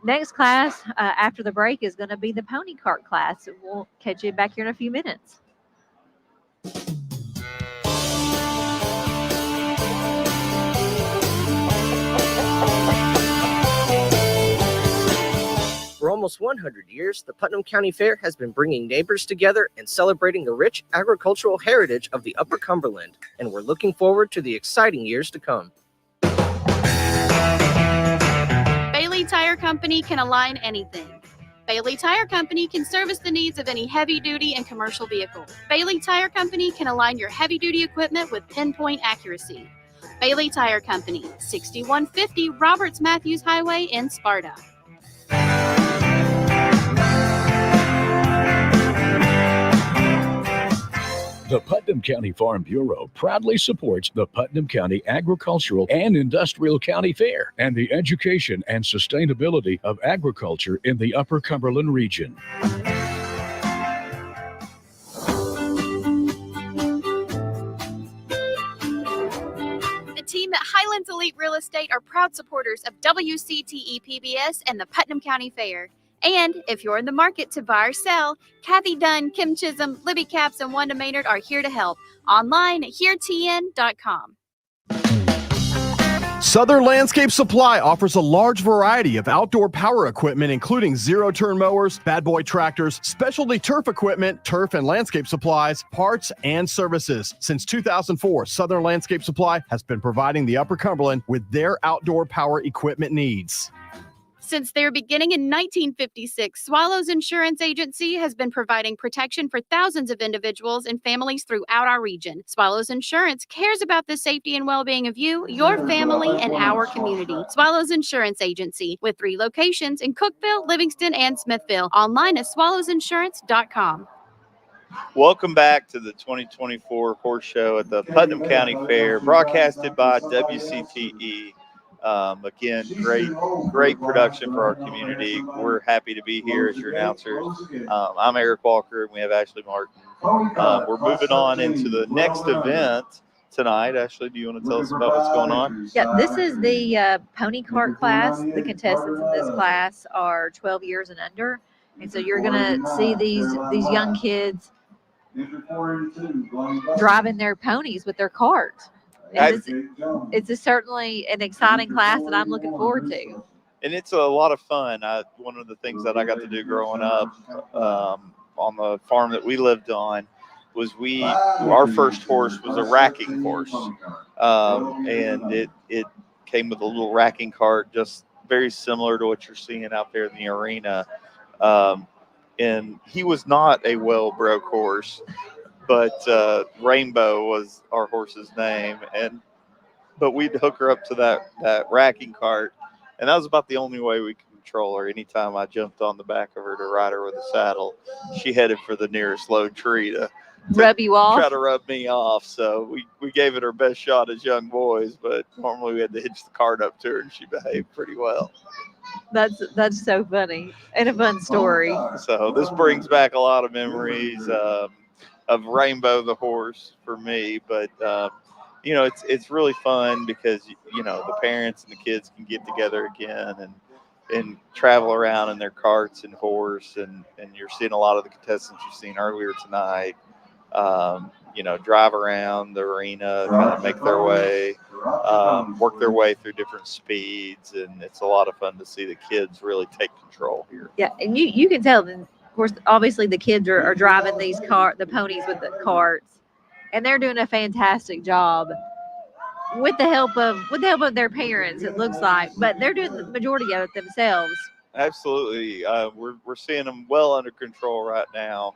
Next class after the break is going to be the pony cart class. We'll catch you back here in a few minutes. For almost 100 years, the Putnam County Fair has been bringing neighbors together and celebrating the rich agricultural heritage of the Upper Cumberland, and we're looking forward to the exciting years to come. Bailey Tire Company can align anything. Bailey Tire Company can service the needs of any heavy-duty and commercial vehicle. Bailey Tire Company can align your heavy-duty equipment with pinpoint accuracy. Bailey Tire Company, 6150 Roberts Matthews Highway in Sparta. The Putnam County Farm Bureau proudly supports the Putnam County Agricultural and Industrial County Fair and the education and sustainability of agriculture in the Upper Cumberland region. The team at Highlands Elite Real Estate are proud supporters of WCTE PBS and the Putnam County Fair. And if you're in the market to buy or sell, Kathy Dunn, Kim Chisholm, Libby Capps, and Wanda Maynard are here to help. Online at HereTN.com. Southern Landscape Supply offers a large variety of outdoor power equipment, including zero-turn mowers, bad boy tractors, specialty turf equipment, turf and landscape supplies, parts, and services. Since 2004, Southern Landscape Supply has been providing the Upper Cumberland with their outdoor power equipment needs. Since their beginning in 1956, Swallows Insurance Agency has been providing protection for thousands of individuals and families throughout our region. Swallows Insurance cares about the safety and well-being of you, your family, and our community. Swallows Insurance Agency, with 3 locations in Cookeville, Livingston, and Smithville. Online at swallowsinsurance.com. Welcome back to the 2024 Horse Show at the Putnam County Fair, broadcasted by WCTE. Again, great production for our community. We're happy to be here as your announcers. I'm Eric Walker, and we have Ashley Martin. We're moving on into the next event tonight. Ashley, do you want to tell us about what's going on? Yeah, this is the pony cart class. The contestants in this class are 12 years and under. And so you're going to see these young kids driving their ponies with their cart. It's certainly an exciting class that I'm looking forward to. And it's a lot of fun. One of the things that I got to do growing up on the farm that we lived on was our first horse was a racking horse. And it came with a little racking cart, just very similar to what you're seeing out there in the arena. And he was not a well-broke horse, but Rainbow was our horse's name. But we'd hook her up to that racking cart, and that was about the only way we could control her. Anytime I jumped on the back of her to ride her with a saddle, she headed for the nearest low tree to rub you off. Try to rub me off. So we gave it our best shot as young boys, but normally we had to hitch the cart up to her, and she behaved pretty well. That's so funny and a fun story. So this brings back a lot of memories of Rainbow the horse for me, but it's really fun because the parents and the kids can get together again and travel around in their carts and horse, and you're seeing a lot of the contestants you've seen earlier tonight drive around the arena, kind of make their way, work their way through different speeds, and it's a lot of fun to see the kids really take control here. Yeah, and you can tell, of course, obviously the kids are driving the ponies with the carts, and they're doing a fantastic job with the help of their parents, it looks like, but they're doing the majority of it themselves. Absolutely. We're seeing them well under control right now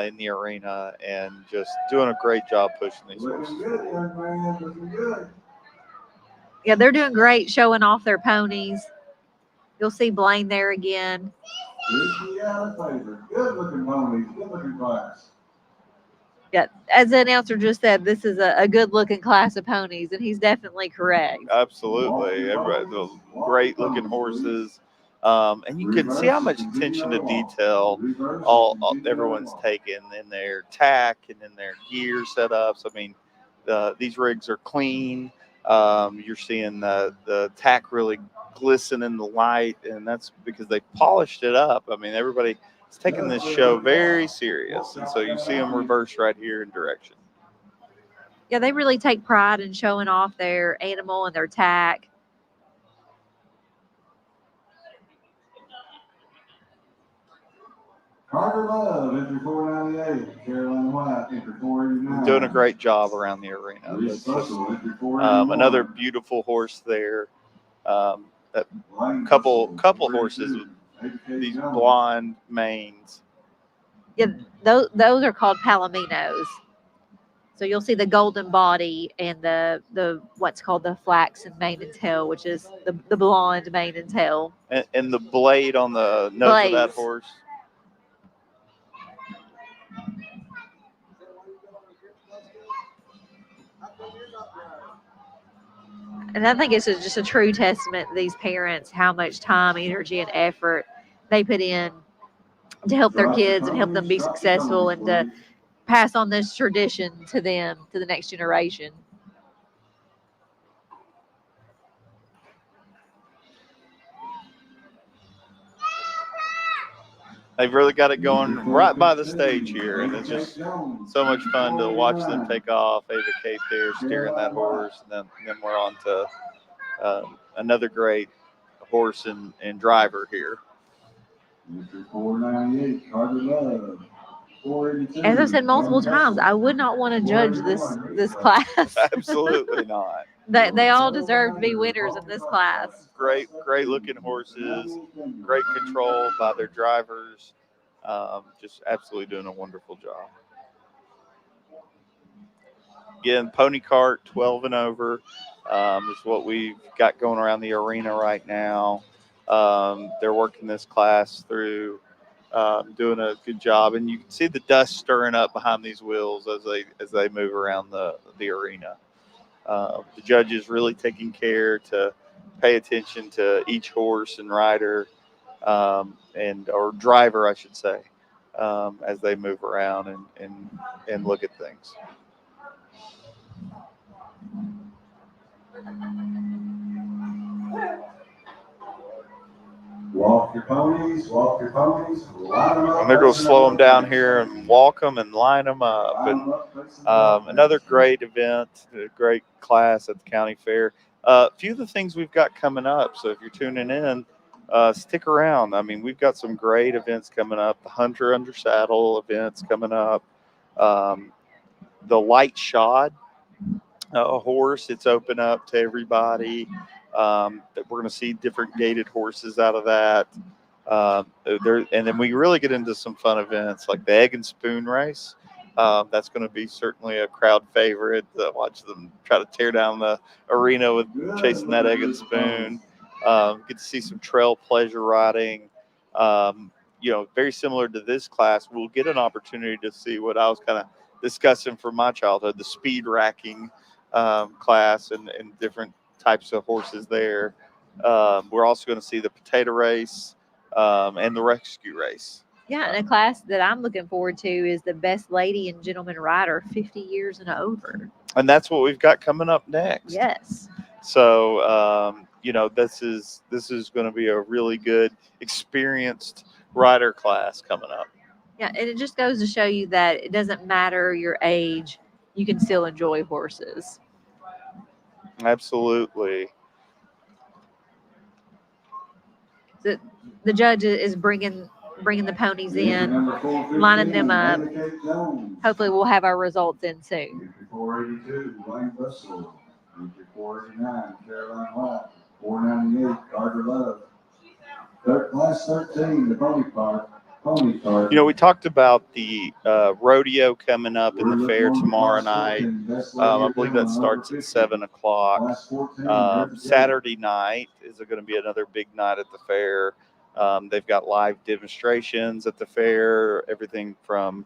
in the arena, and just doing a great job pushing these horses. Yeah, they're doing great showing off their ponies. You'll see Blaine there again. Good looking ponies, good looking class. Yeah, as the announcer just said, this is a good-looking class of ponies, and he's definitely correct. Absolutely. Those great-looking horses. And you can see how much attention to detail everyone's taken in their tack and in their gear setups. I mean, these rigs are clean. You're seeing the tack really glisten in the light, and that's because they polished it up. I mean, everybody is taking this show very serious, and so you see them reverse right here in direction. Yeah, they really take pride in showing off their animal and their tack. Carter Love, entry 498. Caroline White, entry 489. Doing a great job around the arena. That's just, another beautiful horse there. A couple horses with these blonde manes. Yeah, those are called palominos. So you'll see the golden body and the what's called the flaxen mane and tail, which is the blonde mane and tail. And the blade on the nose of that horse. And I think it's just a true testament to these parents, how much time, energy, and effort they put in to help their kids and help them be successful and to pass on this tradition to them, to the next generation. They've really got it going right by the stage here, and it's just so much fun to watch them take off. Ava Kate there steering that horse, and then we're on to another great horse and driver here. 498, Carter Love. As I've said multiple times, I would not want to judge this class. Absolutely not. They all deserve to be winners in this class. Great looking horses, great control by their drivers. Just absolutely doing a wonderful job. Again, pony cart 12 and over is what we've got going around the arena right now. They're working this class through, doing a good job, and you can see the dust stirring up behind these wheels as they move around the arena. The judges really taking care to pay attention to each horse and rider, or driver, I should say, as they move around and look at things. Walk your ponies, line them up. And they're going to slow them down here and walk them and line them up. And another great event, a great class at the county fair. A few of the things we've got coming up. So if you're tuning in, stick around. I mean, we've got some great events coming up. The Hunter Under Saddle events coming up. The Light Shod horse, it's open up to everybody. That we're going to see different gaited horses out of that. And then we really get into some fun events like the Egg and Spoon race. That's going to be certainly a crowd favorite. Watch them try to tear down the arena with chasing that Egg and Spoon. Get to see some trail pleasure riding. Very similar to this class, we'll get an opportunity to see what I was kind of discussing from my childhood, the speed racking class and different types of horses there. We're also going to see the potato race and the rescue race. Yeah, and a class that I'm looking forward to is the Best Lady and Gentleman Rider, 50 years and over. And that's what we've got coming up next. Yes. So, this is going to be a really good, experienced rider class coming up. Yeah, and it just goes to show you that it doesn't matter your age, you can still enjoy horses. Absolutely. The judge is bringing the ponies in, lining them up. Hopefully we'll have our results in soon. 482, Wayne Russell. 489, Caroline White. 498, Carter Love. Class 13, the pony cart. We talked about the rodeo coming up in the fair tomorrow night. I believe that starts at 7 o'clock. Saturday night is going to be another big night at the fair. They've got live demonstrations at the fair, everything from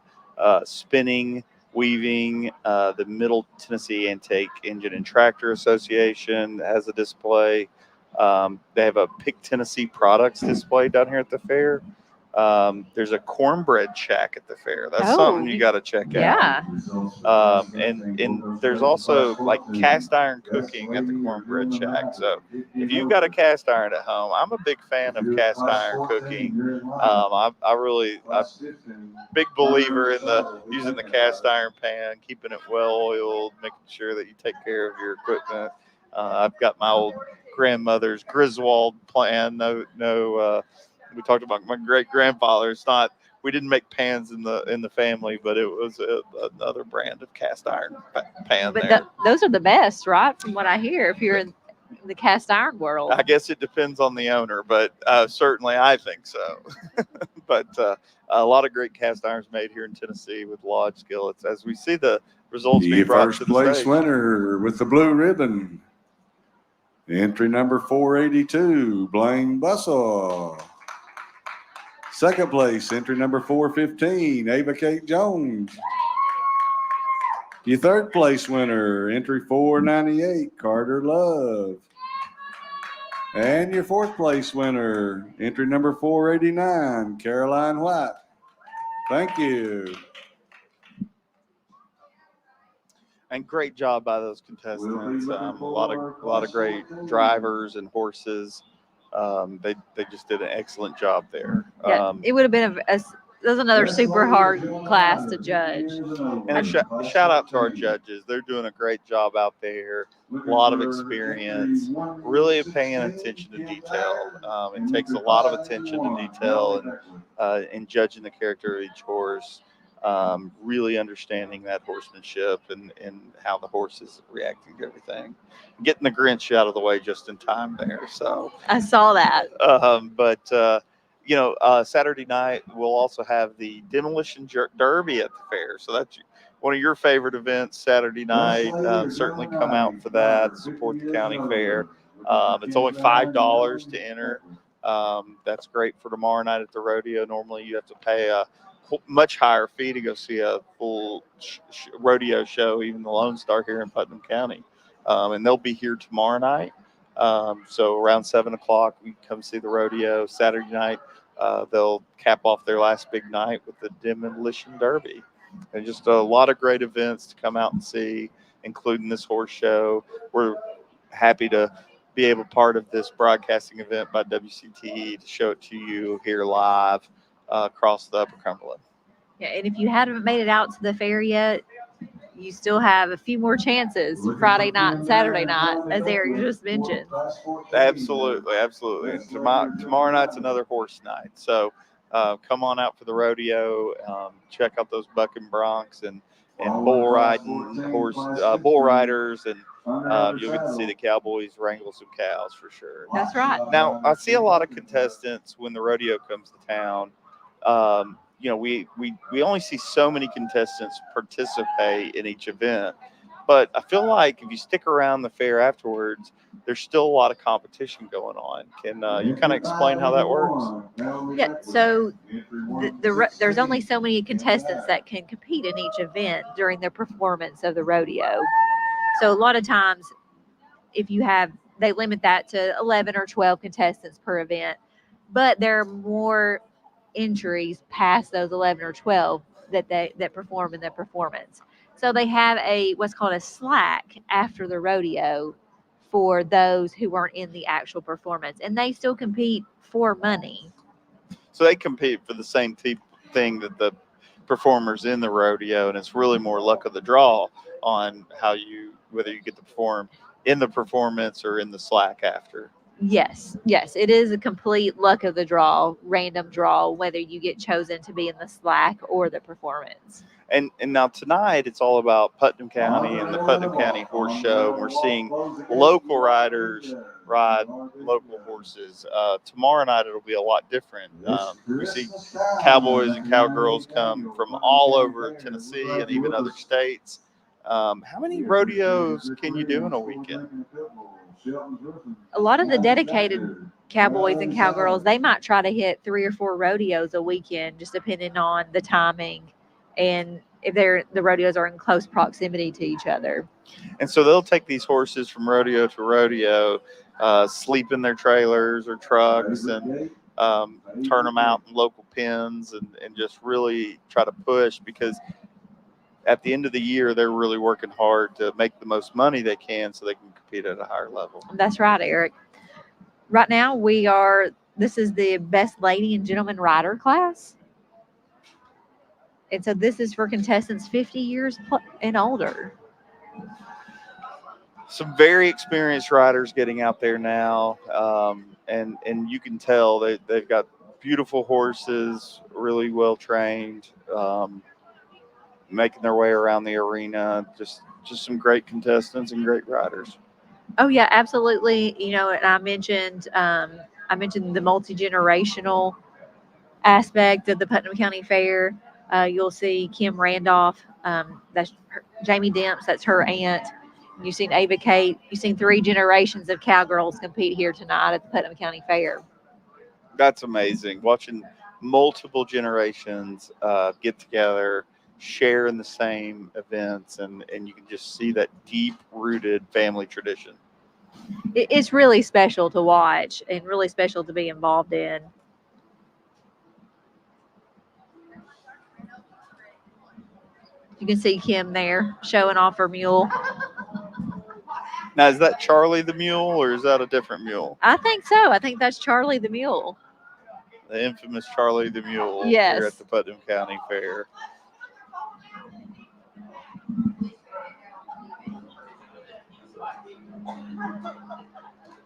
spinning, weaving. The Middle Tennessee Antake Engine and Tractor Association has a display. They have a Pick Tennessee products display down here at the fair. There's a cornbread shack at the fair. That's something you got to check out. And there's also like cast iron cooking at the cornbread shack. So if you've got a cast iron at home, I'm a big fan of cast iron cooking. I'm big believer in using the cast iron pan, keeping it well oiled, making sure that you take care of your equipment. I've got my old grandmother's Griswold plan. We talked about my great grandfather. We didn't make pans in the family, but it was another brand of cast iron pan. But those are the best, right? From what I hear, if you're in the cast iron world. I guess it depends on the owner, but certainly I think so. But a lot of great cast irons made here in Tennessee with Lodge skillets. As we see the results being brought first to the place stage. winner with the blue ribbon, entry number 482, Blaine Bussell. Second place, entry number 415, Ava Kate Jones. Your third place winner, entry 498, Carter Love. And your fourth place winner, entry number 489, Caroline White. Thank you. And great job by those contestants. A lot of great drivers and horses. They just did an excellent job there. Yeah, it would have been there's another super hard class to judge. And a shout out to our judges. They're doing a great job out there. A lot of experience, really paying attention to detail. It takes a lot of attention to detail and in judging the character of each horse. Really understanding that horsemanship and how the horse is reacting to everything. Getting the Grinch out of the way just in time there. So I saw that. Saturday night we'll also have the Demolition Derby at the fair. So that's one of your favorite events, Saturday night. Certainly come out for that. Support the county fair. It's only $5 to enter. That's great for tomorrow night at the rodeo. Normally you have to pay a much higher fee to go see a full rodeo show, even the Lone Star here in Putnam County. And they'll be here tomorrow night. So around 7 o'clock, we come see the rodeo. Saturday night, they'll cap off their last big night with the Demolition Derby. And just a lot of great events to come out and see, including this horse show. We're happy to be able part of this broadcasting event by WCTE to show it to you here live across the Upper Cumberland. Yeah, and if you haven't made it out to the fair yet, you still have a few more chances Friday night and Saturday night, as Eric just mentioned. Absolutely. And tomorrow night's another horse night. So come on out for the rodeo. Check out those bucking broncs and bull riding bull riders, and you'll get to see the cowboys wrangle some cows for sure. That's right. Now, I see a lot of contestants when the rodeo comes to town. We only see so many contestants participate in each event, but I feel like if you stick around the fair afterwards, there's still a lot of competition going on. Can you kind of explain how that works? Yeah, so there's only so many contestants that can compete in each event during the performance of the rodeo. So a lot of times, they limit that to 11 or 12 contestants per event, but there are more entries past those 11 or 12 that perform in the performance. So they have what's called a slack after the rodeo for those who weren't in the actual performance, and they still compete for money. So they compete for the same thing that the performers in the rodeo, and it's really more luck of the draw on whether you get to perform in the performance or in the slack after. Yes, it is a complete luck of the draw, random draw, whether you get chosen to be in the slack or the performance. And now tonight, it's all about Putnam County and the Putnam County Horse Show. We're seeing local riders ride local horses. Tomorrow night, it'll be a lot different. We see cowboys and cowgirls come from all over Tennessee and even other states. How many rodeos can you do in a weekend? A lot of the dedicated cowboys and cowgirls, they might try to hit 3 or 4 rodeos a weekend, just depending on the timing and if the rodeos are in close proximity to each other. And so they'll take these horses from rodeo to rodeo, sleep in their trailers or trucks, and turn them out in local pens and just really try to push, because at the end of the year, they're really working hard to make the most money they can so they can compete at a higher level. That's right, Eric. Right now, this is the best lady and gentleman rider class. And so this is for contestants 50 years and older. Some very experienced riders getting out there now. And you can tell they've got beautiful horses, really well trained, making their way around the arena. Just some great contestants and great riders. Oh yeah, absolutely. You know, and I mentioned the multi-generational aspect of the Putnam County Fair. You'll see Kim Randolph, that's Jamie Demps, that's her aunt. You've seen Ava Kate. You've seen 3 generations of cowgirls compete here tonight at the Putnam County Fair. That's amazing. Watching multiple generations get together, share in the same events, and you can just see that deep-rooted family tradition. It's really special to watch and really special to be involved in. You can see Kim there showing off her mule. Now, is that Charlie the mule, or is that a different mule? I think so. I think that's Charlie the mule. The infamous Charlie the mule Yes. here at the Putnam County Fair.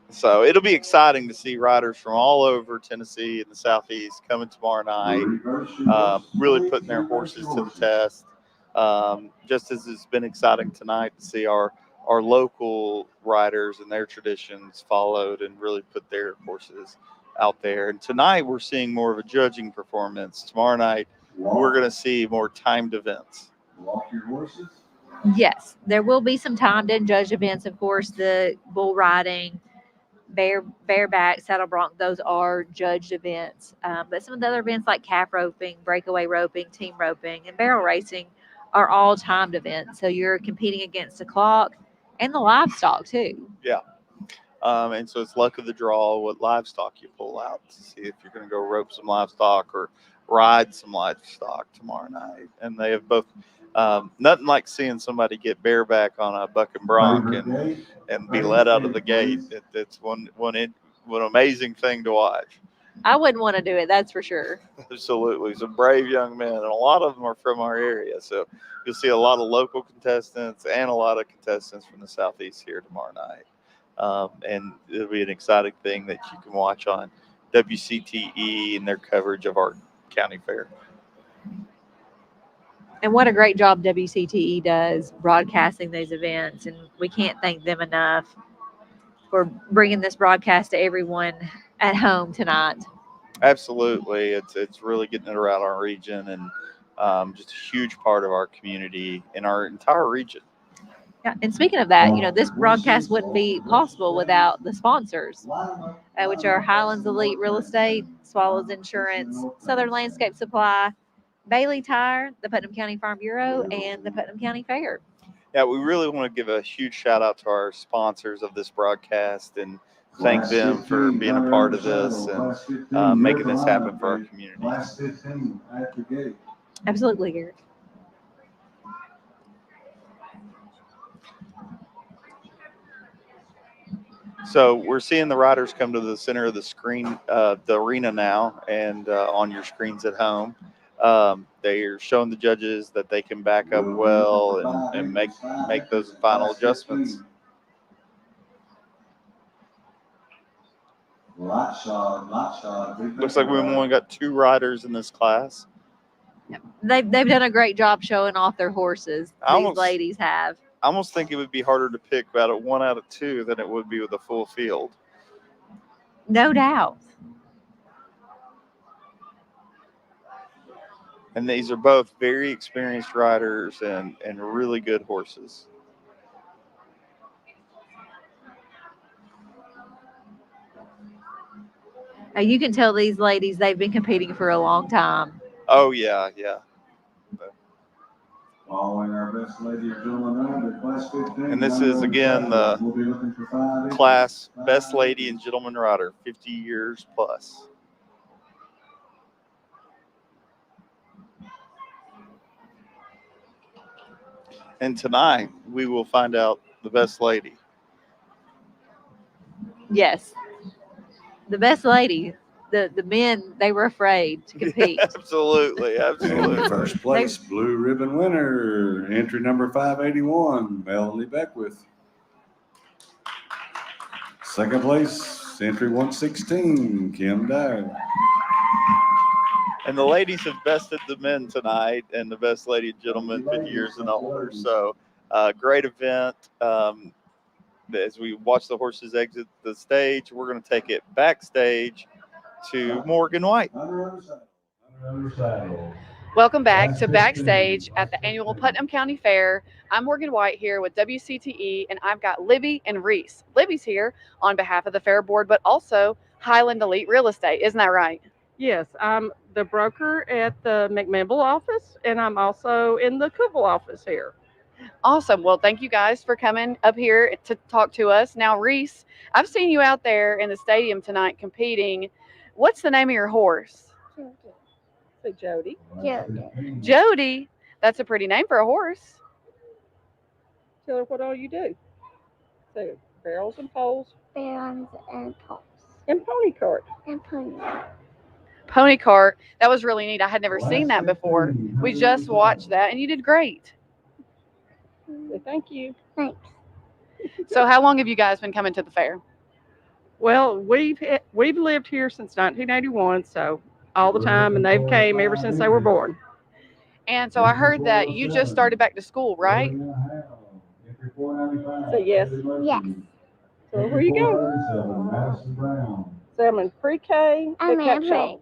So it'll be exciting to see riders from all over Tennessee and the Southeast coming tomorrow night, really putting their horses to the test. Just as it's been exciting tonight to see our local riders and their traditions followed and really put their horses out there. And tonight we're seeing more of a judging performance. Tomorrow night we're going to see more timed events. Walk your horses? Yes, there will be some timed and judged events. Of course, the bull riding, bareback, saddle bronc, those are judged events. But some of the other events like calf roping, breakaway roping, team roping, and barrel racing are all timed events. So you're competing against the clock and the livestock too. Yeah. And so it's luck of the draw what livestock you pull out to see if you're going to go rope some livestock or ride some livestock tomorrow night. And they have both, nothing like seeing somebody get bareback on a buck and bronc and be let out of the gate. It's one amazing thing to watch. I wouldn't want to do it, that's for sure. Absolutely. Some brave young men, and a lot of them are from our area. So you'll see a lot of local contestants and a lot of contestants from the Southeast here tomorrow night. And it'll be an exciting thing that you can watch on WCTE and their coverage of our county fair. And what a great job WCTE does broadcasting these events. And we can't thank them enough for bringing this broadcast to everyone at home tonight. Absolutely. It's really getting it around our region, and just a huge part of our community in our entire region. Yeah, and speaking of that, this broadcast wouldn't be possible without the sponsors, which are Highlands Elite Real Estate, Swallows Insurance, Southern Landscape Supply, Bailey Tire, the Putnam County Farm Bureau, and the Putnam County Fair. Yeah, we really want to give a huge shout out to our sponsors of this broadcast and thank them for being a part of this and making this happen for our community. Absolutely, Eric. So we're seeing the riders come to the center of the screen, the arena now, and on your screens at home. They are showing the judges that they can back up well and make those final adjustments. Looks like we've only got 2 riders in this class. They've done a great job showing off their horses. These ladies have. I almost think it would be harder to pick about a 1 out of 2 than it would be with a full field. No doubt. And these are both very experienced riders and really good horses. You can tell these ladies, they've been competing for a long time. Oh, yeah, yeah. Following our best lady and gentleman rider, class 15. And this is, again, the class best lady and gentleman rider, 50 years plus. And tonight we will find out the best lady. Yes, the best lady. The men, they were afraid to compete. Absolutely, And absolutely. first place, blue ribbon winner, entry number 581, Melanie Beckwith. Second place, entry 116, Kim Dyer. And the ladies have bested the men tonight, and the best lady and gentlemen 50 years and older. So great event. As we watch the horses exit the stage, we're going to take it backstage to Morgan White. Welcome back to Backstage at the annual Putnam County Fair. I'm Morgan White here with WCTE, and I've got Libby and Reese. Libby's here on behalf of the Fair Board, but also Highland Elite Real Estate. Isn't that right? Yes, I'm the broker at the McMinnville office, and I'm also in the Cookeville office here. Awesome. Well, thank you guys for coming up here to talk to us. Now, Reese, I've seen you out there in the stadium tonight competing. What's the name of your horse? Say Jody. Jody. That's a pretty name for a horse. Tell her what all you do. Say barrels and poles. Bands and poles. And pony cart. And pony. Pony cart. That was really neat. I had never seen that before. We just watched that, and you did great. Say thank you. Thanks. So how long have you guys been coming to the fair? Well, we've lived here since 1981, so all the time, and they've came ever since they were born. And so I heard that you just started back to school, right? So yes. Yes. So where you go? So I'm in pre-K. I'm at in Capshaw.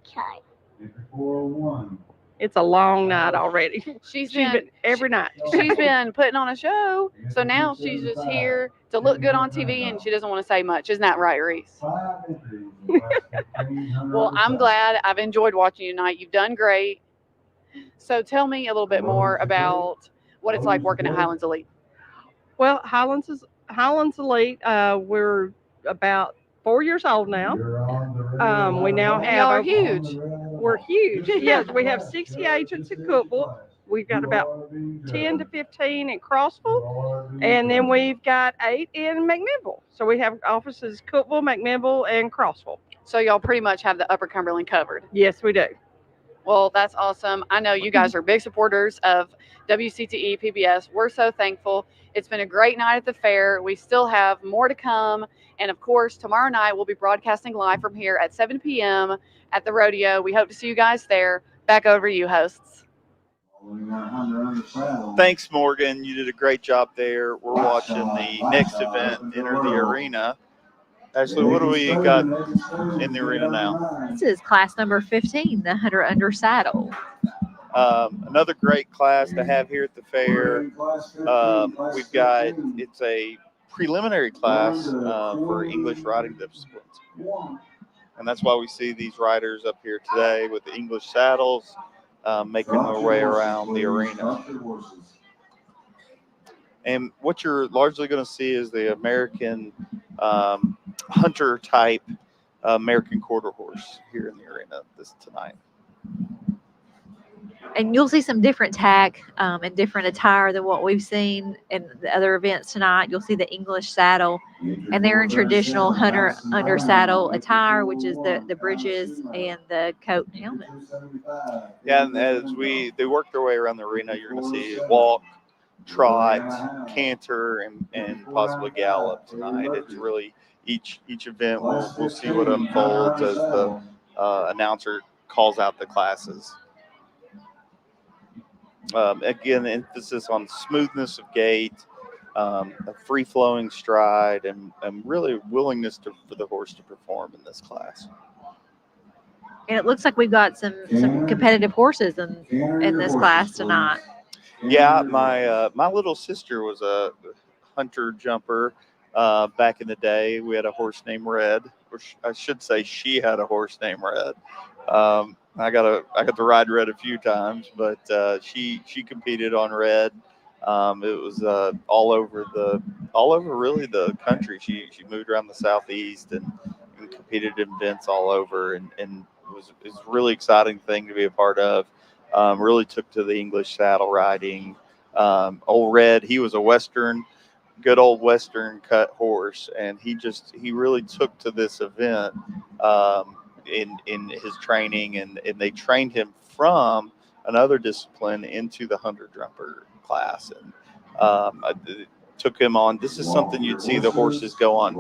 pre-K. It's a long night already. She's been every night. She's been putting on a show, so now she's just here to look good on TV, and she doesn't want to say much. Isn't that right, Reese? Well, I'm glad. I've enjoyed watching you tonight. You've done great. So tell me a little bit more about what it's like working at Highlands Elite. Well, Highlands Elite. We're about 4 years old now. We now have. Y'all are huge. We're huge. Yes, we have 60 agents in Cookeville. We've got about 10 to 15 in Crossville, and then we've got 8 in McMinnville. So we have offices Cookeville, McMinnville, and Crossville. So y'all pretty much have the Upper Cumberland covered. Yes, we do. Well, that's awesome. I know you guys are big supporters of WCTE PBS. We're so thankful. It's been a great night at the fair. We still have more to come. And of course, tomorrow night we'll be broadcasting live from here at 7 p.m. at the Rodeo. We hope to see you guys there. Back over to you, hosts. Thanks, Morgan. You did a great job there. We're watching the next event enter the arena. Ashley, what do we got in the arena now? This is class number 15, the 100 under saddle. Another great class to have here at the fair. We've got, it's a preliminary class for English riding disciplines. And that's why we see these riders up here today with the English saddles making their way around the arena. And what you're largely going to see is the American hunter type American quarter horse here in the arena tonight. And you'll see some different tack and different attire than what we've seen in the other events tonight. You'll see the English saddle, and they're in traditional hunter under saddle attire, which is the breeches and the coat and helmet. Yeah, and as they work their way around the arena, you're going to see walk, trot, canter, and possibly gallop tonight. It's really each event we'll see what unfolds as the announcer calls out the classes. Again, emphasis on smoothness of gait, a free-flowing stride, and really willingness for the horse to perform in this class. And it looks like we've got some competitive horses in this class tonight. Yeah, my little sister was a hunter jumper back in the day. We had a horse named Red, or I should say she had a horse named Red. I got to ride Red a few times, but she competed on Red. It was all over really the country. She moved around the Southeast and competed in events all over, and it was a really exciting thing to be a part of. Really took to the English saddle riding, Old Red, he was a good old Western cut horse, and he really took to this event in his training, and they trained him from another discipline into the 100-jumper class, and I took him on. This is something you'd see the horses go on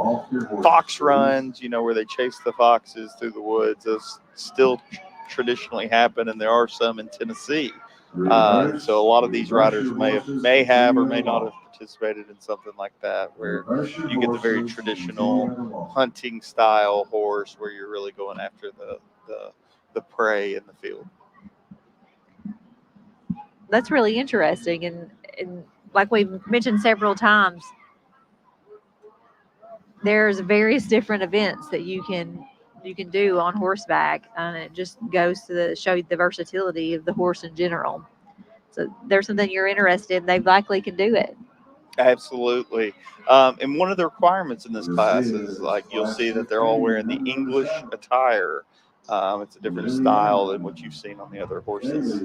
fox runs, where they chase the foxes through the woods. Those still traditionally happen, and there are some in Tennessee. So a lot of these riders may have or may not have participated in something like that, where you get the very traditional hunting style horse where you're really going after the prey in the field. That's really interesting, and like we've mentioned several times, there's various different events that you can do on horseback, and it just goes to show you the versatility of the horse in general. So there's something you're interested in, they likely can do it. Absolutely. And one of the requirements in this class is, like, you'll see that they're all wearing the English attire. It's a different style than what you've seen on the other horses.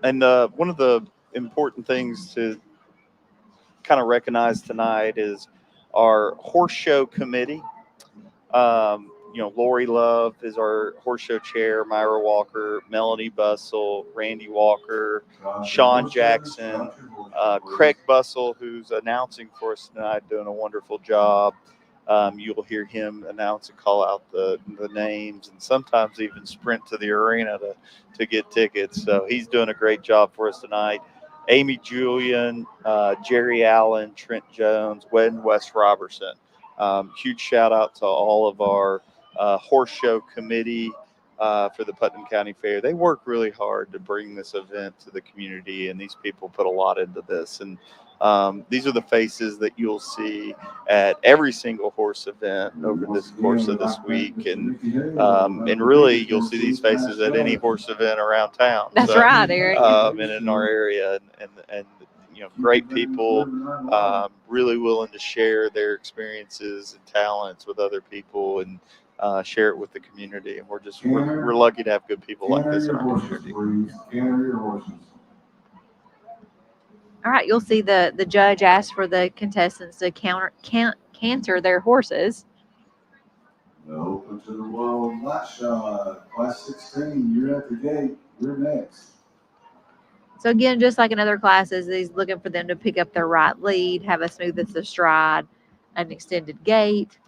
And one of the important things to kind of recognize tonight is our horse show committee. Lori Love is our horse show chair, Myra Walker, Melanie Bussell, Randy Walker, Sean Jackson, Craig Bussell, who's announcing for us tonight, doing a wonderful job. You'll hear him announce and call out the names, and sometimes even sprint to the arena to get tickets. So he's doing a great job for us tonight. Amy Julian, Jerry Allen, Trent Jones, Wes Robertson. Huge shout out to all of our horse show committee for the Putnam County Fair. They work really hard to bring this event to the community, and these people put a lot into this. And these are the faces that you'll see at every single horse event over this course of this week, and really you'll see these faces at any horse event around town. That's right, Eric. And in our area, and great people, really willing to share their experiences and talents with other people, and share it with the community. And we're lucky to have good people like this in our community. All right, you'll see the judge ask for the contestants to canter their horses. Open to the world, light shot, class 16. You're at the gate. You're next. So again, just like in other classes, he's looking for them to pick up their right lead, have a smoothest of stride, an extended gait.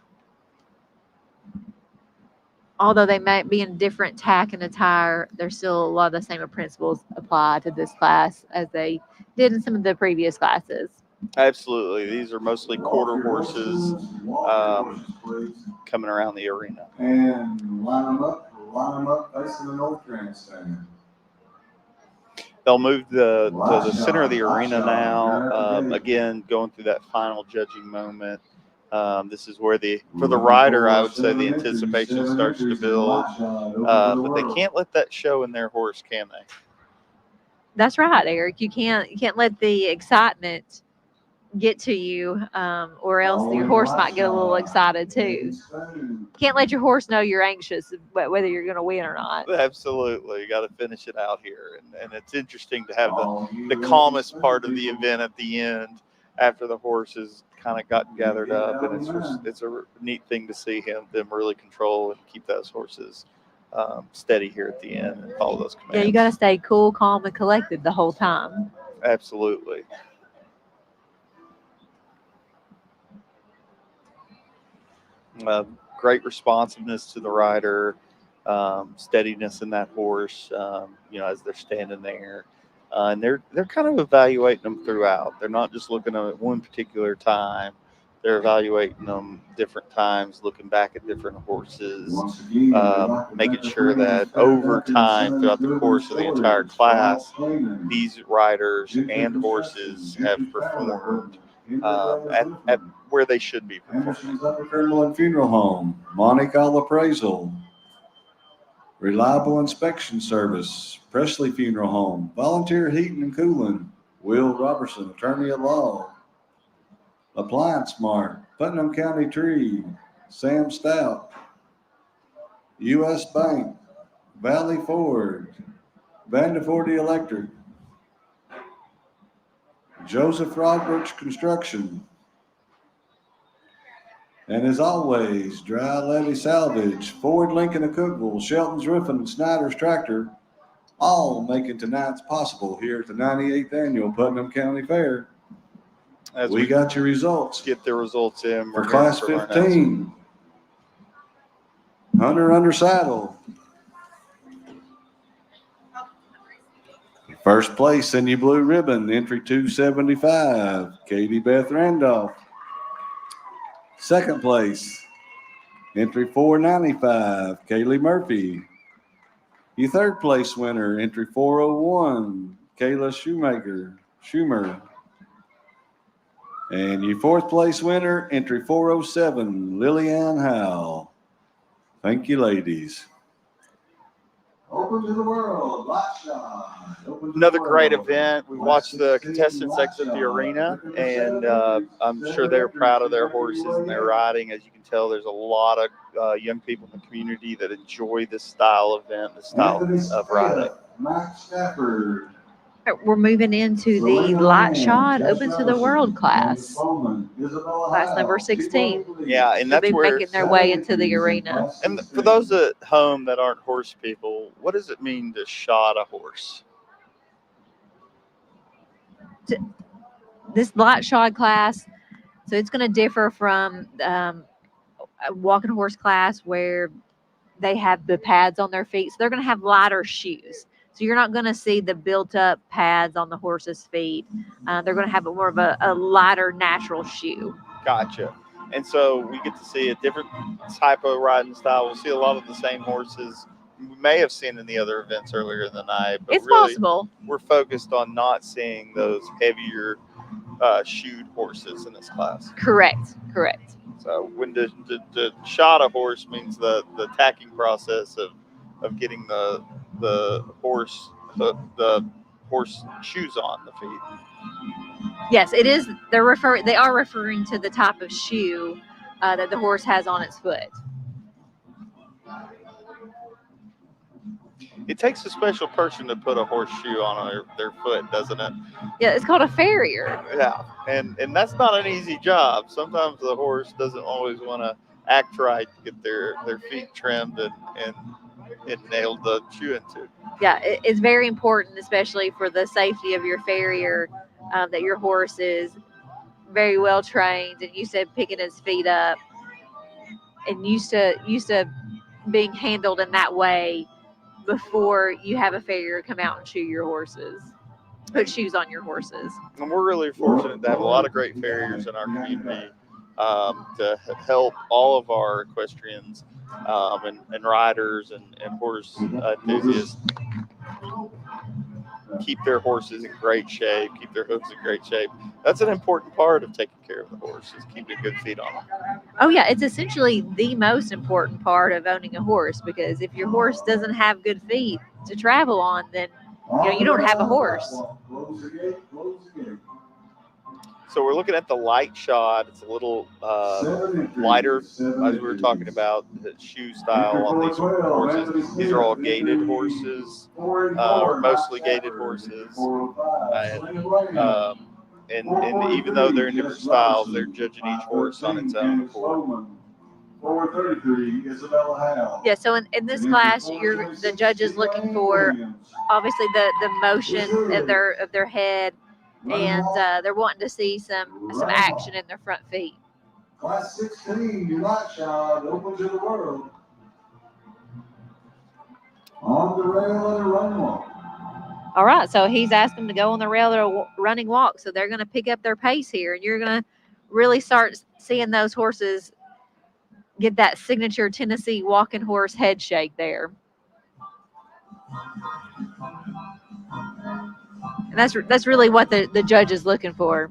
Although they might be in different tack and attire, there's still a lot of the same principles apply to this class as they did in some of the previous classes. Absolutely. These are mostly quarter horses coming around the arena. And line them up facing the north grandstand. They'll move to the center of the arena now. Again, going through that final judging moment. This is where for the rider, I would say the anticipation starts to build. But they can't let that show in their horse, can they? That's right, Eric. You can't let the excitement get to you, or else your horse might get a little excited too. Can't let your horse know you're anxious whether you're going to win or not. Absolutely. You got to finish it out here. And it's interesting to have the calmest part of the event at the end after the horses kind of got gathered up. And it's a neat thing to see them really control and keep those horses steady here at the end and follow those commands. Yeah, you got to stay cool, calm, and collected the whole time. Absolutely. Great responsiveness to the rider, steadiness in that horse, as they're standing there. And they're kind of evaluating them throughout. They're not just looking at one particular time. They're evaluating them different times, looking back at different horses, making sure that over time, throughout the course of the entire class, these riders and horses have performed at where they should be performing. Cumberland Funeral Home, Monte Carlo Appraisal, Reliable Inspection Service, Presley Funeral Home, Volunteer Heating and Cooling, Will Robertson, Attorney at Law, Appliance Mart, Putnam County Tree, Sam Stout, U.S. Bank, Valley Ford, Vanderfordy Electric, Joseph Roberts Construction, and as always, Dry Levy Salvage, Ford Lincoln of Cookeville, Shelton's Roofing, and Snyder's Tractor, all making tonight's possible here at the 98th Annual Putnam County Fair. As we got your results. Get the results in. For Class 15, Hunter Under Saddle. First place, Send You Blue Ribbon, entry 275, Katie Beth Randolph. Second place, entry 495, Kaylee Murphy. Your third place winner, entry 401, Kayla Schumer. And your fourth place winner, entry 407, Lillian Howell. Thank you, ladies. Open to the world, Lot Shot. Another great event. We watched the contestants exit the arena, and I'm sure they're proud of their horses and their riding. As you can tell, there's a lot of young people in the community that enjoy this style of event, this style of riding. Max Stafford. We're moving into the light shod open to the world class number 16. Yeah, and that's They'll be where making their way into the arena. And for those at home that aren't horse people, what does it mean to shod a horse? This light shod class, so it's going to differ from a walking horse class where they have the pads on their feet. So they're going to have lighter shoes. So you're not going to see the built-up pads on the horse's feet. They're going to have more of a lighter, natural shoe. Gotcha. And so we get to see a different type of riding style. We'll see a lot of the same horses we may have seen in the other events earlier in the night. But it's really, possible. We're focused on not seeing those heavier shoed horses in this class. Correct. So when to shod a horse means the tacking process of getting the horse shoes on the feet. Yes, it is. They are referring to the type of shoe that the horse has on its foot. It takes a special person to put a horseshoe on their foot, doesn't it? Yeah, it's called a farrier. Yeah, and that's not an easy job. Sometimes the horse doesn't always want to act right to get their feet trimmed and nailed the shoe into. Yeah, it's very important, especially for the safety of your farrier, that your horse is very well trained and used to picking his feet up and used to being handled in that way before you have a farrier come out and put shoes on your horses. And we're really fortunate to have a lot of great farriers in our community to help all of our equestrians and riders and horse enthusiasts keep their horses in great shape, keep their hooves in great shape. That's an important part of taking care of the horse, is keeping good feet on them. Oh yeah, it's essentially the most important part of owning a horse, because if your horse doesn't have good feet to travel on, then you don't have a horse. So we're looking at the light shod. It's a little lighter, as we were talking about, the shoe style on these horses. These are all gated horses, or mostly gated horses. And even though they're in different styles, they're judging each horse on its own accord. 433, Isabella Howe. Yeah, so in this class, the judge is looking for obviously the motion of their head, and they're wanting to see some action in their front feet. Class 16, you're not shod, open to the world. On the rail and a run walk. All right, so he's asked them to go on the rail at a running walk, so they're going to pick up their pace here, and you're going to really start seeing those horses get that signature Tennessee walking horse head shake there. And that's really what the judge is looking for.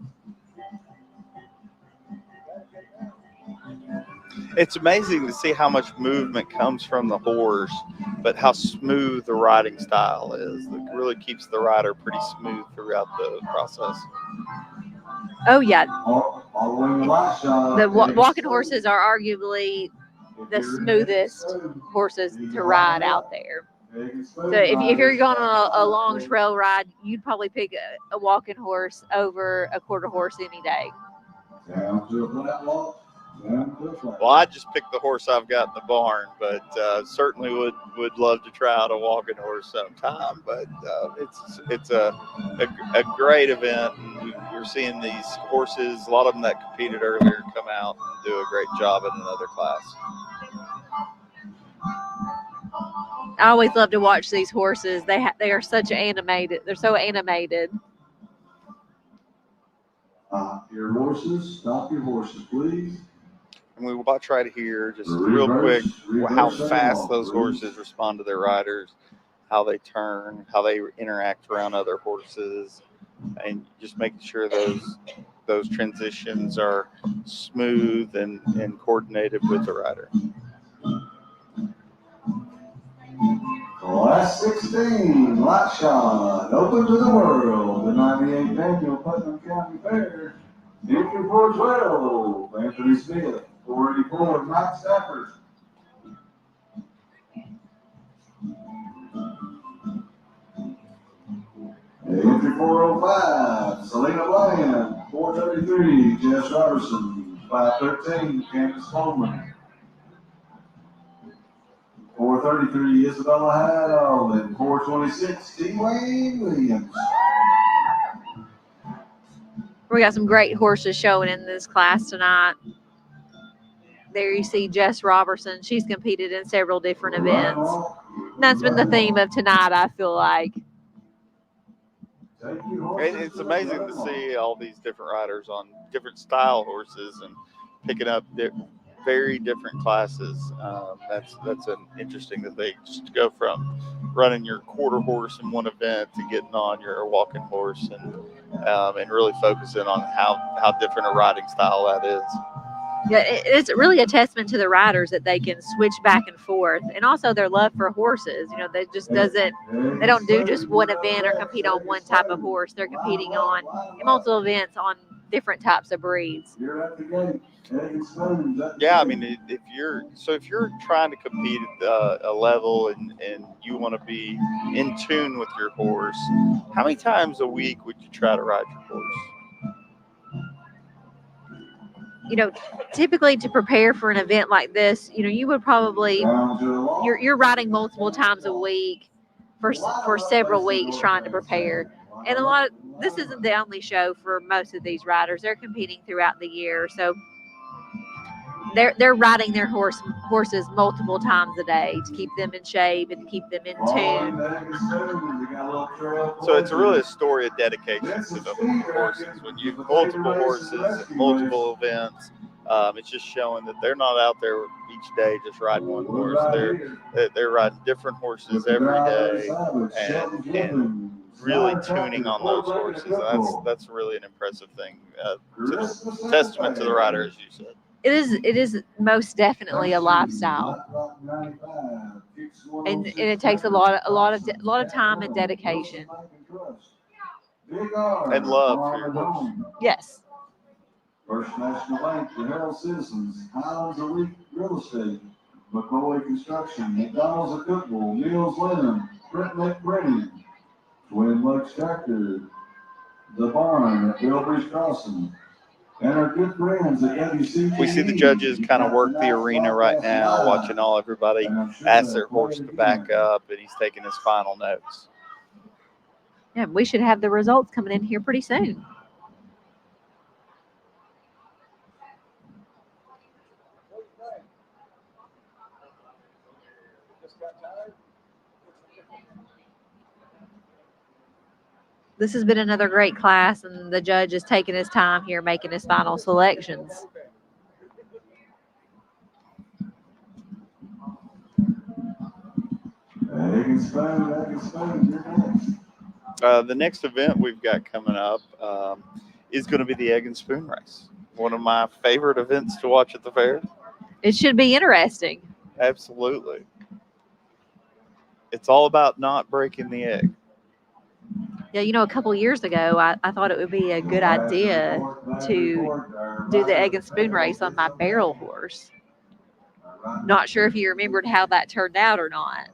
It's amazing to see how much movement comes from the horse, but how smooth the riding style is. It really keeps the rider pretty smooth throughout the process. Oh, yeah. The walking horses are arguably the smoothest horses to ride out there. So if you're going on a long trail ride, you'd probably pick a walking horse over a quarter horse any day. Well, I just picked the horse I've got in the barn, but certainly would love to try out a walking horse sometime. But it's a great event, and we're seeing these horses, a lot of them that competed earlier, come out and do a great job in another class. I always love to watch these horses. They are such animated. They're so animated. Stop your horses, please. And we watch right here, just real quick, how fast those horses respond to their riders, how they turn, how they interact around other horses, and just making sure those transitions are smooth and coordinated with the rider. Last 16, Lot Shot, open to the world, the 98th annual Putnam County Fair. Entry for 12, Anthony Smith, 484, Mike Stafford. Entry 405, Selena Bland, 433, Jess Robertson, 513, Candace Coleman. 433, Isabella Haddow, and 426, T. Wayne Williams. We got some great horses showing in this class tonight. There you see Jess Robertson. She's competed in several different events. That's been the theme of tonight, I feel like. It's amazing to see all these different riders on different style horses and picking up very different classes. That's an interesting thing, just to go from running your quarter horse in one event to getting on your walking horse and really focusing on how different a riding style that is. Yeah, it's really a testament to the riders that they can switch back and forth, and also their love for horses. They don't do just one event or compete on one type of horse. They're competing on multiple events on different types of breeds. Yeah, I mean, if you're trying to compete at a level and you want to be in tune with your horse, how many times a week would you try to ride your horse? Typically to prepare for an event like this, you would probably you're riding multiple times a week for several weeks trying to prepare. And this isn't the only show for most of these riders. They're competing throughout the year, so they're riding their horses multiple times a day to keep them in shape and to keep them in tune. So it's really a story of dedication to the horses. When you have multiple horses and multiple events, it's just showing that they're not out there each day just riding one horse. They're riding different horses every day and really tuning on those horses. And that's really an impressive thing. Testament to the rider, as you said. It is most definitely a lifestyle, and it takes a lot of time and dedication and love for your horse. Yes. First National Bank, the Herald Citizens, Highlands Elite Real Estate, McCoy Construction, McDonald's of Cookeville, Mills Linen, Brent McBrennan, Twin Lakes Tractor, The Barn at Bellbridge Crossing. And our good friends at WCTE. We see the judges kind of work the arena right now, watching everybody ask their horse to back up, and he's taking his final notes. Yeah, we should have the results coming in here pretty soon. This has been another great class, and the judge is taking his time here making his final selections. The next event we've got coming up is going to be the Egg and Spoon Race, one of my favorite events to watch at the fair. It should be interesting. Absolutely. It's all about not breaking the egg. Yeah, a couple years ago, I thought it would be a good idea to do the Egg and Spoon Race on my barrel horse. Not sure if you remembered how that turned out or not.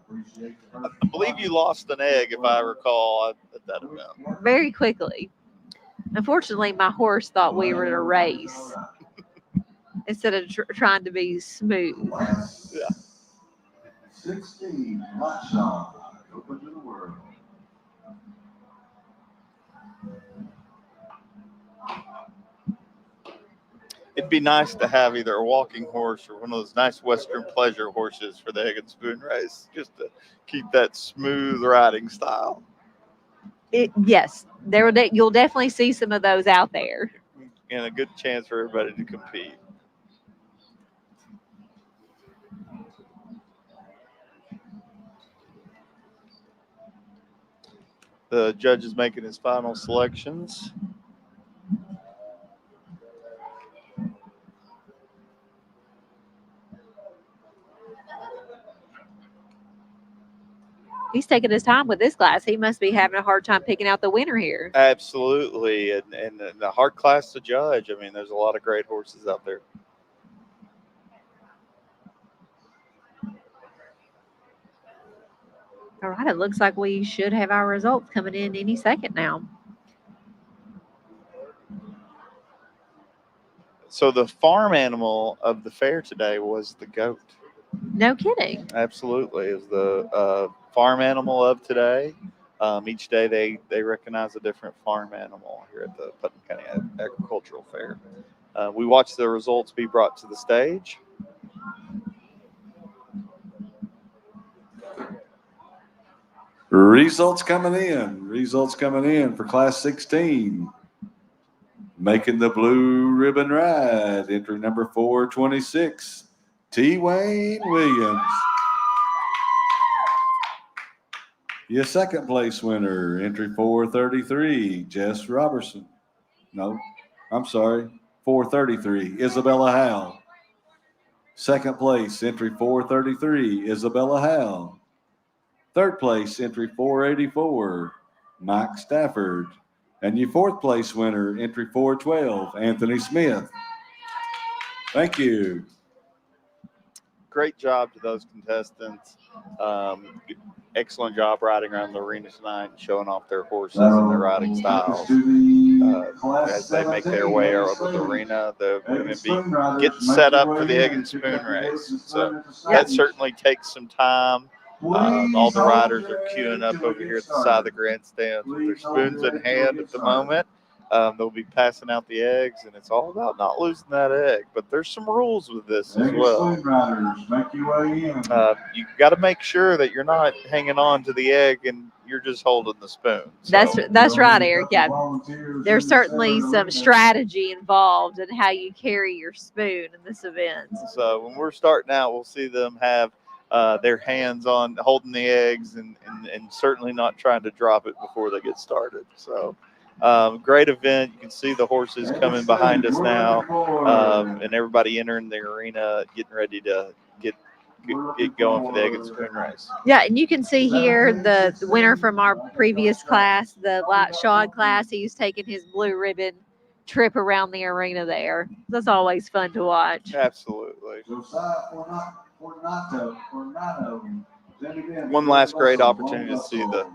I believe you lost an egg, if I recall, at that event. Very quickly. Unfortunately, my horse thought we were in a race instead of trying to be smooth. Yeah. 16, Hot Shot, open to the world. It'd be nice to have either a walking horse or one of those nice Western pleasure horses for the egg and spoon race, just to keep that smooth riding style. Yes, you'll definitely see some of those out there. And a good chance for everybody to compete. The judge is making his final selections. He's taking his time with this class. He must be having a hard time picking out the winner here. Absolutely. And the hard class to judge. I mean, there's a lot of great horses out there. All right, it looks like we should have our results coming in any second now. So the farm animal of the fair today was the goat. No kidding. Absolutely. It was the farm animal of today. Each day they recognize a different farm animal here at the Putnam County Agricultural Fair. We watched the results be brought to the stage. Results coming in for Class 16. Making the blue ribbon ride, entry number 426, T. Wayne Williams. Your second place winner, entry 433, Jess Robertson. No, I'm sorry, 433, Isabella Howe. Second place, entry 433, Isabella Howe. Third place, entry 484, Mike Stafford. And your fourth place winner, entry 412, Anthony Smith. Thank you. Great job to those contestants. Excellent job riding around the arena tonight, showing off their horses and their riding styles. As they make their way over the arena, they're going to be getting set up for the egg and spoon race. So that certainly takes some time. All the riders are queuing up over here at the side of the grandstands with their spoons in hand at the moment. They'll be passing out the eggs, and it's all about not losing that egg. But there's some rules with this as well. You got to make sure that you're not hanging on to the egg and you're just holding the spoon. So, That's right, Eric. Yeah, there's certainly some strategy involved in how you carry your spoon in this event. So when we're starting out, we'll see them have their hands on holding the eggs and certainly not trying to drop it before they get started. So great event. You can see the horses coming behind us now, and everybody entering the arena, getting ready to get going for the egg and spoon race. Yeah, and you can see here the winner from our previous class, the light shod class. He's taking his blue ribbon trip around the arena there. That's always fun to watch. Absolutely. One last great opportunity to see the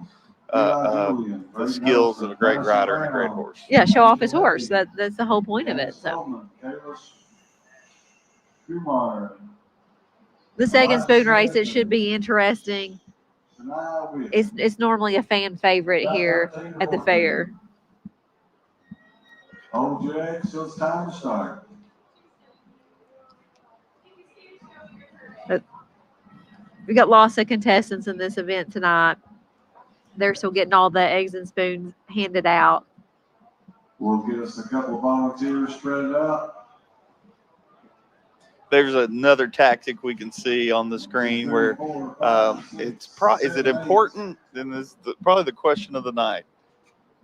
skills of a great rider and a great horse. Yeah, show off his horse. That's the whole point of it. So this egg and spoon race, it should be interesting. It's normally a fan favorite here at the fair. Hold your eggs till it's time to start. We got lots of contestants in this event tonight. They're still getting all the eggs and spoons handed out. We'll get us a couple volunteers spread it out. There's another tactic we can see on the screen where is it important? And this is probably the question of the night.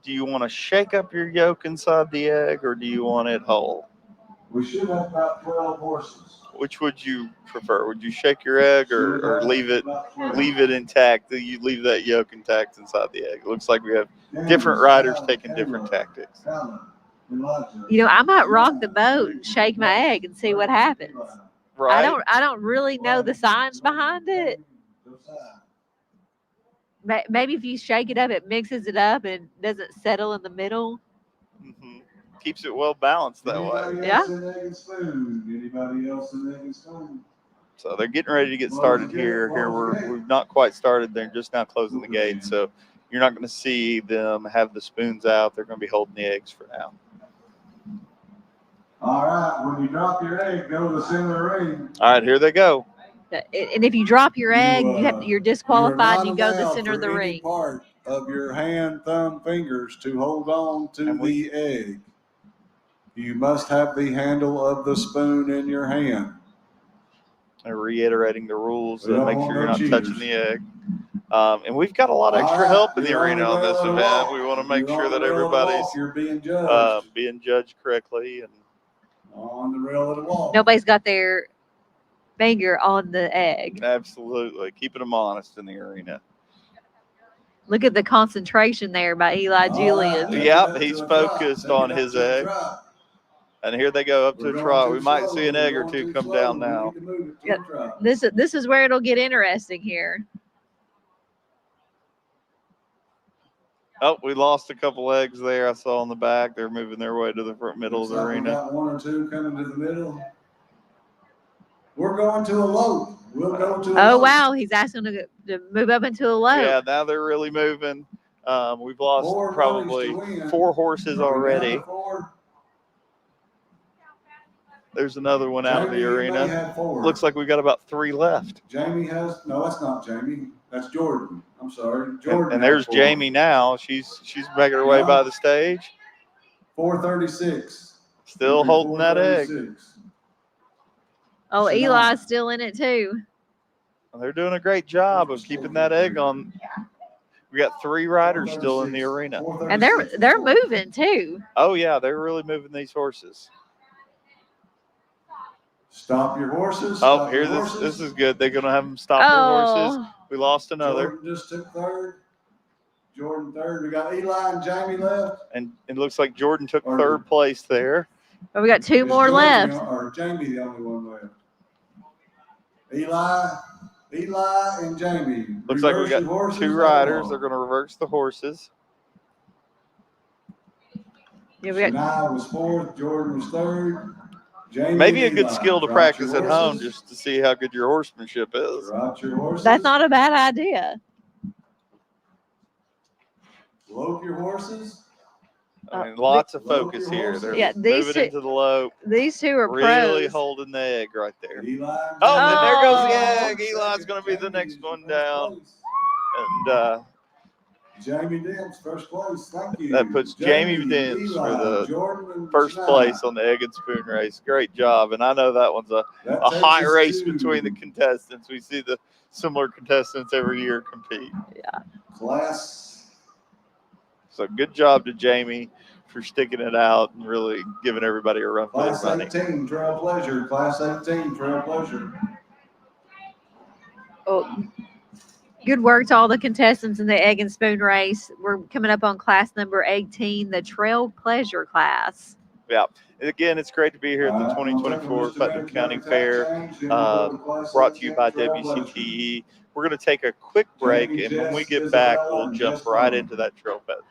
Do you want to shake up your yolk inside the egg, or do you want it whole? We should have about 12 horses. Which would you prefer? Would you shake your egg or leave it intact? You leave that yolk intact inside the egg. It looks like we have different riders taking different tactics. You know, I might rock the boat and shake my egg and see what happens. Right? I don't really know the science behind it. Maybe if you shake it up, it mixes it up and doesn't settle in the middle. Mm-hmm. Keeps it well balanced that way. Yeah. Anybody else in egg and spoon? So they're getting ready to get started here. We've not quite started. They're just now closing the gate. So you're not going to see them have the spoons out. They're going to be holding the eggs for now. All right, when you drop your egg, go to the center of the ring. All right, here they go. And if you drop your egg, you're disqualified. You go to the center of the ring. Part of your hand, thumb, fingers to hold on to the egg. You must have the handle of the spoon in your hand. And reiterating the rules, We don't make want sure you're no not cheaters. touching the egg. And we've got a lot of extra help in the arena on this event. We want to make sure that everybody's being judged correctly. And on the rail of the wall. Nobody's got their finger on the egg. Absolutely. Keeping them honest in the arena. Look at the concentration there by Eli Julius. Yep, he's focused on his egg. And here they go up to the trot. We might see an egg or two come down now. Yep. This is where it'll get interesting here. Oh, we lost a couple eggs there. I saw in the back. They're moving their way to the front middle of the arena. Got one or two coming to the middle. We're going to a lope. We'll go to a Oh, lope. wow. He's asking to move up into a lope. Yeah, now they're really moving. We've lost probably 4 horses already. There's another one out in the arena. Looks like we got about 3 left. Jamie has, no, that's not Jamie. That's Jordan. I'm sorry. Jordan. And there's Jamie now. She's making her way by the stage. 436. Still holding that egg. Oh, Eli's still in it too. They're doing a great job of keeping that egg on. We got 3 riders still in the arena. And they're moving too. Oh yeah, they're really moving these horses. Stop your horses. Oh, here this is good. They're gonna have them stop their horses. We lost another. Jordan just took third. Jordan third. We got Eli and Jamie left. And it looks like Jordan took 3rd place there. But we got 2 more left. Or Jamie the only one left. Eli and Jamie. Looks like we got 2 riders. They're going to reverse the horses. Yeah, we got. Shania was 4th. Jordan was 3rd. Jamie Maybe a and good Eli. skill to Drop practice your at home horses. just to see how good your horsemanship is. Drop your horses. That's not a bad idea. Lope your horses. I mean, lots of focus here. They're these moving two, into the lope. These 2 are really pros. holding the egg right there. Eli. Oh, and there goes the egg. Eli's going to be the next one down. And Jamie Dents, first place. Thank you. that puts Jamie Dents for the Jordan, first place on the egg and spoon race. Great job. And I know that one's a high race between the contestants. We see the similar contestants every year compete. Yeah. Class. So good job to Jamie for sticking it out and really giving everybody a run for their Class money. 18, Trail Pleasure. Class 18, Trail Pleasure. Oh, good work to all the contestants in the egg and spoon race. We're coming up on class number 18, the Trail Pleasure class. Yeah. And again, it's great to be here at the 2024 Putnam County Fair, brought to you by WCTE. We're going to take a quick break, and when we get back, we'll jump right into that Trail Pleasure.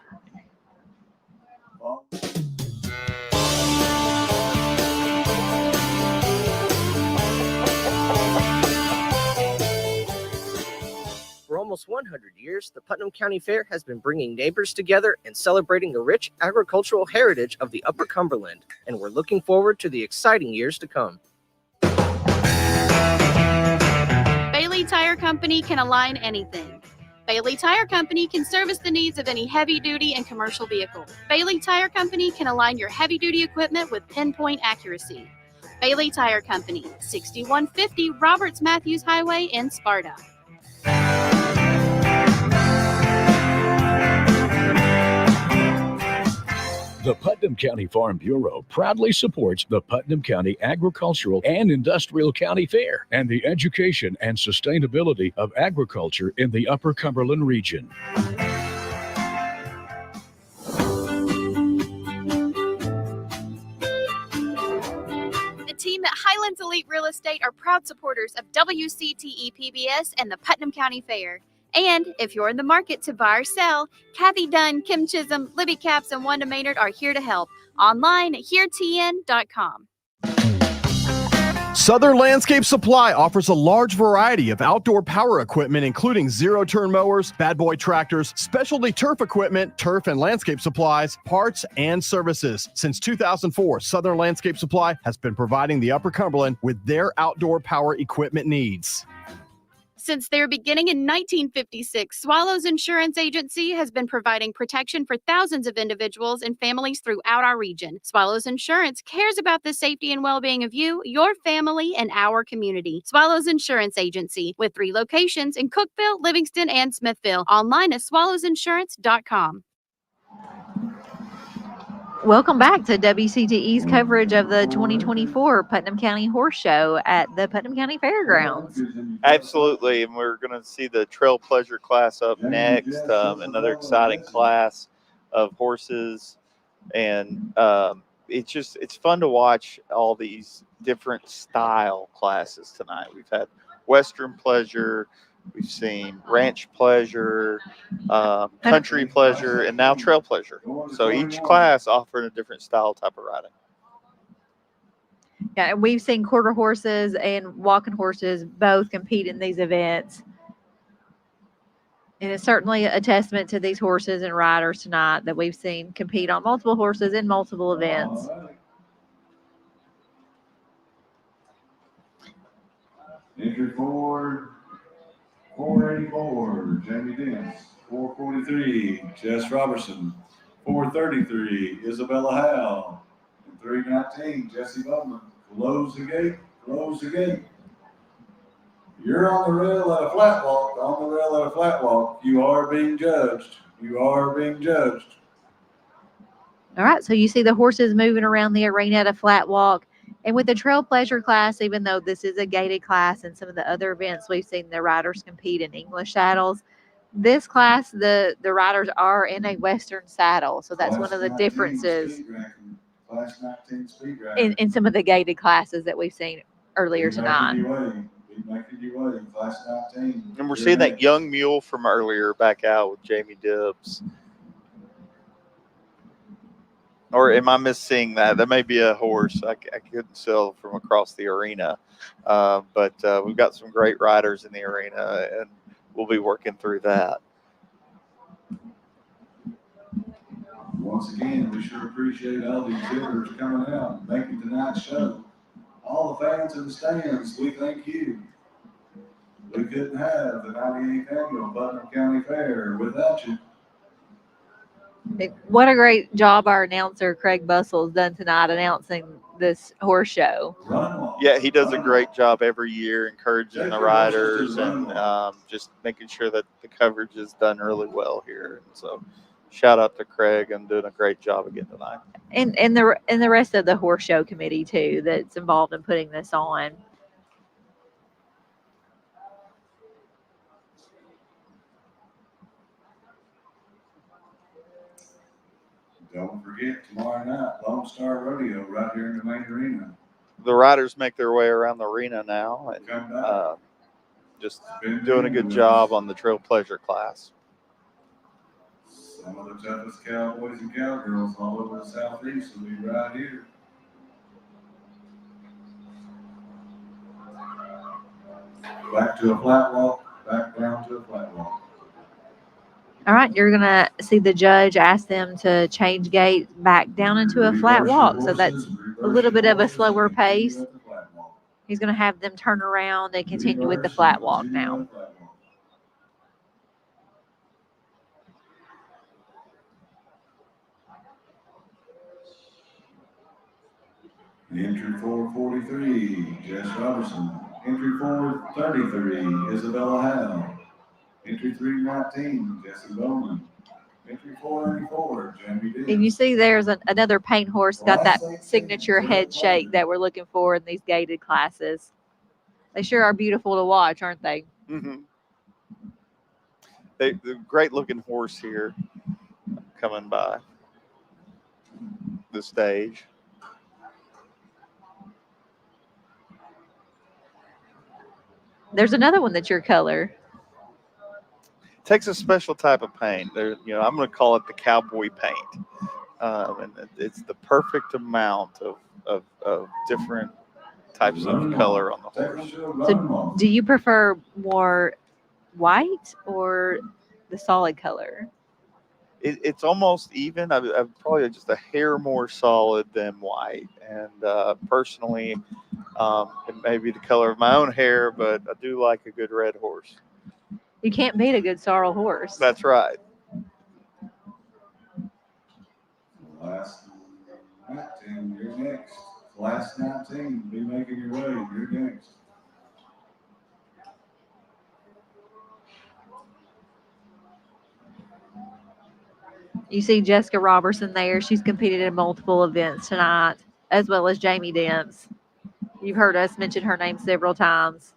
For almost 100 years, the Putnam County Fair has been bringing neighbors together and celebrating the rich agricultural heritage of the Upper Cumberland, and we're looking forward to the exciting years to come. Bailey Tire Company can align anything. Bailey Tire Company can service the needs of any heavy-duty and commercial vehicle. Bailey Tire Company can align your heavy-duty equipment with pinpoint accuracy. Bailey Tire Company, 6150 Roberts Matthews Highway in Sparta. The Putnam County Farm Bureau proudly supports the Putnam County Agricultural and Industrial County Fair and the education and sustainability of agriculture in the Upper Cumberland region. The team that highlights Highlands Elite Real Estate are proud supporters of WCTE PBS and the Putnam County Fair. And if you're in the market to buy or sell, Kathy Dunn, Kim Chisholm, Libby Capps, and Wanda Maynard are here to help. Online at heretn.com. Southern Landscape Supply offers a large variety of outdoor power equipment, including zero-turn mowers, bad boy tractors, specialty turf equipment, turf and landscape supplies, parts, and services. Since 2004, Southern Landscape Supply has been providing the Upper Cumberland with their outdoor power equipment needs. Since their beginning in 1956, Swallows Insurance Agency has been providing protection for thousands of individuals and families throughout our region. Swallows Insurance cares about the safety and well-being of you, your family, and our community. Swallows Insurance Agency, with 3 locations in Cookeville, Livingston, and Smithville. Online at swallowsinsurance.com. Welcome back to WCTE's coverage of the 2024 Putnam County Horse Show at the Putnam County Fairgrounds. Absolutely, and we're going to see the Trail Pleasure class up next, another exciting class of horses, and it's fun to watch all these different style classes tonight. We've had Western Pleasure, we've seen Ranch Pleasure, Country Pleasure, and now Trail Pleasure. So each class offering a different style type of riding. Yeah, and we've seen quarter horses and walking horses both compete in these events. And it's certainly a testament to these horses and riders tonight that we've seen compete on multiple horses in multiple events. Entry 484, Jamie Dance. 443, Jess Robertson. 433, Isabella Howe. And 319, Jesse Bowman. Close the gate, close the gate. You're on the rail at a flat walk, on the rail at a flat walk. You are being judged. You are being judged. All right, so you see the horses moving around the arena at a flat walk. And with the Trail Pleasure class, even though this is a gated class and some of the other events we've seen the riders compete in English saddles, this class, the riders are in a Western saddle. So that's one of the differences in some of the gated classes that we've seen earlier tonight. And we're seeing that young mule from earlier back out with Jamie Dibbs. Or am I missing that? That may be a horse. I couldn't tell from across the arena. But we've got some great riders in the arena, and we'll be working through that. Once again, we sure appreciate all the exhibitors coming out and making tonight's show. All the fans in the stands, we thank you. We couldn't have the 98th annual Putnam County Fair without you. What a great job our announcer, Craig Bussel's done tonight announcing this horse show. Yeah, he does a great job every year encouraging the riders and just making sure that the coverage is done really well here. And so shout out to Craig and doing a great job again tonight. And the rest of the horse show committee too that's involved in putting this on. Don't forget, tomorrow night, Lone Star Rodeo right here in the main arena. The riders make their way around the arena now and just doing a good job on the Trail Pleasure class. Some of the toughest cowboys and cowgirls all over the southeast will be right here. Back to a flat walk, back down to a flat walk. All right, you're going to see the judge ask them to change gate back down into a flat walk. So that's a little bit of a slower pace. He's going to have them turn around and continue with the flat walk now. Entry 443, Jess Robertson. Entry 433, Isabella Howe. Entry 319, Jesse Bowman. Entry 484, Jamie Dibbs. And you see there's another paint horse got that signature head shake that we're looking for in these gated classes. They sure are beautiful to watch, aren't they? Mm-hmm. The great looking horse here coming by the stage. There's another one that's your color. Takes a special type of paint. I'm going to call it the cowboy paint, and it's the perfect amount of different types of color on the horse. So, do you prefer more white or the solid color? It's almost even. I'm probably just a hair more solid than white, and personally, it may be the color of my own hair, but I do like a good red horse. You can't beat a good sorrel horse. That's right. Last 19, you're next. Last 19, be making your way. You're next. You see Jessica Robertson there. She's competed in multiple events tonight, as well as Jamie Dents. You've heard us mention her name several times.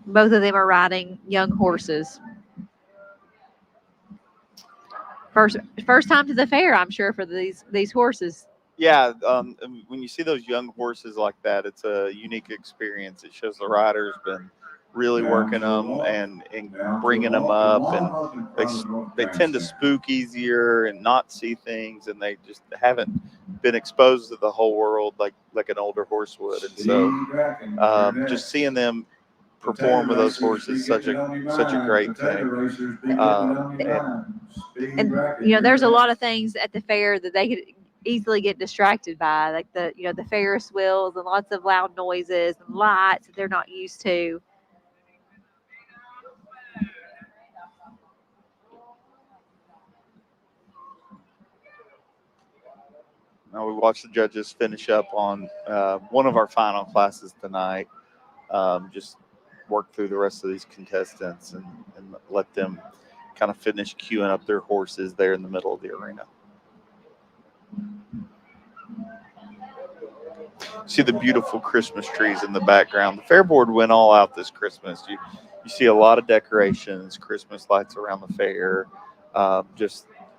Both of them are riding young horses. First time to the fair, I'm sure, for these horses. Yeah, when you see those young horses like that, it's a unique experience. It shows the rider's been really working them and bringing them up, and they tend to spook easier and not see things, and they just haven't been exposed to the whole world like an older horse would. And so, just seeing them perform with those horses is such a great thing. And there's a lot of things at the fair that they could easily get distracted by, like the Ferris wheels and lots of loud noises and lights that they're not used to. Now we watched the judges finish up on one of our final classes tonight. Just work through the rest of these contestants and let them kind of finish queuing up their horses there in the middle of the arena. See the beautiful Christmas trees in the background. The fair board went all out this Christmas. You see a lot of decorations, Christmas lights around the fair.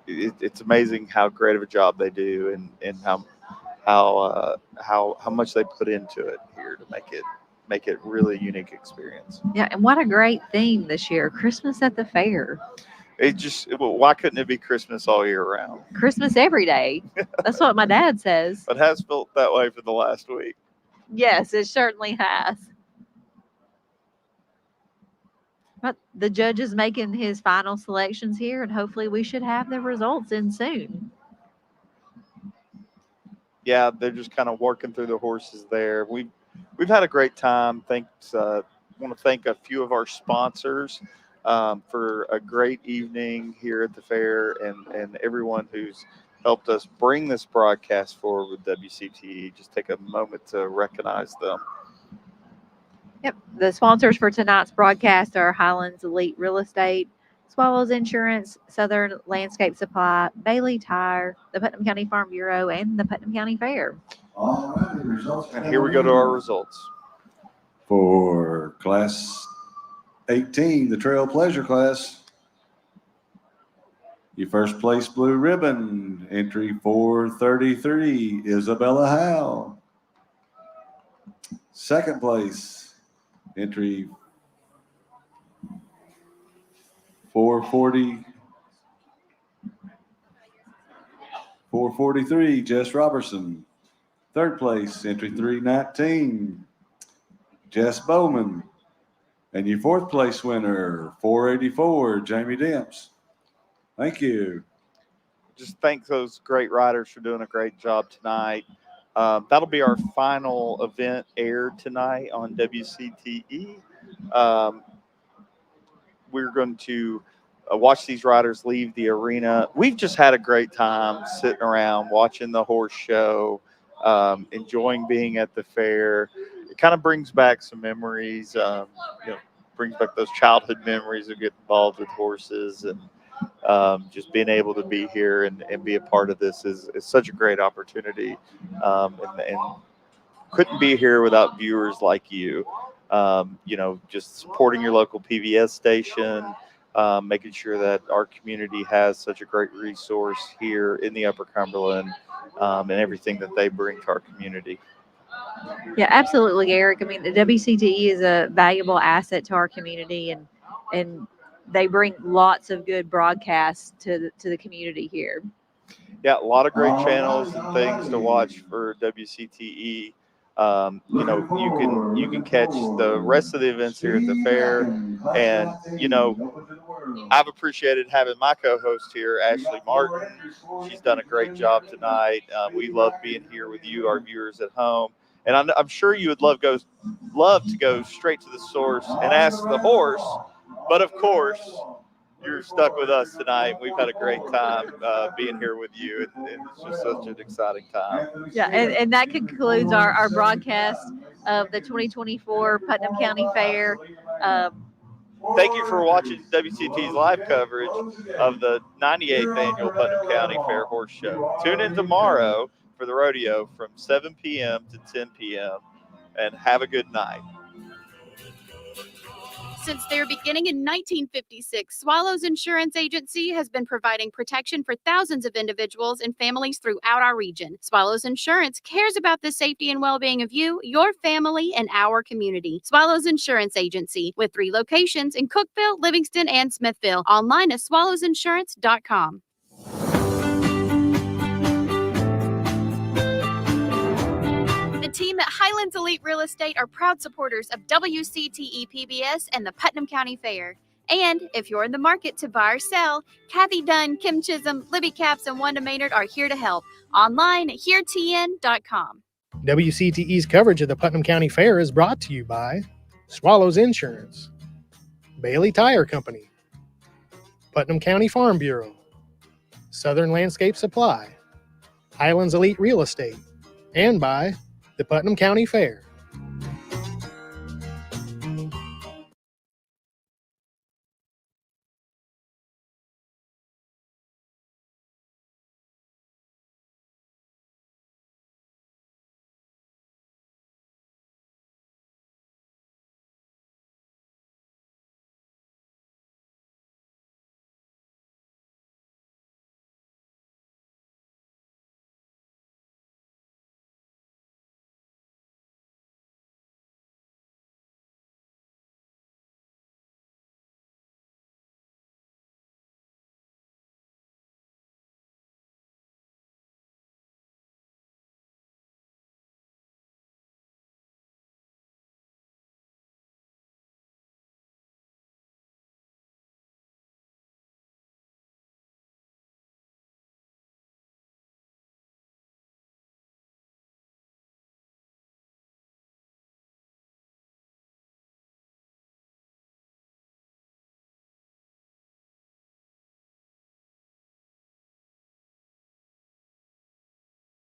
It's amazing how great of a job they do, and how much they put into it here to make it really unique experience. Yeah, and what a great theme this year, Christmas at the fair. Why couldn't it be Christmas all year round? Christmas every day. That's what my dad says. It has felt that way for the last week. Yes, it certainly has. But the judge is making his final selections here, and hopefully we should have the results in soon. Yeah, they're just kind of working through the horses there. We've had a great time. Thanks. Want to thank a few of our sponsors for a great evening here at the fair, and everyone who's helped us bring this broadcast forward with WCTE. Just take a moment to recognize them. Yep. The sponsors for tonight's broadcast are Highlands Elite Real Estate, Swallows Insurance, Southern Landscape Supply, Bailey Tire, the Putnam County Farm Bureau, and the Putnam County Fair. And here we go to our results. For Class 18, the Trail Pleasure class. Your first place blue ribbon, entry 433, Isabella Howe. Second place, entry 443, Jess Robertson. Third place, entry 319, Jess Bowman. And your fourth place winner, 484, Jamie Demps. Thank you. Just thank those great riders for doing a great job tonight. That'll be our final event aired tonight on WCTE. We're going to watch these riders leave the arena. We've just had a great time sitting around watching the horse show, enjoying being at the fair. It kind of brings back some memories, brings back those childhood memories of getting involved with horses, and just being able to be here and be a part of this is such a great opportunity, and couldn't be here without viewers like you. Just supporting your local PBS station, making sure that our community has such a great resource here in the Upper Cumberland, and everything that they bring to our community. Yeah, absolutely, Eric. I mean, the WCTE is a valuable asset to our community, and they bring lots of good broadcasts to the community here. Yeah, a lot of great channels and things to watch for WCTE. You know, you can catch the rest of the events here at the fair, and you know, I've appreciated having my co-host here, Ashley Martin. She's done a great job tonight. We love being here with you, our viewers at home, and I'm sure you would love to go straight to the source and ask the horse, but of course, you're stuck with us tonight. We've had a great time being here with you, and it's just such an exciting time. Yeah, and that concludes our broadcast of the 2024 Putnam County Fair. Thank you for watching WCT's live coverage of the 98th Annual Putnam County Fair Horse Show. Tune in tomorrow for the rodeo from 7 p.m. to 10 p.m. and have a good night. Since their beginning in 1956, Swallows Insurance Agency has been providing protection for thousands of individuals and families throughout our region. Swallows Insurance cares about the safety and well-being of you, your family, and our community. Swallows Insurance Agency, with 3 locations in Cookeville, Livingston, and Smithville. Online at swallowsinsurance.com. The team at Highlands Elite Real Estate are proud supporters of WCTE PBS and the Putnam County Fair. And if you're in the market to buy or sell, Kathy Dunn, Kim Chisholm, Libby Capps, and Wanda Maynard are here to help. Online at heretn.com. WCTE's coverage of the Putnam County Fair is brought to you by Swallows Insurance, Bailey Tire Company, Putnam County Farm Bureau, Southern Landscape Supply, Highlands Elite Real Estate, and by the Putnam County Fair.